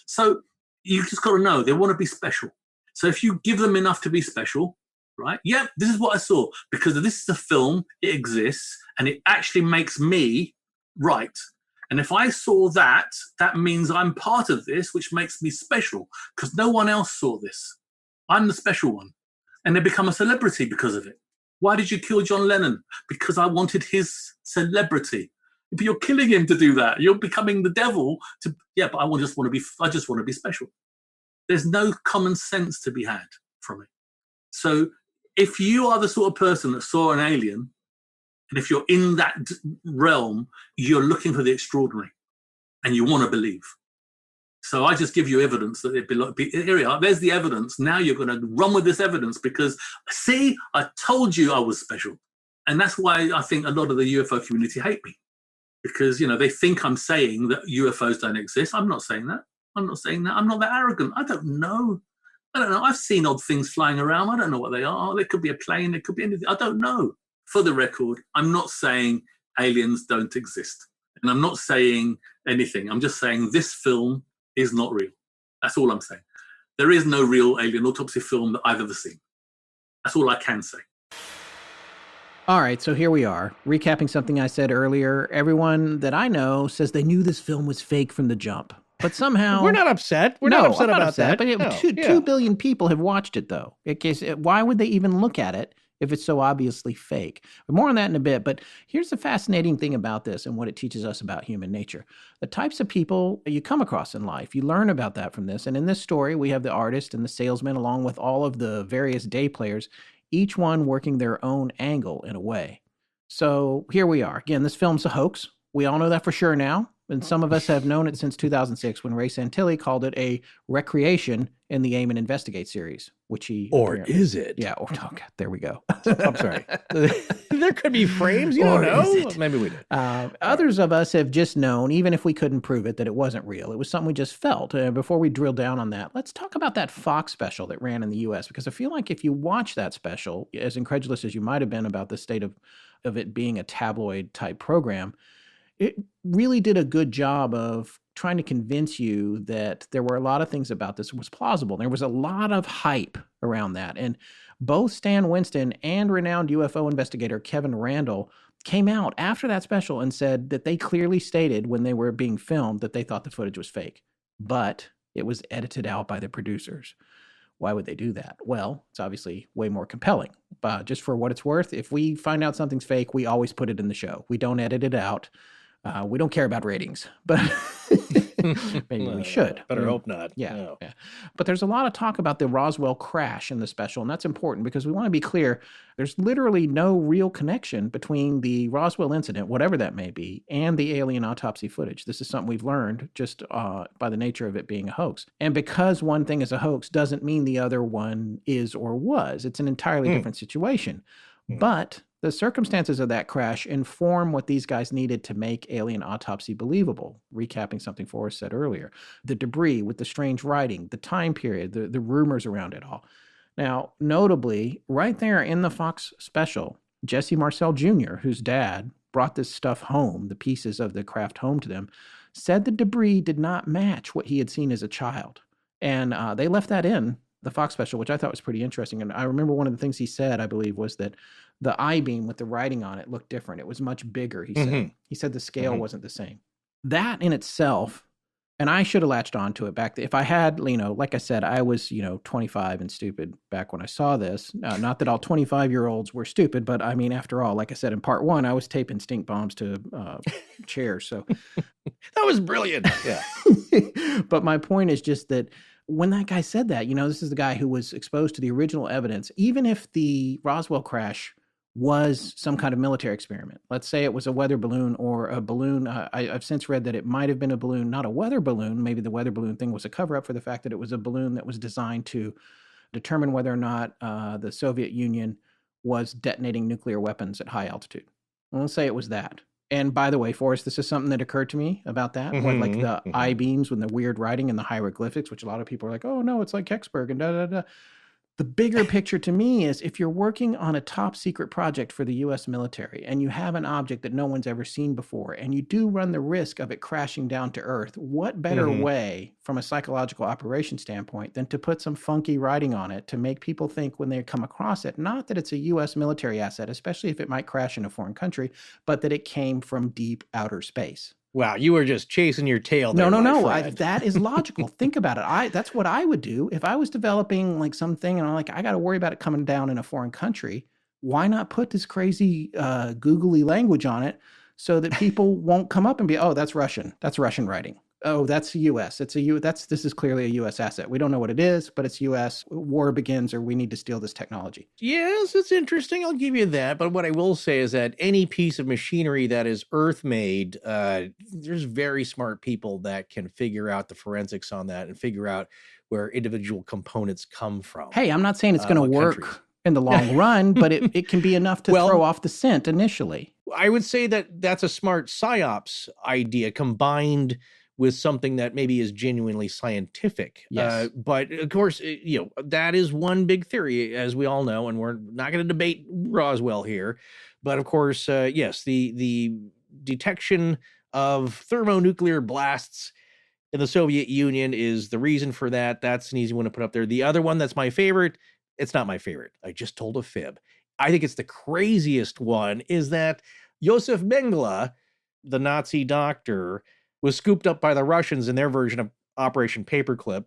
So you just got to know they want to be special. So if you give them enough to be special, right? Yeah, this is what I saw. Because this is a film, it exists, and it actually makes me right. And if I saw that, that means I'm part of this, which makes me special, because no one else saw this. I'm the special one. And they become a celebrity because of it. Why did you kill John Lennon? Because I wanted his celebrity. If you're killing him to do that, you're becoming the devil. But I just want to be special. There's no common sense to be had from it. So if you are the sort of person that saw an alien And if you're in that realm, you're looking for the extraordinary and you want to believe. So I just give you evidence that here we are, there's the evidence. Now you're going to run with this evidence because, see, I told you I was special. And that's why I think a lot of the UFO community hate me. Because, they think I'm saying that UFOs don't exist. I'm not saying that. I'm not that arrogant. I don't know. I've seen odd things flying around. I don't know what they are. There could be a plane. There could be anything. I don't know. For the record, I'm not saying aliens don't exist. And I'm not saying anything. I'm just saying this film is not real. That's all I'm saying. There is no real Alien Autopsy film that I've ever seen. That's all I can say. All right, so here we are, recapping something I said earlier. Everyone that I know says they knew this film was fake from the jump. But somehow... We're not upset. We're not upset about that. But 2 billion people have watched it, though. Why would they even look at it if it's so obviously fake? But more on that in a bit. But here's the fascinating thing about this and what it teaches us about human nature. The types of people you come across in life, you learn about that from this. And in this story, we have the artist and the salesman along with all of the various day players, each one working their own angle in a way. So here we are. Again, this film's a hoax. We all know that for sure now. And some of us have known it since 2006 when Ray Santilli called it a recreation in the Aim and Investigate series, which he... Or is it? Yeah. Oh, God, there we go. I'm sorry. There could be frames. You don't know. Maybe we did. Others of us have just known, even if we couldn't prove it, that it wasn't real. It was something we just felt. Before we drill down on that, let's talk about that Fox special that ran in the U.S. Because I feel like if you watch that special, as incredulous as you might have been about the state of it being a tabloid-type program, it really did a good job of trying to convince you that there were a lot of things about this was plausible. There was a lot of hype around that. And both Stan Winston and renowned UFO investigator Kevin Randall came out after that special and said that they clearly stated when they were being filmed that they thought the footage was fake, but it was edited out by the producers. Why would they do that? Well, it's obviously way more compelling. But just for what it's worth, if we find out something's fake, we always put it in the show. We don't edit it out. We don't care about ratings, but maybe we should. Better hope not. Yeah, No. yeah. But there's a lot of talk about the Roswell crash in the special, and that's important because we want to be clear. There's literally no real connection between the Roswell incident, whatever that may be, and the alien autopsy footage. This is something we've learned just by the nature of it being a hoax. And because one thing is a hoax doesn't mean the other one is or was. It's an entirely different situation. But the circumstances of that crash inform what these guys needed to make Alien Autopsy believable, recapping something Forrest said earlier. The debris with the strange writing, the time period, the rumors around it all. Now, notably, right there in the Fox special, Jesse Marcel Jr., whose dad brought this stuff home, the pieces of the craft home to them, said the debris did not match what he had seen as a child. And they left that in the Fox special, which I thought was pretty interesting. And I remember one of the things he said, I believe, was that the I-beam with the writing on it looked different. It was much bigger, he said. He said the scale wasn't the same. That in itself, and I should have latched onto it back then. If I had, like I said, I was, 25 and stupid back when I saw this. Not that all 25-year-olds were stupid, but I mean, after all, like I said in part one, I was taping stink bombs to chairs. So that was brilliant. Yeah. But my point is just that when that guy said that, this is the guy who was exposed to the original evidence, even if the Roswell crash was some kind of military experiment. Let's say it was a weather balloon or a balloon. I've since read that it might have been a balloon, not a weather balloon. Maybe the weather balloon thing was a cover-up for the fact that it was a balloon that was designed to determine whether or not the Soviet Union was detonating nuclear weapons at high altitude. Well, let's say it was that. And by the way, Forrest, this is something that occurred to me about that, like the I-beams with the weird writing and the hieroglyphics, which a lot of people are like, oh, no, it's like Kecksburg and da-da-da. The bigger picture to me is if you're working on a top secret project for the U.S. military and you have an object that no one's ever seen before and you do run the risk of it crashing down to Earth, what better way from a psychological operation standpoint than to put some funky writing on it to make people think when they come across it, not that it's a U.S. military asset, especially if it might crash in a foreign country, but that it came from deep outer space. Wow, you were just chasing your tail there. No. That is logical. Think about it. That's what I would do if I was developing like something and I'm like, I got to worry about it coming down in a foreign country. Why not put this crazy googly language on it so that people won't come up and be, oh, that's Russian. That's Russian writing. Oh, that's U.S. This is clearly a U.S. asset. We don't know what it is, but it's U.S. War begins, or we need to steal this technology. Yes, it's interesting. I'll give you that. But what I will say is that any piece of machinery that is Earth-made, there's very smart people that can figure out the forensics on that and figure out where individual components come from. Hey, I'm not saying it's going to work countries. in the long run, but it can be enough to throw off the scent initially. I would say that that's a smart psyops idea combined with something that maybe is genuinely scientific. Yes. But of course, that is one big theory, as we all know, and we're not going to debate Roswell here. But of course, yes, the detection of thermonuclear blasts in the Soviet Union is the reason for that. That's an easy one to put up there. The other one that's my favorite, it's not my favorite. I just told a fib. I think it's the craziest one, is that Josef Mengele, the Nazi doctor, was scooped up by the Russians in their version of Operation Paperclip,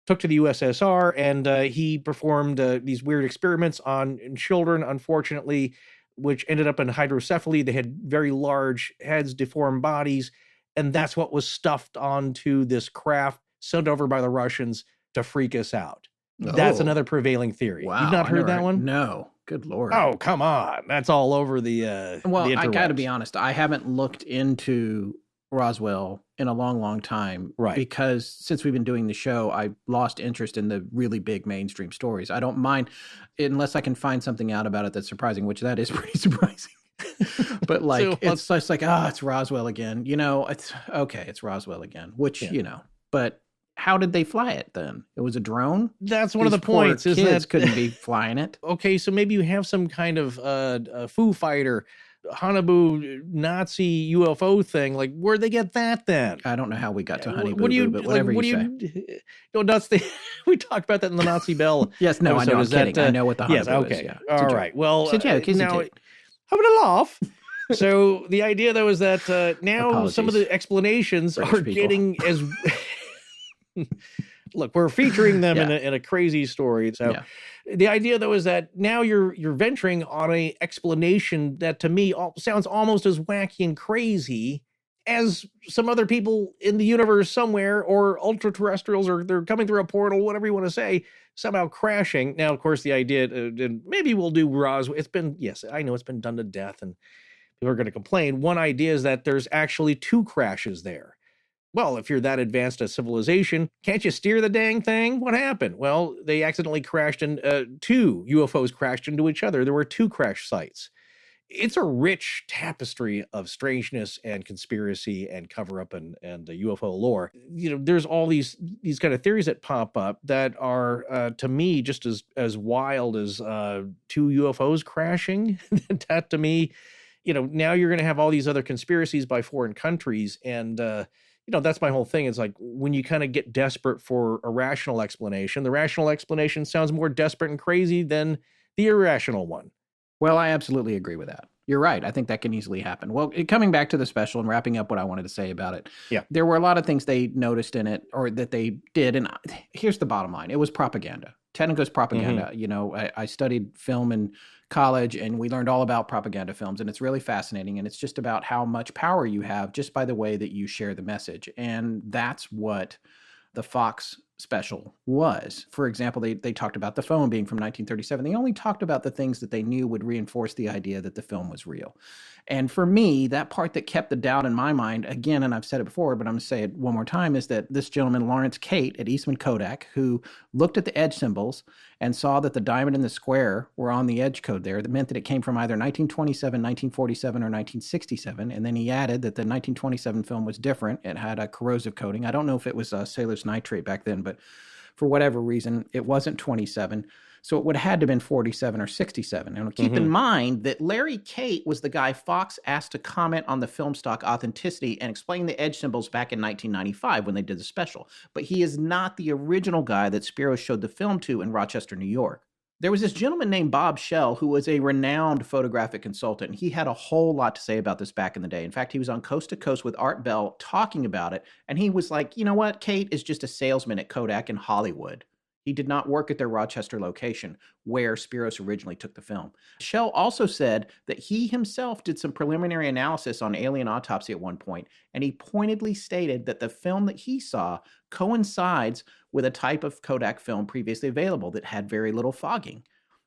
took to the USSR, and he performed these weird experiments on children, unfortunately, which ended up in hydrocephaly. They had very large heads, deformed bodies, and that's what was stuffed onto this craft sent over by the Russians to freak us out. That's another prevailing theory. Wow. You've not heard that one? No. Good Lord. Oh, come on. That's all over the Well, the I got to be interwebs. honest. I haven't looked into Roswell in a long, long time. Right. Because since we've been doing the show, I lost interest in the really big mainstream stories. I don't mind unless I can find something out about it that's surprising, which that is pretty surprising. But like, it's just like, it's Roswell again. It's okay. It's Roswell again, which, but how did they fly it then? It was a drone? That's one of These the points. poor Is kids that couldn't be flying it. Okay, so maybe you have some kind of a Foo Fighter, Hanabu Nazi UFO thing. Like, where'd they get that then? I don't know how we got to Honey What Boo do you Boo, but whatever like, you say. That's the we talked about that in the Nazi Bell. Yes, no, I know. I'm kidding. I know what the Honey yes, Boo okay. is. Yeah. All right. Well, It's a joke. It's a now, joke. having a laugh. So the idea, though, is that now some of Apologies, the explanations British are people. getting as look, we're featuring them Yeah. in a crazy story. So Yeah. the idea, though, is that now you're venturing on a explanation that to me sounds almost as wacky and crazy as some other people in the universe somewhere, or ultra-terrestrials, or they're coming through a portal, whatever you want to say, somehow crashing. Now, of course, the idea, and maybe we'll do Roswell. Yes, I know it's been done to death, and people are going to complain. One idea is that there's actually two crashes there. Well, if you're that advanced a civilization, can't you steer the dang thing? What happened? Well, they accidentally crashed two UFOs crashed into each other. There were two crash sites. It's a rich tapestry of strangeness and conspiracy and cover-up and the UFO lore. There's all these kind of theories that pop up that are, to me, just as wild as two UFOs crashing. That, to me, now you're going to have all these other conspiracies by foreign countries, and that's my whole thing. It's like when you kind of get desperate for a rational explanation, the rational explanation sounds more desperate and crazy than the irrational one. Well, I absolutely agree with that. You're right. I think that can easily happen. Well, coming back to the special and wrapping up what I wanted to say about it. Yeah. There were a lot of things they noticed in it, or that they did. And here's the bottom line. It was propaganda. Technically, it's propaganda. I studied film in college, and we learned all about propaganda films, and it's really fascinating. And it's just about how much power you have just by the way that you share the message. And that's what the Fox special was. For example, they talked about the phone being from 1937. They only talked about the things that they knew would reinforce the idea that the film was real. And for me, that part that kept the doubt in my mind, again, and I've said it before, but I'm going to say it one more time, is that this gentleman, Lawrence Kate at Eastman Kodak, who looked at the edge symbols and saw that the diamond and the square were on the edge code there. That meant that it came from either 1927, 1947, or 1967. And then he added that the 1927 film was different. It had a corrosive coating. I don't know if it was sailor's nitrate back then, but for whatever reason, it wasn't 27. So it would have had to have been 47 or 67. And keep in mind that Larry Kate was the guy Fox asked to comment on the film stock authenticity and explain the edge symbols back in 1995 when they did the special. But he is not the original guy that Spyros showed the film to in Rochester, New York. There was this gentleman named Bob Schell who was a renowned photographic consultant. He had a whole lot to say about this back in the day. In fact, he was on Coast to Coast with Art Bell talking about it. And he was like, you know what? Kate is just a salesman at Kodak in Hollywood. He did not work at their Rochester location where Spyros originally took the film. Schell also said that he himself did some preliminary analysis on Alien Autopsy at one point, and he pointedly stated that the film that he saw coincides with a type of Kodak film previously available that had very little fogging.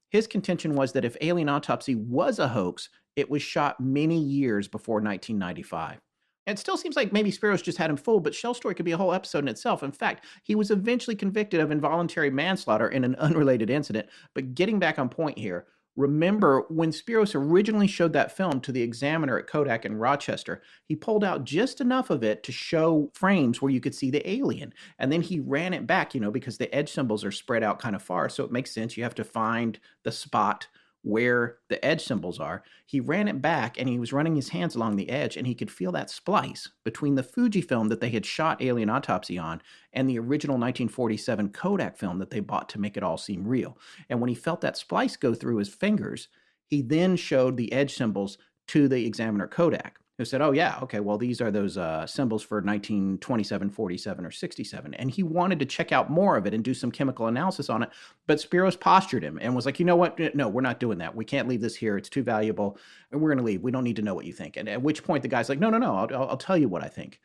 His contention was that if Alien Autopsy was a hoax, it was shot many years before 1995. It still seems like maybe Spyros just had him fooled, but Schell's story could be a whole episode in itself. In fact, he was eventually convicted of involuntary manslaughter in an unrelated incident. But getting back on point here, remember when Spyros originally showed that film to the examiner at Kodak in Rochester, he pulled out just enough of it to show frames where you could see the alien. And then he ran it back, because the edge symbols are spread out kind of far. So it makes sense. You have to find the spot where the edge symbols are. He ran it back and he was running his hands along the edge, and he could feel that splice between the Fujifilm that they had shot Alien Autopsy on and the original 1947 Kodak film that they bought to make it all seem real. And when he felt that splice go through his fingers, he then showed the edge symbols to the examiner Kodak, who said, oh yeah, okay, well, these are those symbols for 1927, 47, or 67. And he wanted to check out more of it and do some chemical analysis on it. But Spyros postured him and was like, you know what? No, we're not doing that. We can't leave this here. It's too valuable. And we're going to leave. We don't need to know what you think. And at which point the guy's like, no, I'll tell you what I think.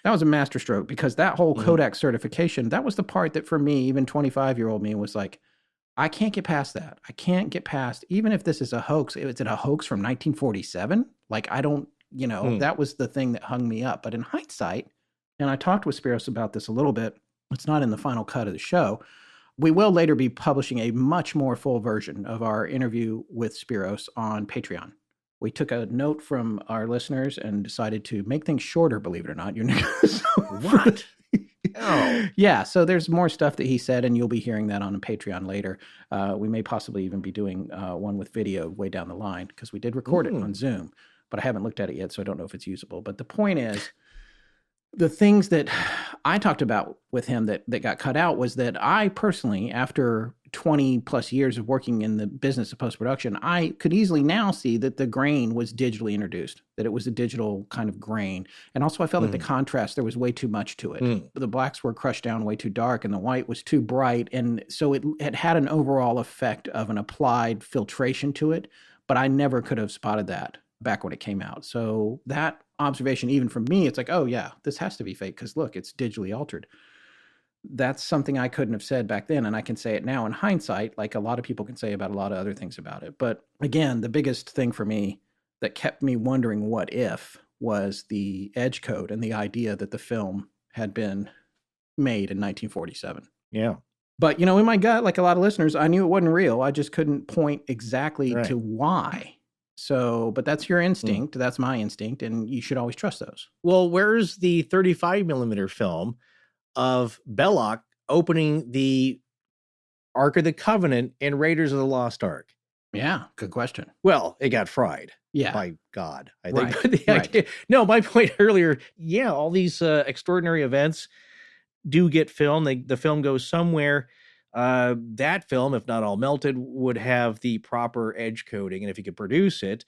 That was a masterstroke, because that whole Kodak certification, that was the part that for me, even 25-year-old me, was like, I can't get past that. I can't get past, even if this is a hoax, is it a hoax from 1947? Like, I don't, that was the thing that hung me up. But in hindsight, and I talked with Spyros about this a little bit, it's not in the final cut of the show. We will later be publishing a much more full version of our interview with Spyros on Patreon. We took a note from our listeners and decided to make things shorter, believe it or not. What? Oh. Yeah, so there's more stuff that he said, and you'll be hearing that on Patreon later. We may possibly even be doing one with video way down the line, because we did record it on Zoom. But I haven't looked at it yet, so I don't know if it's usable. But the point is, the things that I talked about with him that got cut out was that I personally, after 20 plus years of working in the business of post-production, I could easily now see that the grain was digitally introduced, that it was a digital kind of grain. And also I felt like the contrast, there was way too much to it. The blacks were crushed down way too dark and the white was too bright. And so it had an overall effect of an applied filtration to it, but I never could have spotted that back when it came out. So that observation, even from me, it's like, oh yeah, this has to be fake because look, it's digitally altered. That's something I couldn't have said back then, and I can say it now in hindsight, like a lot of people can say about a lot of other things about it. But again, the biggest thing for me that kept me wondering what if was the edge code and the idea that the film had been made in 1947. Yeah. But, in my gut, like a lot of listeners, I knew it wasn't real. I just couldn't point exactly to why. So, but that's your instinct. That's my instinct, and you should always trust those. Well, where's the 35 millimeter film of Belloc opening the Ark of the Covenant in Raiders of the Lost Ark? Yeah, good question. Well, it got fried. Yeah. By God, I think. Right. But the idea, no, my point earlier, all these extraordinary events do get filmed. The film goes somewhere. That film, if not all melted, would have the proper edge coding. And if you could produce it,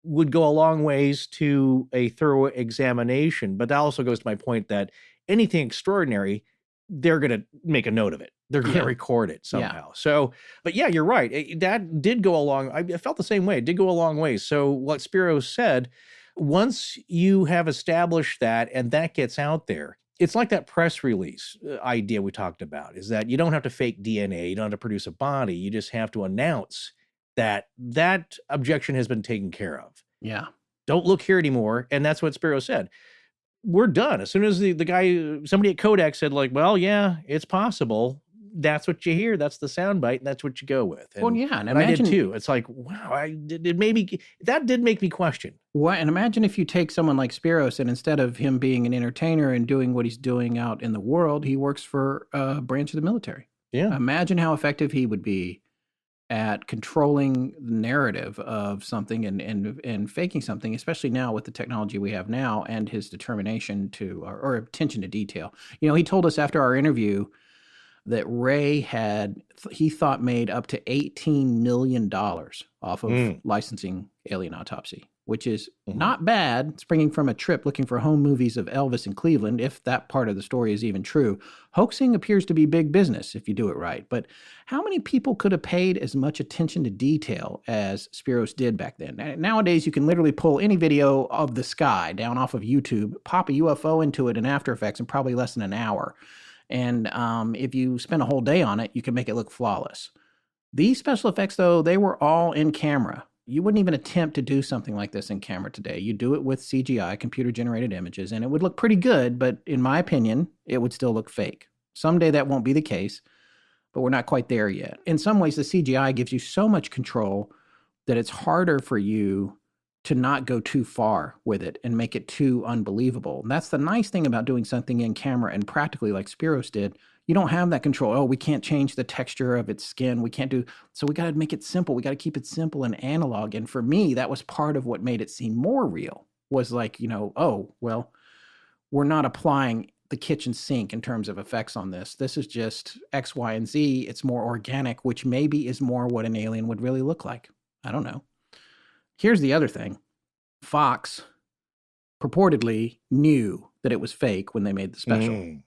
would go a long ways to a thorough examination. But that also goes to my point that anything extraordinary, they're going to make a note of it. They're going to record it somehow. So, but yeah, you're right. That did go along. I felt the same way. It did go a long way. So what Spyros said, once you have established that and that gets out there, it's like that press release idea we talked about, is that you don't have to fake DNA. You don't have to produce a body. You just have to announce that that objection has been taken care of. Yeah. Don't look here anymore. And that's what Spyros said. We're done. As soon as the guy, somebody at Kodak said like, well, yeah, it's possible. That's what you hear. That's the soundbite, and that's what you go with. And, well, yeah, and I did too. It's like, wow, that did make me question. Well, and imagine if you take someone like Spyros, and instead of him being an entertainer and doing what he's doing out in the world, he works for a branch of the military. Yeah. Imagine how effective he would be at controlling the narrative of something and faking something, especially now with the technology we have now and his determination to, or attention to detail. He told us after our interview that Ray he thought made up to $18 million off of licensing Alien Autopsy. which is not bad, springing from a trip looking for home movies of Elvis in Cleveland, if that part of the story is even true. Hoaxing appears to be big business if you do it right. But how many people could have paid as much attention to detail as Spyros did back then? Nowadays, you can literally pull any video of the sky down off of YouTube, pop a UFO into it in After Effects in probably less than an hour. And if you spend a whole day on it, you can make it look flawless. These special effects, though, they were all in camera. You wouldn't even attempt to do something like this in camera today. You do it with CGI, computer-generated images, and it would look pretty good, but in my opinion, it would still look fake. Someday that won't be the case, but we're not quite there yet. In some ways, the CGI gives you so much control that it's harder for you to not go too far with it and make it too unbelievable. And that's the nice thing about doing something in camera and practically like Spyros did. You don't have that control. Oh, we can't change the texture of its skin. We can't do, so we got to make it simple. We got to keep it simple and analog. And for me, that was part of what made it seem more real, was like, oh, well, we're not applying the kitchen sink in terms of effects on this. This is just X, Y, and Z. It's more organic, which maybe is more what an alien would really look like. I don't know. Here's the other thing. Fox purportedly knew that it was fake when they made the special.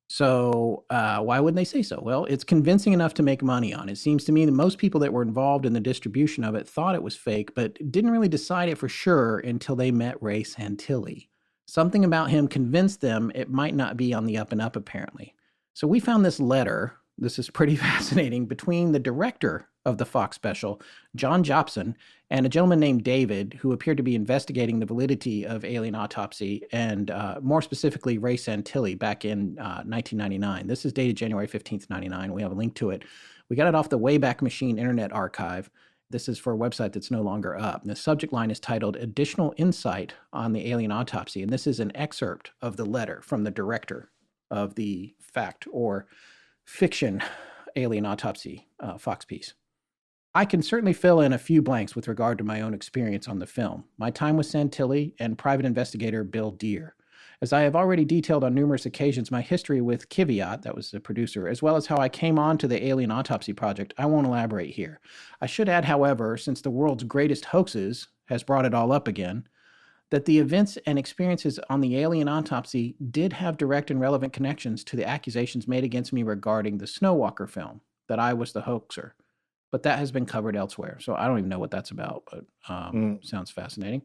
So why wouldn't they say so? Well, it's convincing enough to make money on. It seems to me that most people that were involved in the distribution of it thought it was fake, but didn't really decide it for sure until they met Ray Santilli. Something about him convinced them it might not be on the up and up, apparently. So we found this letter, this is pretty fascinating, between the director of the Fox special, John Jopson, and a gentleman named David, who appeared to be investigating the validity of Alien Autopsy, and more specifically, Ray Santilli back in 1999. This is dated January 15th, 99. We have a link to it. We got it off the Wayback Machine Internet Archive. This is for a website that's no longer up. And the subject line is titled Additional Insight on the Alien Autopsy. And this is an excerpt of the letter from the director of the fact or fiction Alien Autopsy Fox piece. I can certainly fill in a few blanks with regard to my own experience on the film, my time with Santilli, and private investigator Bill Deere. As I have already detailed on numerous occasions my history with Kiviat, that was the producer, as well as how I came on to the Alien Autopsy project, I won't elaborate here. I should add, however, since the world's greatest hoaxes has brought it all up again, that the events and experiences on the Alien Autopsy did have direct and relevant connections to the accusations made against me regarding the Snowwalker film, that I was the hoaxer. But that has been covered elsewhere, so I don't even know what that's about, but sounds fascinating.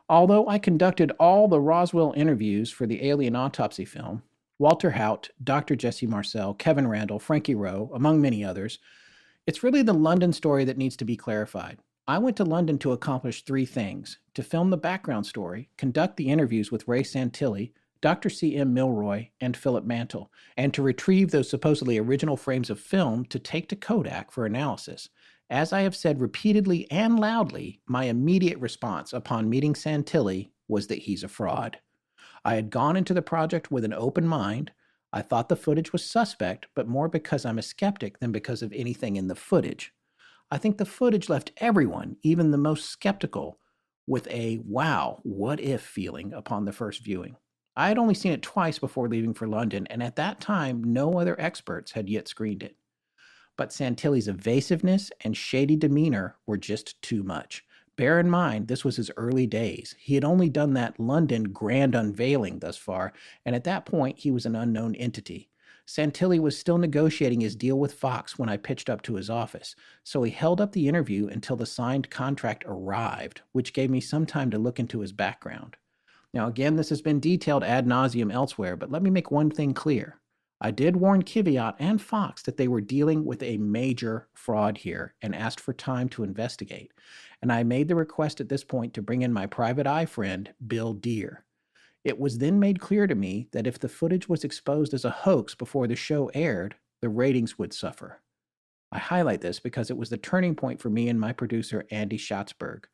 Although I conducted all the Roswell interviews for the Alien Autopsy film, Walter Haut, Dr. Jesse Marcel, Kevin Randall, Frankie Rowe, among many others, it's really the London story that needs to be clarified. I went to London to accomplish three things: to film the background story, conduct the interviews with Ray Santilli, Dr. C.M. Milroy, and Philip Mantle, and to retrieve those supposedly original frames of film to take to Kodak for analysis. As I have said repeatedly and loudly, my immediate response upon meeting Santilli was that he's a fraud. I had gone into the project with an open mind. I thought the footage was suspect, but more because I'm a skeptic than because of anything in the footage. I think the footage left everyone, even the most skeptical, with a wow, what if feeling upon the first viewing. I had only seen it twice before leaving for London, and at that time, no other experts had yet screened it. But Santilli's evasiveness and shady demeanor were just too much. Bear in mind, this was his early days. He had only done that London grand unveiling thus far, and at that point, he was an unknown entity. Santilli was still negotiating his deal with Fox when I pitched up to his office, so he held up the interview until the signed contract arrived, which gave me some time to look into his background. Now, again, this has been detailed ad nauseum elsewhere, but let me make one thing clear. I did warn Kiviat and Fox that they were dealing with a major fraud here and asked for time to investigate. And I made the request at this point to bring in my private eye friend, Bill Deere. It was then made clear to me that if the footage was exposed as a hoax before the show aired, the ratings would suffer. I highlight this because it was the turning point for me and my producer, Andy Schatzberg.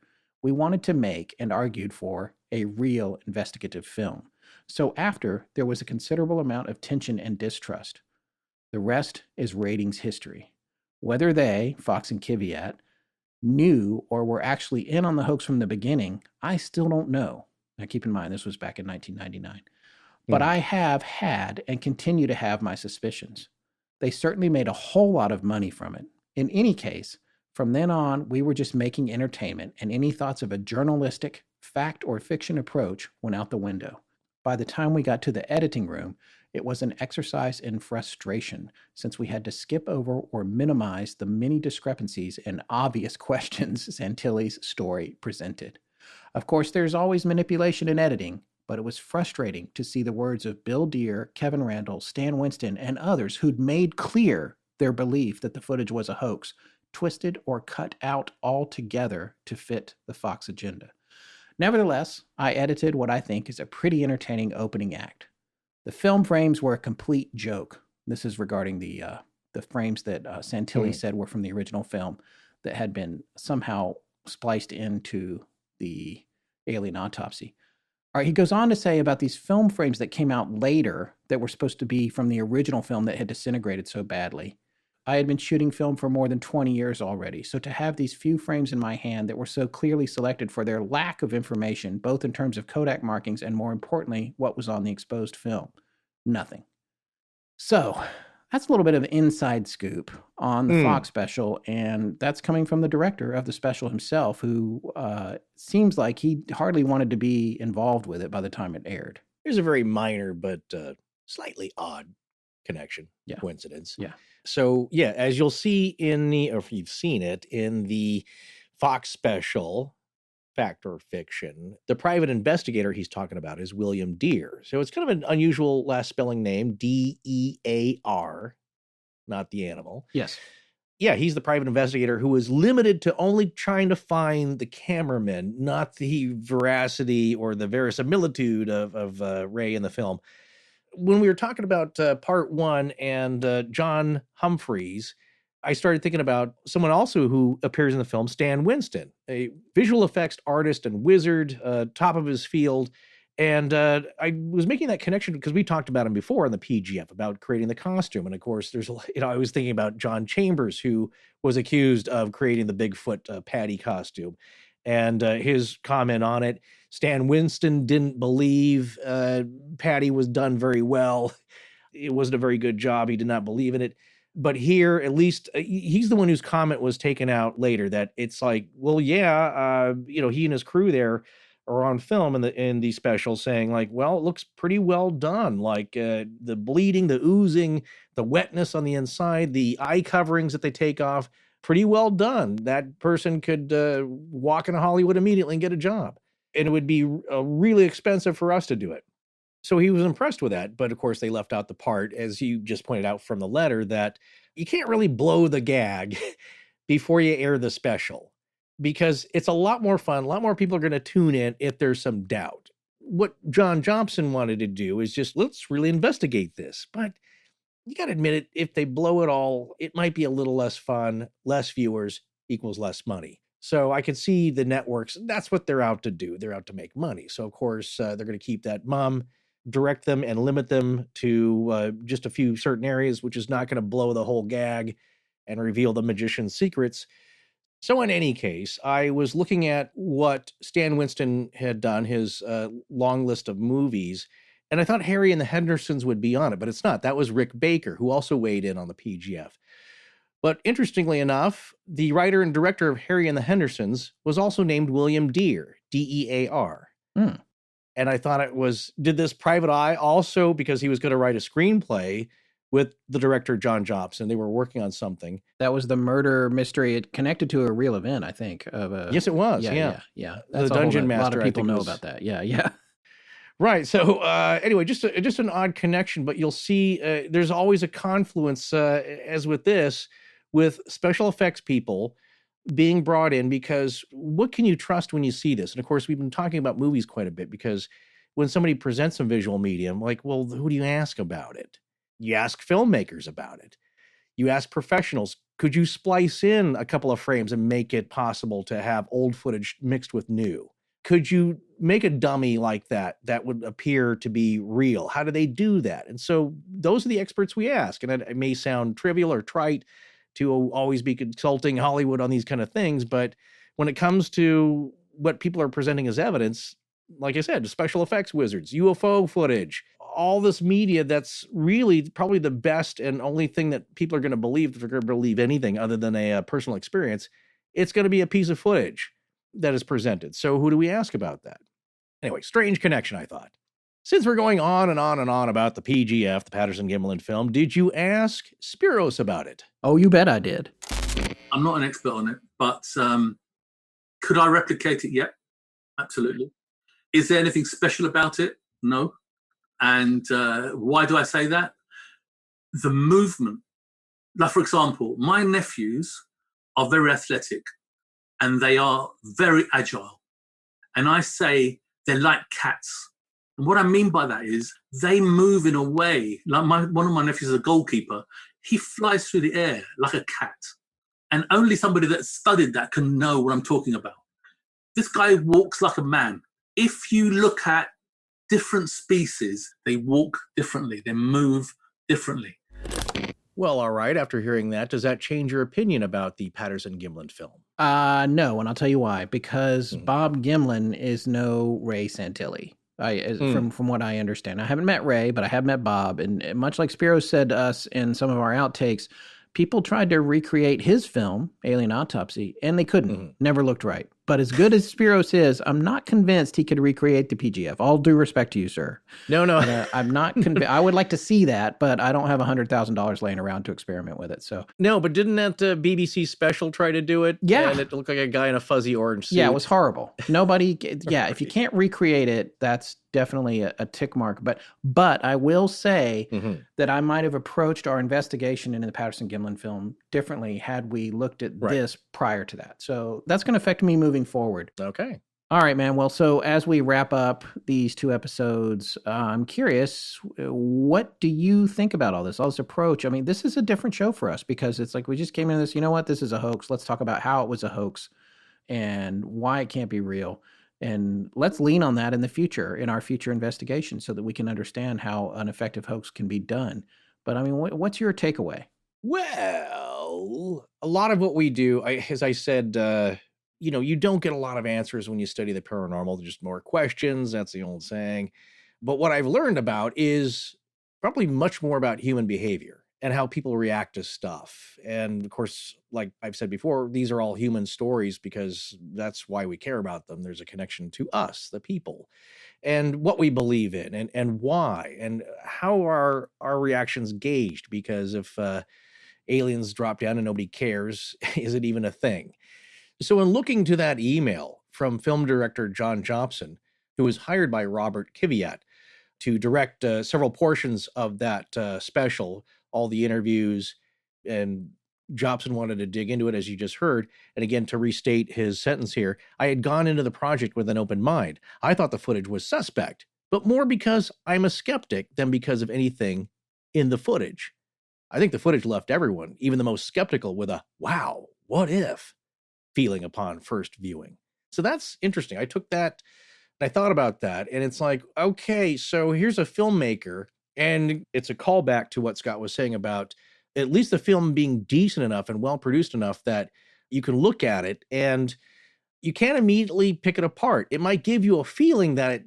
We wanted to make and argued for a real investigative film. So after, there was a considerable amount of tension and distrust. The rest is ratings history. Whether they, Fox and Kiviat, knew or were actually in on the hoax from the beginning, I still don't know. Now keep in mind, this was back in 1999. But I have had and continue to have my suspicions. They certainly made a whole lot of money from it. In any case, From then on, we were just making entertainment, and any thoughts of a journalistic, fact or fiction approach went out the window. By the time we got to the editing room, it was an exercise in frustration, since we had to skip over or minimize the many discrepancies and obvious questions Santilli's story presented. Of course, there's always manipulation in editing, but it was frustrating to see the words of Bill Deere, Kevin Randall, Stan Winston, and others who'd made clear their belief that the footage was a hoax, twisted or cut out altogether to fit the Fox agenda. Nevertheless, I edited what I think is a pretty entertaining opening act. The film frames were a complete joke. This is regarding the frames that Santilli said were from the original film that had been somehow spliced into the Alien Autopsy. All right, he goes on to say about these film frames that came out later that were supposed to be from the original film that had disintegrated so badly. I had been shooting film for more than 20 years already, so to have these few frames in my hand that were so clearly selected for their lack of information, both in terms of Kodak markings and, more importantly, what was on the exposed film, nothing. So that's a little bit of inside scoop on the Fox special, and that's coming from the director of the special himself, who seems like he hardly wanted to be involved with it by the time it aired. Here's a very minor but slightly odd connection, coincidence. Yeah. So, yeah, as you'll see or if you've seen it, in the Fox special, Fact or Fiction, the private investigator he's talking about is William Deere. So it's kind of an unusual last spelling name, D-E-A-R, not the animal. Yes. Yeah, he's the private investigator who is limited to only trying to find the cameraman, not the veracity or the verisimilitude of Ray in the film. When we were talking about part one and John Humphreys, I started thinking about someone also who appears in the film, Stan Winston, a visual effects artist and wizard, top of his field. And I was making that connection because we talked about him before on the PGF about creating the costume. And of course, I was thinking about John Chambers, who was accused of creating the Bigfoot Patty costume. And his comment on it, Stan Winston didn't believe Patty was done very well. It wasn't a very good job. He did not believe in it. But here, at least, he's the one whose comment was taken out later, that it's like, well, yeah, he and his crew there are on film in the special saying, like, well, it looks pretty well done. Like the bleeding, the oozing, the wetness on the inside, the eye coverings that they take off, pretty well done. That person could walk into Hollywood immediately and get a job. And it would be really expensive for us to do it. So he was impressed with that. But of course, they left out the part, as you just pointed out from the letter, that you can't really blow the gag before you air the special, because it's a lot more fun. A lot more people are going to tune in if there's some doubt. What John Jobson wanted to do is just, let's really investigate this. But you got to admit it, if they blow it all, it might be a little less fun. Less viewers equals less money. So I can see the networks, that's what they're out to do. They're out to make money. So of course, they're going to keep that mum, direct them and limit them to just a few certain areas, which is not going to blow the whole gag and reveal the magician's secrets. So in any case, I was looking at what Stan Winston had done, his long list of movies, and I thought Harry and the Hendersons would be on it, but it's not. That was Rick Baker, who also weighed in on the PGF. But interestingly enough, the writer and director of Harry and the Hendersons was also named William Deere, D-E-A-R. And I thought it was, did this private eye also, because he was going to write a screenplay with the director, John Jobson. They were working on something. That was the murder mystery. It connected to a real event, I think. Yes, it was. Yeah. That's the Dungeon Master. A lot of people know about that. Yeah. Right. So anyway, just an odd connection, but you'll see there's always a confluence, as with this, with special effects people being brought in, because what can you trust when you see this? And of course, we've been talking about movies quite a bit, because when somebody presents some visual medium, like, well, who do you ask about it? You ask filmmakers about it. You ask professionals, could you splice in a couple of frames and make it possible to have old footage mixed with new? Could you make a dummy like that would appear to be real? How do they do that? And so those are the experts we ask. And it may sound trivial or trite to always be consulting Hollywood on these kind of things, but when it comes to what people are presenting as evidence, like I said, special effects wizards, UFO footage, all this media that's really probably the best and only thing that people are going to believe if they're going to believe anything other than a personal experience. It's going to be a piece of footage that is presented. So who do we ask about that? Anyway, strange connection, I thought. Since we're going on and on and on about the PGF, the Patterson-Gimlin film, did you ask Spyros about it? Oh, you bet I did. I'm not an expert on it, but could I replicate it? Yeah, absolutely. Is there anything special about it? No. And why do I say that? The movement. Like, for example, my nephews are very athletic and they are very agile. And I say they're like cats. And what I mean by that is they move in a way, like one of my nephews is a goalkeeper. He flies through the air like a cat. And only somebody that studied that can know what I'm talking about. This guy walks like a man. If you look at different species, they walk differently, they move differently. Well, all right. After hearing that, does that change your opinion about the Patterson-Gimlin film? No, and I'll tell you why. Because Bob Gimlin is no Ray Santilli. From what I understand. I haven't met Ray, but I have met Bob. And much like Spyros said to us in some of our outtakes, people tried to recreate his film, Alien Autopsy, and they couldn't. Never looked right. But as good as Spyros is, I'm not convinced he could recreate the PGF. All due respect to you, sir. No. But, I'm not convinced. I would like to see that, but I don't have $100,000 laying around to experiment with it. So no, but didn't that BBC special try to do it? Yeah. And it looked like a guy in a fuzzy orange suit. Yeah, it was horrible. Nobody. Yeah, if you can't recreate it, that's definitely a tick mark. But I will say that I might have approached our investigation into the Patterson-Gimlin film differently had we looked at this prior to that. So that's going to affect me moving forward. Okay. All right, man. Well, so as we wrap up these 2 episodes, I'm curious, what do you think about all this approach? I mean, this is a different show for us because it's like we just came into this, you know what, this is a hoax. Let's talk about how it was a hoax and why it can't be real. And let's lean on that in the future, in our future investigation, so that we can understand how an effective hoax can be done. But I mean, what's your takeaway? Well, a lot of what we do, as I said, you don't get a lot of answers when you study the paranormal. There's just more questions. That's the old saying. But what I've learned about is probably much more about human behavior and how people react to stuff. And of course, like I've said before, these are all human stories because that's why we care about them. There's a connection to us, the people, and what we believe in and why, and how are our reactions gauged? Because if aliens drop down and nobody cares, is it even a thing? So in looking to that email from film director John Jobson, who was hired by Robert Kiviat to direct several portions of that special, all the interviews, and Jobson wanted to dig into it, as you just heard. And again, to restate his sentence here, I had gone into the project with an open mind. I thought the footage was suspect, but more because I'm a skeptic than because of anything in the footage. I think the footage left everyone, even the most skeptical, with a, wow, what if feeling upon first viewing. So that's interesting. I took that and I thought about that, and it's like, okay, so here's a filmmaker, and it's a callback to what Scott was saying about at least the film being decent enough and well produced enough that you can look at it and you can't immediately pick it apart. It might give you a feeling that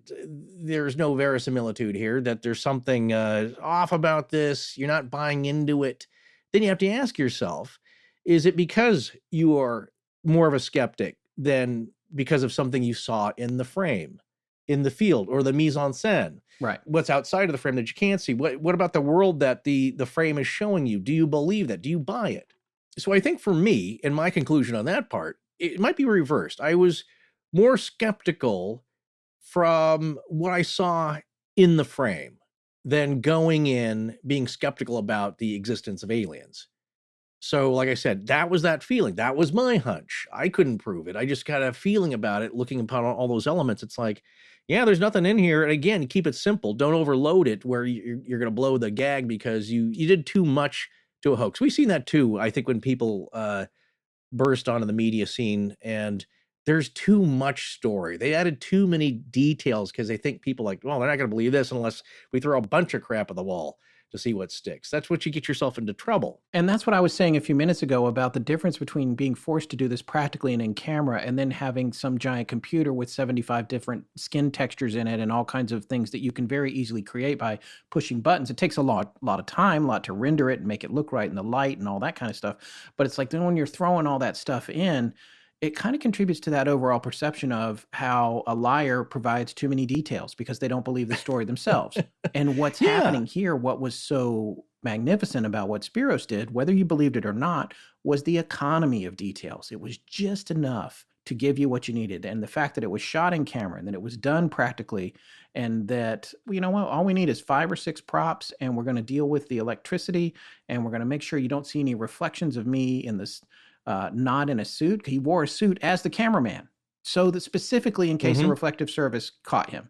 there's no verisimilitude here, that there's something off about this. You're not buying into it. Then you have to ask yourself, is it because you are more of a skeptic than because of something you saw in the frame, in the field, or the mise en scène? Right. What's outside of the frame that you can't see? What about the world that the frame is showing you? Do you believe that? Do you buy it? So I think for me, in my conclusion on that part, it might be reversed. I was more skeptical from what I saw in the frame than going in being skeptical about the existence of aliens. So like I said, that was that feeling. That was my hunch. I couldn't prove it. I just got a feeling about it, looking upon all those elements. It's like, yeah, there's nothing in here. And again, keep it simple. Don't overload it where you're going to blow the gag because you did too much to a hoax. We've seen that too, I think, when people burst onto the media scene and there's too much story. They added too many details because they think people like, well, they're not going to believe this unless we throw a bunch of crap at the wall. to see what sticks. That's what you get yourself into trouble. And that's what I was saying a few minutes ago about the difference between being forced to do this practically and in camera and then having some giant computer with 75 different skin textures in it and all kinds of things that you can very easily create by pushing buttons. It takes a lot of time, a lot to render it and make it look right in the light and all that kind of stuff. But it's like then when you're throwing all that stuff in, it kind of contributes to that overall perception of how a liar provides too many details because they don't believe the story themselves. And what's happening here, what was so magnificent about what Spyros did, whether you believed it or not, was the economy of details. It was just enough to give you what you needed. And the fact that it was shot in camera and that it was done practically and that, you know what, all we need is 5 or 6 props and we're going to deal with the electricity and we're going to make sure you don't see any reflections of me in this not in a suit. He wore a suit as the cameraman, so that specifically in case a reflective surface caught him.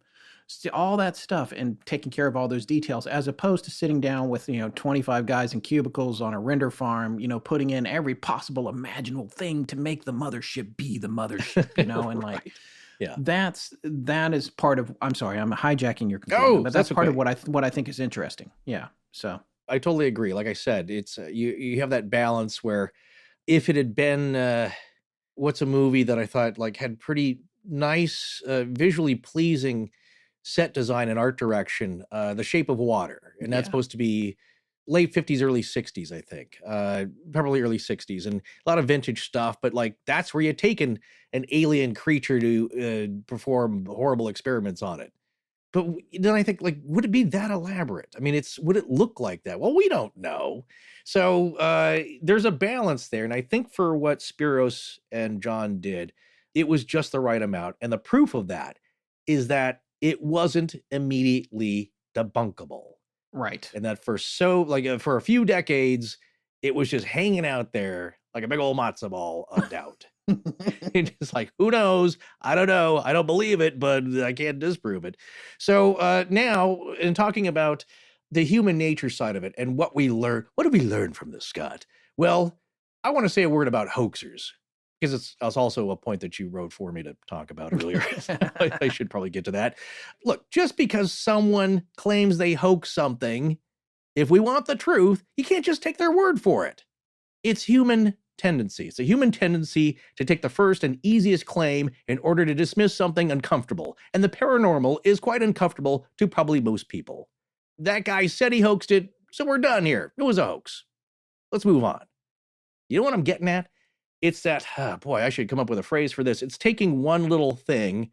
So all that stuff and taking care of all those details, as opposed to sitting down with 25 guys in cubicles on a render farm, putting in every possible imaginable thing to make the mothership be the mothership, and like. Yeah, that is part of. I'm sorry, I'm hijacking your conclusion, but that's part of what I think is interesting. Yeah, so I totally agree. Like I said, it's you have that balance where. If it had been, what's a movie that I thought like had pretty nice, visually pleasing set design and art direction, The Shape of Water. And that's supposed to be late 50s, early 60s, I think, probably early 60s, and a lot of vintage stuff. But like, that's where you take an alien creature to perform horrible experiments on it. But then I think, like, would it be that elaborate? I mean, would it look like that? Well, we don't know. So there's a balance there. And I think for what Spyros and John did, it was just the right amount. And the proof of that is that it wasn't immediately debunkable. Right. And that for a few decades, it was just hanging out there like a big old matzo ball of doubt. It's like, who knows? I don't know. I don't believe it, but I can't disprove it. So now, in talking about the human nature side of it and what we learn, what did we learn from this, Scott? Well, I want to say a word about hoaxers, because it's also a point that you wrote for me to talk about earlier. I should probably get to that. Look, just because someone claims they hoax something, if we want the truth, you can't just take their word for it. It's human tendency. It's a human tendency to take the first and easiest claim in order to dismiss something uncomfortable. And the paranormal is quite uncomfortable to probably most people. That guy said he hoaxed it, so we're done here. It was a hoax. Let's move on. You know what I'm getting at? It's that, I should come up with a phrase for this. It's taking one little thing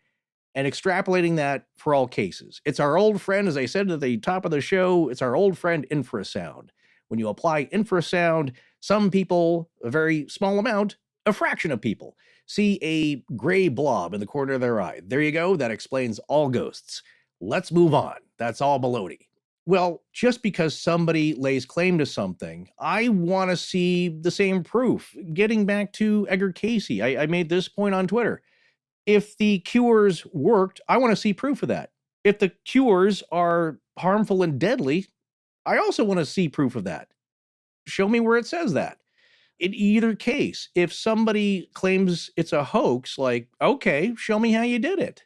and extrapolating that for all cases. It's our old friend, as I said at the top of the show, it's our old friend infrasound. When you apply infrasound, some people, a very small amount, a fraction of people, see a gray blob in the corner of their eye. There you go. That explains all ghosts. Let's move on. That's all baloney. Well, just because somebody lays claim to something, I want to see the same proof. Getting back to Edgar Casey, I made this point on Twitter. If the cures worked, I want to see proof of that. If the cures are harmful and deadly, I also want to see proof of that. Show me where it says that. In either case, if somebody claims it's a hoax, like, okay, show me how you did it.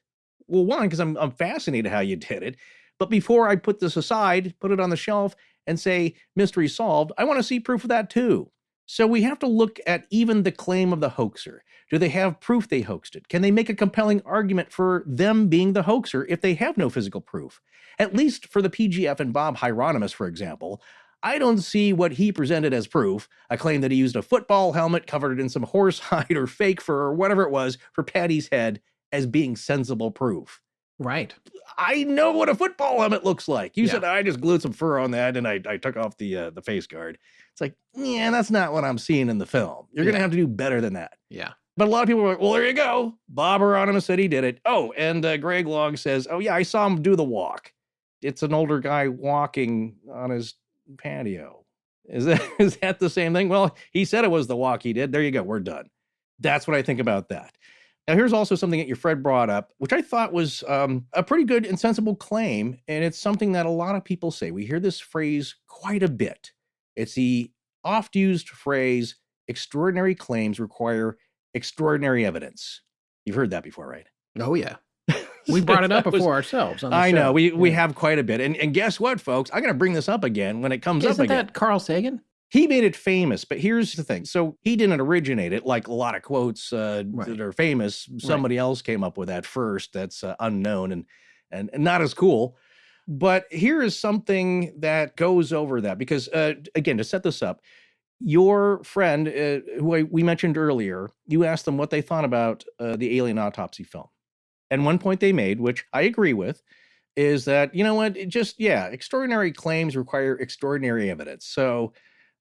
Well, one, because I'm fascinated how you did it. But before I put this aside, put it on the shelf and say, mystery solved, I want to see proof of that too. So we have to look at even the claim of the hoaxer. Do they have proof they hoaxed it? Can they make a compelling argument for them being the hoaxer if they have no physical proof? At least for the PGF and Bob Hieronymus, for example, I don't see what he presented as proof, a claim that he used a football helmet covered in some horsehide or fake fur or whatever it was for Patty's head as being sensible proof. Right. I know what a football helmet looks like. You said I just glued some fur on that and I took off the face guard. It's like, yeah, that's not what I'm seeing in the film. You're going to have to do better than that. Yeah. But a lot of people are like, well, there you go. Bob Hieronymus said he did it. Oh, and Greg Long says, oh, yeah, I saw him do the walk. It's an older guy walking on his patio. Is that the same thing? Well, he said it was the walk he did. There you go. We're done. That's what I think about that. Now, here's also something that your Fred brought up, which I thought was a pretty good and sensible claim, and it's something that a lot of people say. We hear this phrase quite a bit. It's the oft-used phrase, extraordinary claims require extraordinary evidence. You've heard that before, right? Oh, yeah. We brought it up That was- before ourselves on the I show. know, we Yeah. have quite a bit. And guess what, folks? I'm going to bring this up again when it comes up Isn't again. that Carl Sagan? He made it famous, but here's the thing. So he didn't originate it, like a lot of quotes that are famous. Somebody else came up with that first. That's unknown and not as cool. But here is something that goes over that because, again, to set this up, your friend, who we mentioned earlier, you asked them what they thought about the Alien Autopsy film. And one point they made, which I agree with, is that, you know what, extraordinary claims require extraordinary evidence. So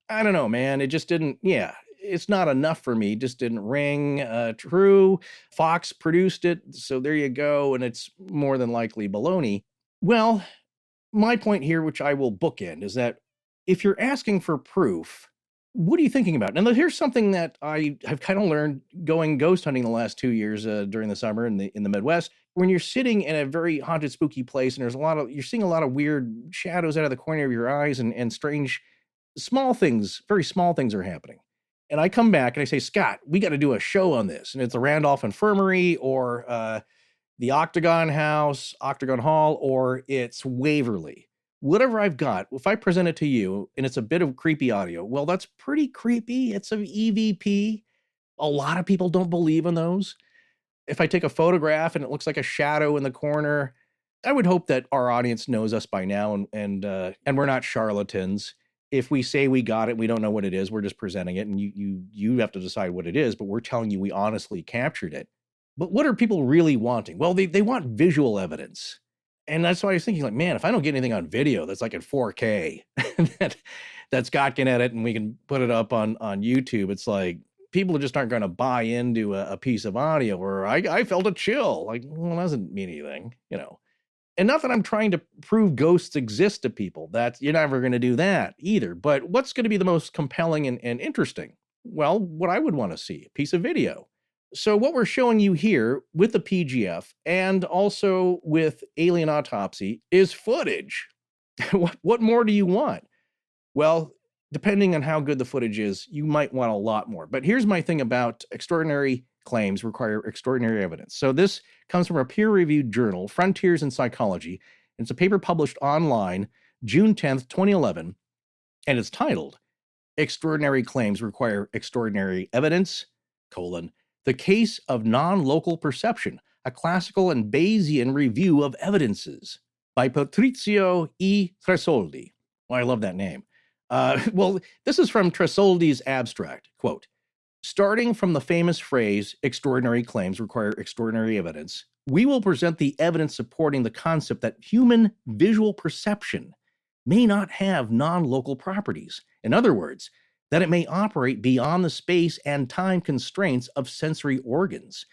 I don't know, man. It just didn't, it's not enough for me. It just didn't ring true. Fox produced it. So there you go. And it's more than likely baloney. Well, my point here, which I will bookend, is that if you're asking for proof, what are you thinking about? And here's something that I have kind of learned going ghost hunting the last 2 years during the summer in the Midwest. When you're sitting in a very haunted, spooky place, and you're seeing a lot of weird shadows out of the corner of your eyes and strange small things, very small things are happening. And I come back and I say, Scott, we got to do a show on this. And it's the Randolph Infirmary or the Octagon Hall, or it's Waverly. Whatever I've got, if I present it to you and it's a bit of creepy audio, well, that's pretty creepy. It's an EVP. A lot of people don't believe in those. If I take a photograph and it looks like a shadow in the corner, I would hope that our audience knows us by now and we're not charlatans. If we say we got it, we don't know what it is, we're just presenting it, and you have to decide what it is, but we're telling you we honestly captured it. But what are people really wanting? Well, they want visual evidence. And that's why I was thinking, like, man, if I don't get anything on video that's like in 4K, that Scott can edit and we can put it up on YouTube, it's like people just aren't going to buy into a piece of audio where I felt a chill. Like, well, it doesn't mean anything, you know. And not that I'm trying to prove ghosts exist to people. That you're never going to do that either. But what's going to be the most compelling and interesting? Well, what I would want to see, a piece of video. So what we're showing you here with the PGF and also with Alien Autopsy is footage. What more do you want? Well, depending on how good the footage is, you might want a lot more. But here's my thing about extraordinary claims require extraordinary evidence. So this comes from a peer-reviewed journal, Frontiers in Psychology. And it's a paper published online June 10th, 2011, and it's titled, Extraordinary Claims Require Extraordinary Evidence, The Case of Non-Local Perception, a Classical and Bayesian Review of Evidences, by Patrizio E. Tresoldi. Well, I love that name. Well, this is from Tresoldi's abstract, quote, starting from the famous phrase, extraordinary claims require extraordinary evidence, we will present the evidence supporting the concept that human visual perception may not have non-local properties. In other words, that it may operate beyond the space and time constraints of sensory organs,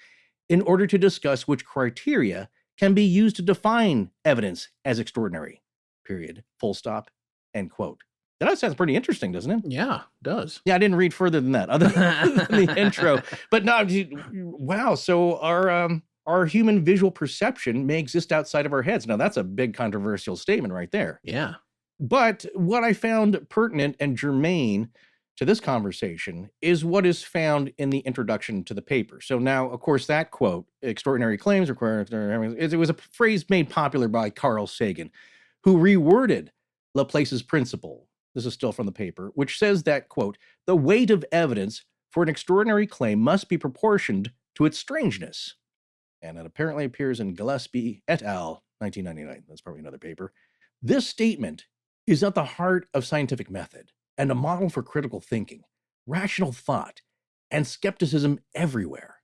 in order to discuss which criteria can be used to define evidence as extraordinary, period, full stop, end quote. That sounds pretty interesting, doesn't it? Yeah, it does. Yeah, I didn't read further than that, other than the intro. But no, wow. So our human visual perception may exist outside of our heads. Now, that's a big controversial statement right there. Yeah. But what I found pertinent and germane to this conversation is what is found in the introduction to the paper. So now, of course, that quote, extraordinary claims require extraordinary, it was a phrase made popular by Carl Sagan, who reworded Laplace's principle. This is still from the paper, which says that, quote, the weight of evidence for an extraordinary claim must be proportioned to its strangeness. And it apparently appears in Gillespie et al., 1999. That's probably another paper. This statement is at the heart of scientific method and a model for critical thinking, rational thought, and skepticism everywhere.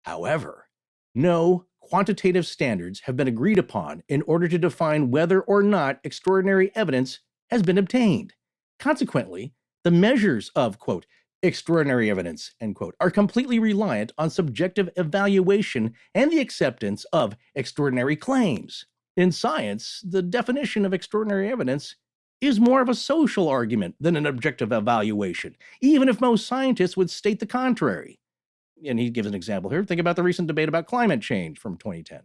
However, no quantitative standards have been agreed upon in order to define whether or not extraordinary evidence has been obtained. Consequently, the measures of, quote, extraordinary evidence, end quote, are completely reliant on subjective evaluation and the acceptance of extraordinary claims. In science, the definition of extraordinary evidence is more of a social argument than an objective evaluation, even if most scientists would state the contrary. And he gives an example here. Think about the recent debate about climate change from 2010.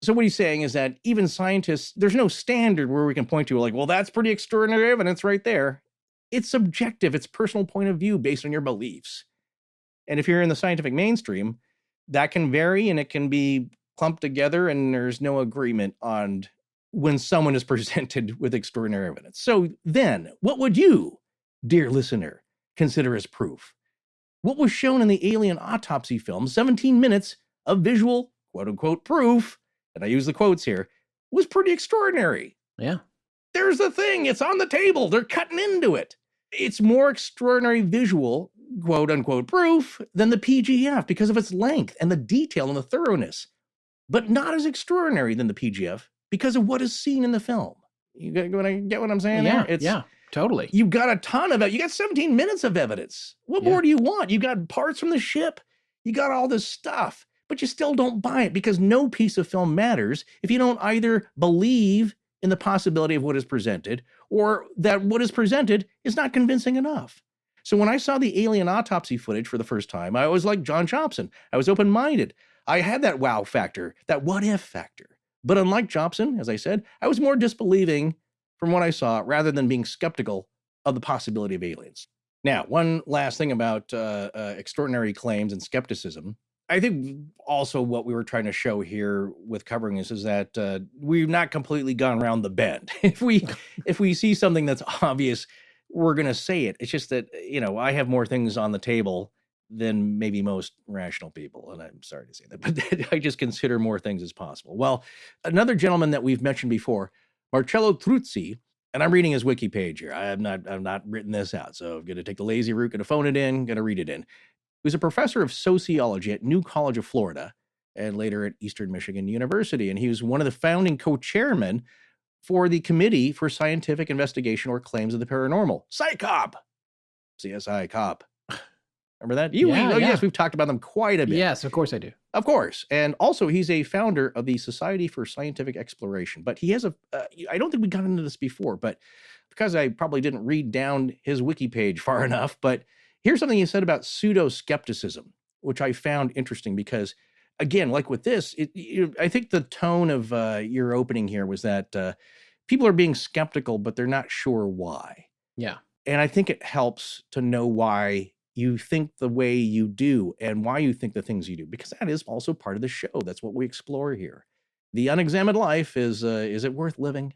So what he's saying is that even scientists, there's no standard where we can point to like, well, that's pretty extraordinary evidence right there. It's subjective. It's personal point of view based on your beliefs. And if you're in the scientific mainstream, that can vary and it can be clumped together and there's no agreement on when someone is presented with extraordinary evidence. So then, what would you, dear listener, consider as proof? What was shown in the Alien Autopsy film, 17 minutes of visual, quote-unquote, proof, and I use the quotes here, was pretty extraordinary. Yeah. There's the thing. It's on the table. They're cutting into it. It's more extraordinary visual, quote-unquote, proof than the PGF because of its length and the detail and the thoroughness, but not as extraordinary than the PGF because of what is seen in the film. You get what I'm saying Yeah, there? yeah, totally. You got a ton of it. You got 17 minutes of evidence. What more do you want? You got parts from the ship. You got all this stuff, but you still don't buy it because no piece of film matters if you don't either believe in the possibility of what is presented or that what is presented is not convincing enough. So when I saw the Alien Autopsy footage for the first time, I was like John Jobson. I was open-minded. I had that wow factor, that what-if factor. But unlike Jobson, as I said, I was more disbelieving from what I saw rather than being skeptical of the possibility of aliens. Now, one last thing about extraordinary claims and skepticism. I think also what we were trying to show here with covering this is that we've not completely gone around the bend. If we see something that's obvious, we're going to say it. It's just that, I have more things on the table than maybe most rational people. And I'm sorry to say that, but I just consider more things as possible. Well, another gentleman that we've mentioned before, Marcello Truzzi, and I'm reading his wiki page here. I've not written this out, so I'm going to take the lazy route, going to phone it in, going to read it in. He was a professor of sociology at New College of Florida and later at Eastern Michigan University. And he was one of the founding co-chairmen for the Committee for Scientific Investigation or Claims of the Paranormal, CSICOP. CSI Cop. Remember that? Yes, we've talked about them quite a bit. Yes, of course I do. Of course. And also, he's a founder of the Society for Scientific Exploration. But he has I don't think we got into this before, but because I probably didn't read down his wiki page far enough, but here's something he said about pseudoskepticism, which I found interesting because, again, like with this, I think the tone of your opening here was that people are being skeptical, but they're not sure why. Yeah. And I think it helps to know why you think the way you do and why you think the things you do, because that is also part of the show. That's what we explore here. The unexamined life is it worth living?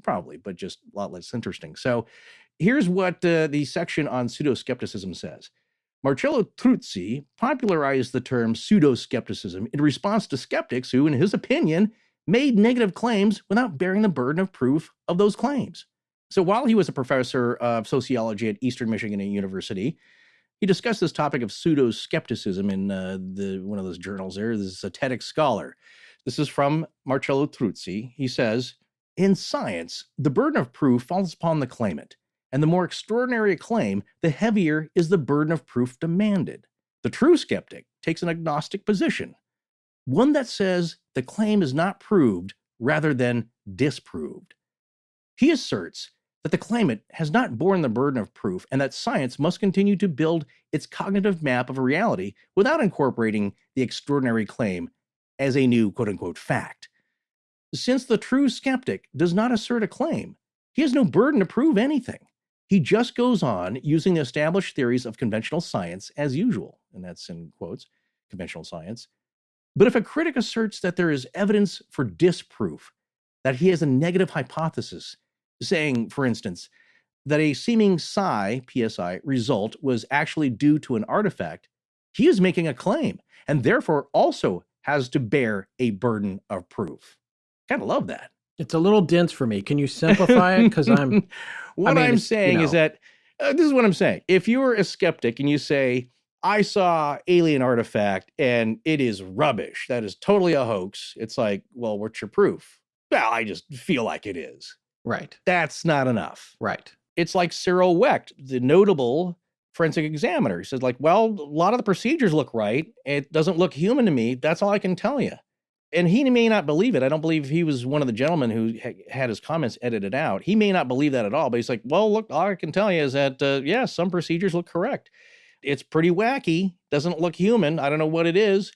Probably, but just a lot less interesting. So here's what the section on pseudoskepticism says. Marcello Truzzi popularized the term pseudoskepticism in response to skeptics who, in his opinion, made negative claims without bearing the burden of proof of those claims. So while he was a professor of sociology at Eastern Michigan University, he discussed this topic of pseudoskepticism in one of those journals there, the Zetetic Scholar. This is from Marcello Truzzi. He says, in science, the burden of proof falls upon the claimant, and the more extraordinary a claim, the heavier is the burden of proof demanded. The true skeptic takes an agnostic position, one that says the claim is not proved rather than disproved. He asserts that the claimant has not borne the burden of proof and that science must continue to build its cognitive map of reality without incorporating the extraordinary claim as a new quote-unquote fact. Since the true skeptic does not assert a claim, he has no burden to prove anything. He just goes on using the established theories of conventional science as usual, and that's in quotes, conventional science. But if a critic asserts that there is evidence for disproof, that he has a negative hypothesis, saying, for instance, that a seeming psi, PSI, result was actually due to an artifact, he is making a claim and therefore also has to bear a burden of proof. Kind of love that. It's a little dense for me. Can you simplify it? Because I'm saying is that this is what I'm saying. If you're a skeptic and you say, I saw alien artifact and it is rubbish, that is totally a hoax. It's like, well, what's your proof? Well, I just feel like it is. Right. That's not enough. Right. It's like Cyril Wecht, the notable forensic examiner. He says, like, well, a lot of the procedures look right. It doesn't look human to me. That's all I can tell you. And he may not believe it. I don't believe he was one of the gentlemen who had his comments edited out. He may not believe that at all, but he's like, well, look, all I can tell you is that, yeah, some procedures look correct. It's pretty wacky. Doesn't look human. I don't know what it is.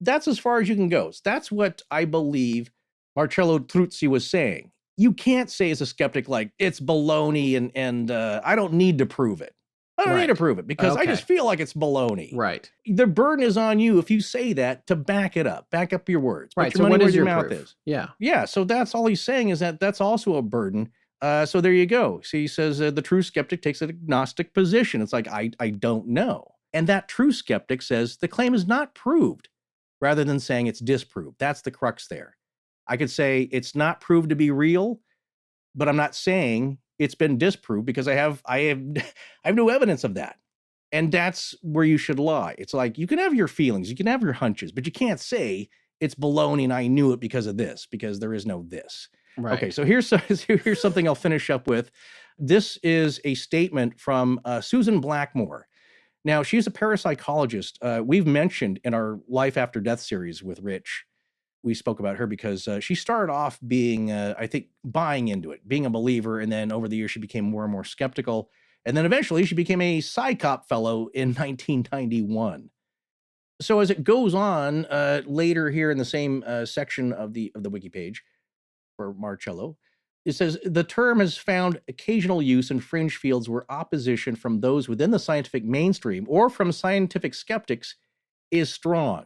That's as far as you can go. That's what I believe Marcello Truzzi was saying. You can't say as a skeptic, like, it's baloney and I don't need to prove it. I don't need to prove it because I Okay. just feel like it's baloney. Right. The burden is on you if you say that to back it up. Back up your words. Right. Put So your money what where is your your mouth proof? is. Yeah. Yeah. So that's all he's saying is that that's also a burden. So there you go. So he says the true skeptic takes an agnostic position. It's like, I don't know. And that true skeptic says the claim is not proved rather than saying it's disproved. That's the crux there. I could say it's not proved to be real, but I'm not saying it's been disproved because I have no evidence of that. And that's where you should lie. It's like, you can have your feelings, you can have your hunches, but you can't say it's baloney and I knew it because of this, because there is no this. Right. Okay, so here's something I'll finish up with. This is a statement from Susan Blackmore. Now, she's a parapsychologist. We've mentioned in our Life After Death series with Rich, we spoke about her because she started off being, I think, buying into it, being a believer, and then over the years she became more and more skeptical. And then eventually she became a PsyCop fellow in 1991. So as it goes on later here in the same section of the wiki page for Marcello, it says the term has found occasional use in fringe fields where opposition from those within the scientific mainstream or from scientific skeptics is strong.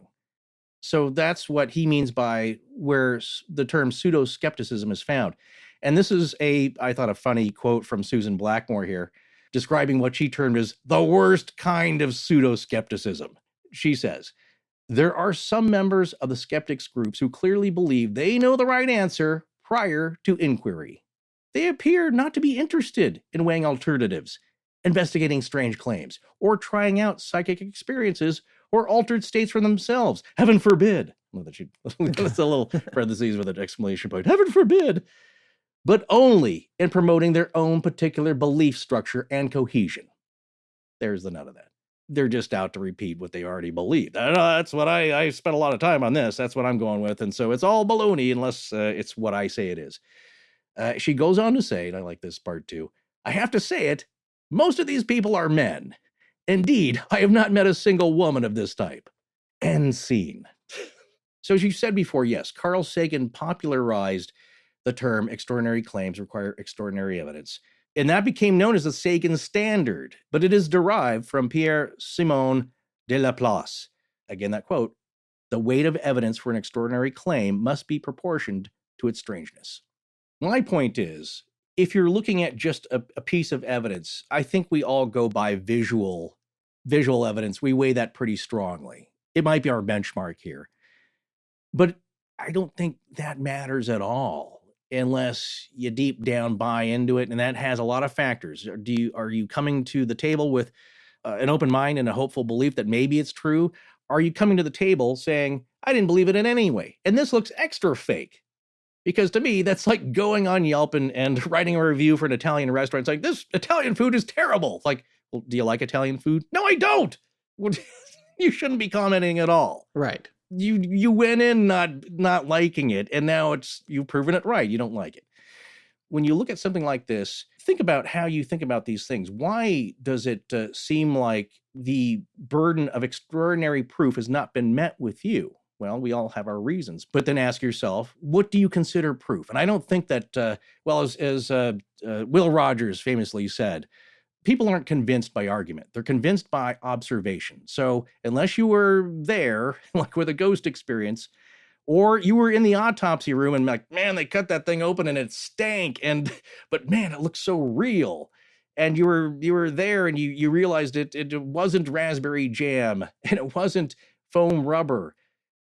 So that's what he means by where the term pseudoskepticism is found. And this is I thought, a funny quote from Susan Blackmore here, describing what she termed as the worst kind of pseudoskepticism. She says, there are some members of the skeptics groups who clearly believe they know the right answer prior to inquiry. They appear not to be interested in weighing alternatives, investigating strange claims, or trying out psychic experiences or altered states for themselves. Heaven forbid. Well, that's a little parentheses with an exclamation point. Heaven forbid. But only in promoting their own particular belief structure and cohesion. There's the nut of that. They're just out to repeat what they already believe. That's what I spent a lot of time on this. That's what I'm going with. And so it's all baloney unless it's what I say it is. She goes on to say, and I like this part too, I have to say it, most of these people are men. Indeed, I have not met a single woman of this type. End scene. So as you said before, yes, Carl Sagan popularized the term extraordinary claims require extraordinary evidence. And that became known as the Sagan standard, but it is derived from Pierre-Simon de Laplace. Again, that quote, the weight of evidence for an extraordinary claim must be proportioned to its strangeness. My point is, if you're looking at just a piece of evidence, I think we all go by visual evidence. We weigh that pretty strongly. It might be our benchmark here. But I don't think that matters at all unless you deep down buy into it. And that has a lot of factors. Are you coming to the table with an open mind and a hopeful belief that maybe it's true? Are you coming to the table saying, I didn't believe it in any way, and this looks extra fake? Because to me, that's like going on Yelp and writing a review for an Italian restaurant. It's like, this Italian food is terrible. It's like, well, do you like Italian food? No, I don't. Well, you shouldn't be commenting at all. Right. You went in not liking it, and now you've proven it right. You don't like it. When you look at something like this, think about how you think about these things. Why does it seem like the burden of extraordinary proof has not been met with you? Well, we all have our reasons, but then ask yourself, what do you consider proof? And I don't think that, as Will Rogers famously said, people aren't convinced by argument. They're convinced by observation. So unless you were there, like with a ghost experience, or you were in the autopsy room and like, man, they cut that thing open and it stank. But man, it looks so real. And you were there and you realized it wasn't raspberry jam and it wasn't foam rubber.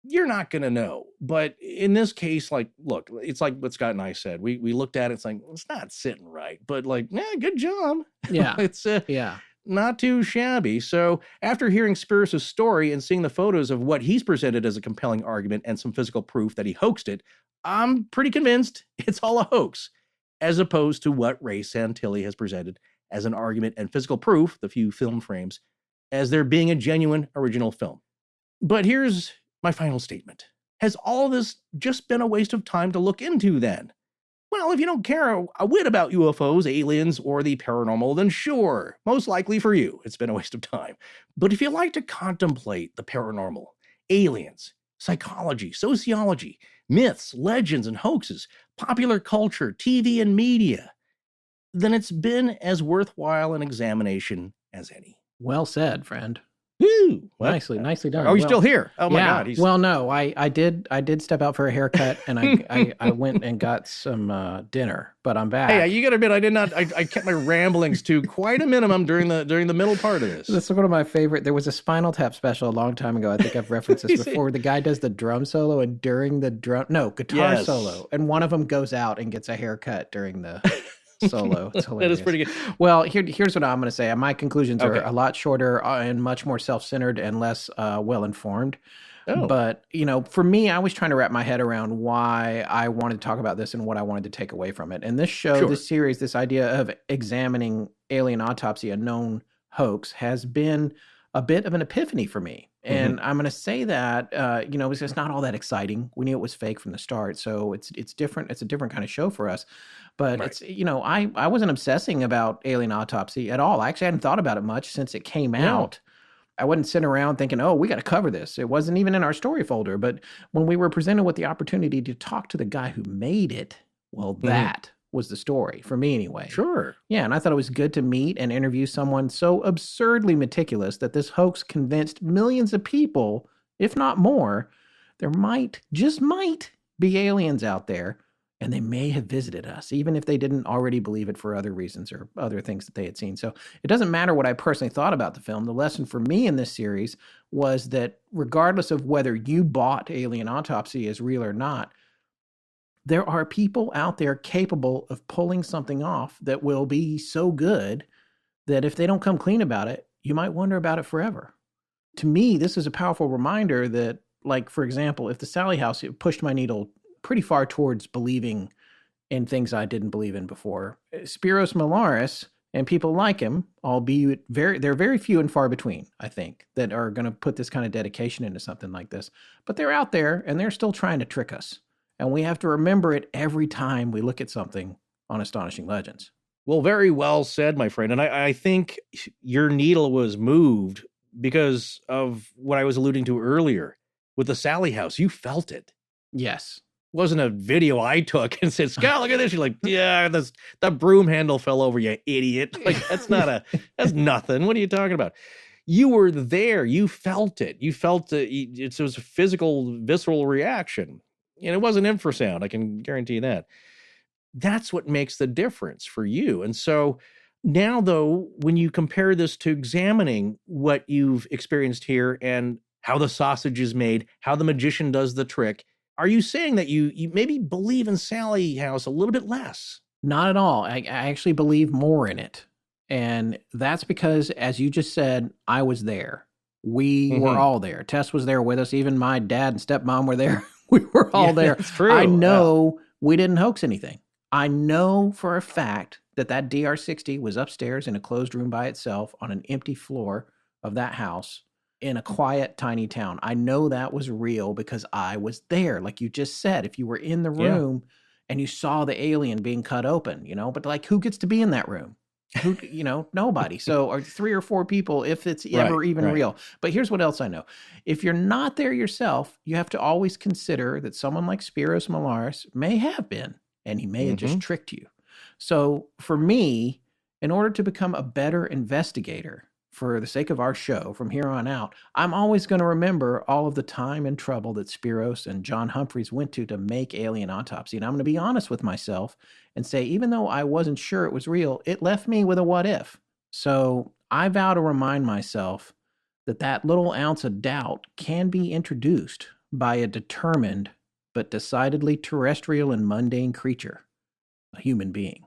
You're not going to know. But in this case, like, look, it's like what Scott and I said. We looked at it, it's like, it's not sitting right, but like, good job. Yeah. It's yeah. not too shabby. So after hearing Spyros' story and seeing the photos of what he's presented as a compelling argument and some physical proof that he hoaxed it, I'm pretty convinced it's all a hoax, as opposed to what Ray Santilli has presented as an argument and physical proof, the few film frames, as there being a genuine original film. But here's my final statement. Has all this just been a waste of time to look into then? Well, if you don't care a whit about UFOs, aliens, or the paranormal, then sure, most likely for you, it's been a waste of time. But if you like to contemplate the paranormal, aliens, psychology, sociology, myths, legends, and hoaxes, popular culture, TV, and media, then it's been as worthwhile an examination as any. Well said, friend. Woo! What? Nicely done. Are you still here? Oh my God! Well, no, I did step out for a haircut, and I went and got some dinner, but I'm back. Hey, you got to admit, I kept my ramblings to quite a minimum during the middle part of this. This is one of my favorite. There was a Spinal Tap special a long time ago. I think I've referenced this before. Where the guy does the drum solo, and during the guitar solo, and one of them goes out and gets a haircut during the solo. It's hilarious. That is pretty good. Well, here's what I'm going to say. My conclusions are a lot shorter and much more self-centered and less well-informed. Oh. But, for me, I was trying to wrap my head around why I wanted to talk about this and what I wanted to take away from it. And this show, this series, this idea of examining Alien Autopsy, a known hoax, has been a bit of an epiphany for me. And I'm going to say that, it's just not all that exciting. We knew it was fake from the start. So it's different. It's a different kind of show for us. But it's, I wasn't obsessing about Alien Autopsy at all. I actually hadn't thought about it much since it came out. I wasn't sitting around thinking, oh, we got to cover this. It wasn't even in our story folder. But when we were presented with the opportunity to talk to the guy who made it, well, that was the story for me anyway. Sure. Yeah, and I thought it was good to meet and interview someone so absurdly meticulous that this hoax convinced millions of people, if not more, there just might be aliens out there, and they may have visited us, even if they didn't already believe it for other reasons or other things that they had seen. So it doesn't matter what I personally thought about the film. The lesson for me in this series was that regardless of whether you bought Alien Autopsy as real or not, there are people out there capable of pulling something off that will be so good that if they don't come clean about it, you might wonder about it forever. To me, this is a powerful reminder that, like, for example, if the Sally House pushed my needle pretty far towards believing in things I didn't believe in before, Spyros Melaris and people like him, albeit they're very few and far between, I think, that are going to put this kind of dedication into something like this. But they're out there, and they're still trying to trick us. And we have to remember it every time we look at something on Astonishing Legends. Well, very well said, my friend. And I think your needle was moved because of what I was alluding to earlier. With the Sally House, you felt it. Yes. It wasn't a video I took and said, Scott, look at this. You're like, yeah, that broom handle fell over, you idiot. Like, that's nothing. What are you talking about? You were there. You felt it. You felt it was a physical, visceral reaction. And it wasn't infrasound. I can guarantee that. That's what makes the difference for you. And so now, though, when you compare this to examining what you've experienced here and how the sausage is made, how the magician does the trick, are you saying that you maybe believe in Sally House a little bit less? Not at all. I actually believe more in it. And that's because, as you just said, I was there. We were all there. Tess was there with us. Even my dad and stepmom were there. We were all there. That's true. I know we didn't hoax anything. I know for a fact that DR-60 was upstairs in a closed room by itself on an empty floor of that house in a quiet, tiny town. I know that was real because I was there. Like you just said, if you were in the room and you saw the alien being cut open, but like, who gets to be in that room? Who, nobody. So, or 3 or 4 people, if it's ever even real. But here's what else I know. If you're not there yourself, you have to always consider that someone like Spyros Melaris may have been, and he may have just tricked you. So for me, in order to become a better investigator, for the sake of our show from here on out, I'm always going to remember all of the time and trouble that Spyros and John Humphreys went to make Alien Autopsy. And I'm going to be honest with myself and say, even though I wasn't sure it was real, it left me with a what if. So I vow to remind myself that little ounce of doubt can be introduced by a determined but decidedly terrestrial and mundane creature, a human being.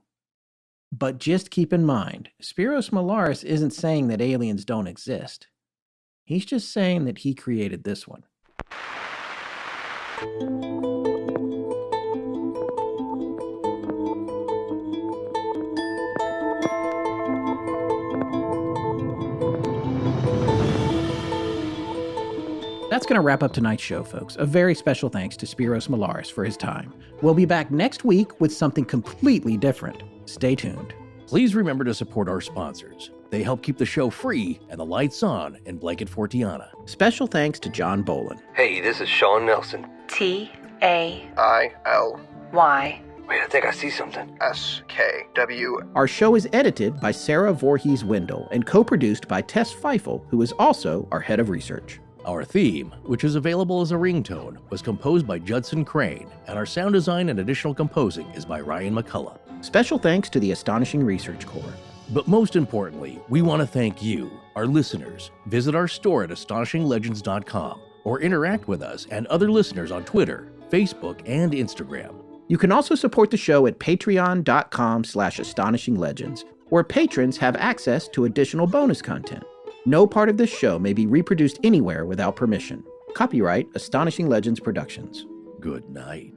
But just keep in mind, Spyros Melaris isn't saying that aliens don't exist. He's just saying that he created this one. That's going to wrap up tonight's show, folks. A very special thanks to Spyros Melaris for his time. We'll be back next week with something completely different. Stay tuned. Please remember to support our sponsors. They help keep the show free and the lights on in Blanket Fortiana. Special thanks to John Bolin. Hey, this is Sean Nelson. TAILY. Wait, I think I see something. SKW. Our show is edited by Sarah Voorhees-Wendell and co-produced by Tess Feifel, who is also our head of research. Our theme, which is available as a ringtone, was composed by Judson Crane, and our sound design and additional composing is by Ryan McCullough. Special thanks to the Astonishing Research Corps. But most importantly, we want to thank you, our listeners. Visit our store at astonishinglegends.com or interact with us and other listeners on Twitter, Facebook, and Instagram. You can also support the show at patreon.com/astonishinglegends, where patrons have access to additional bonus content. No part of this show may be reproduced anywhere without permission. Copyright Astonishing Legends Productions. Good night.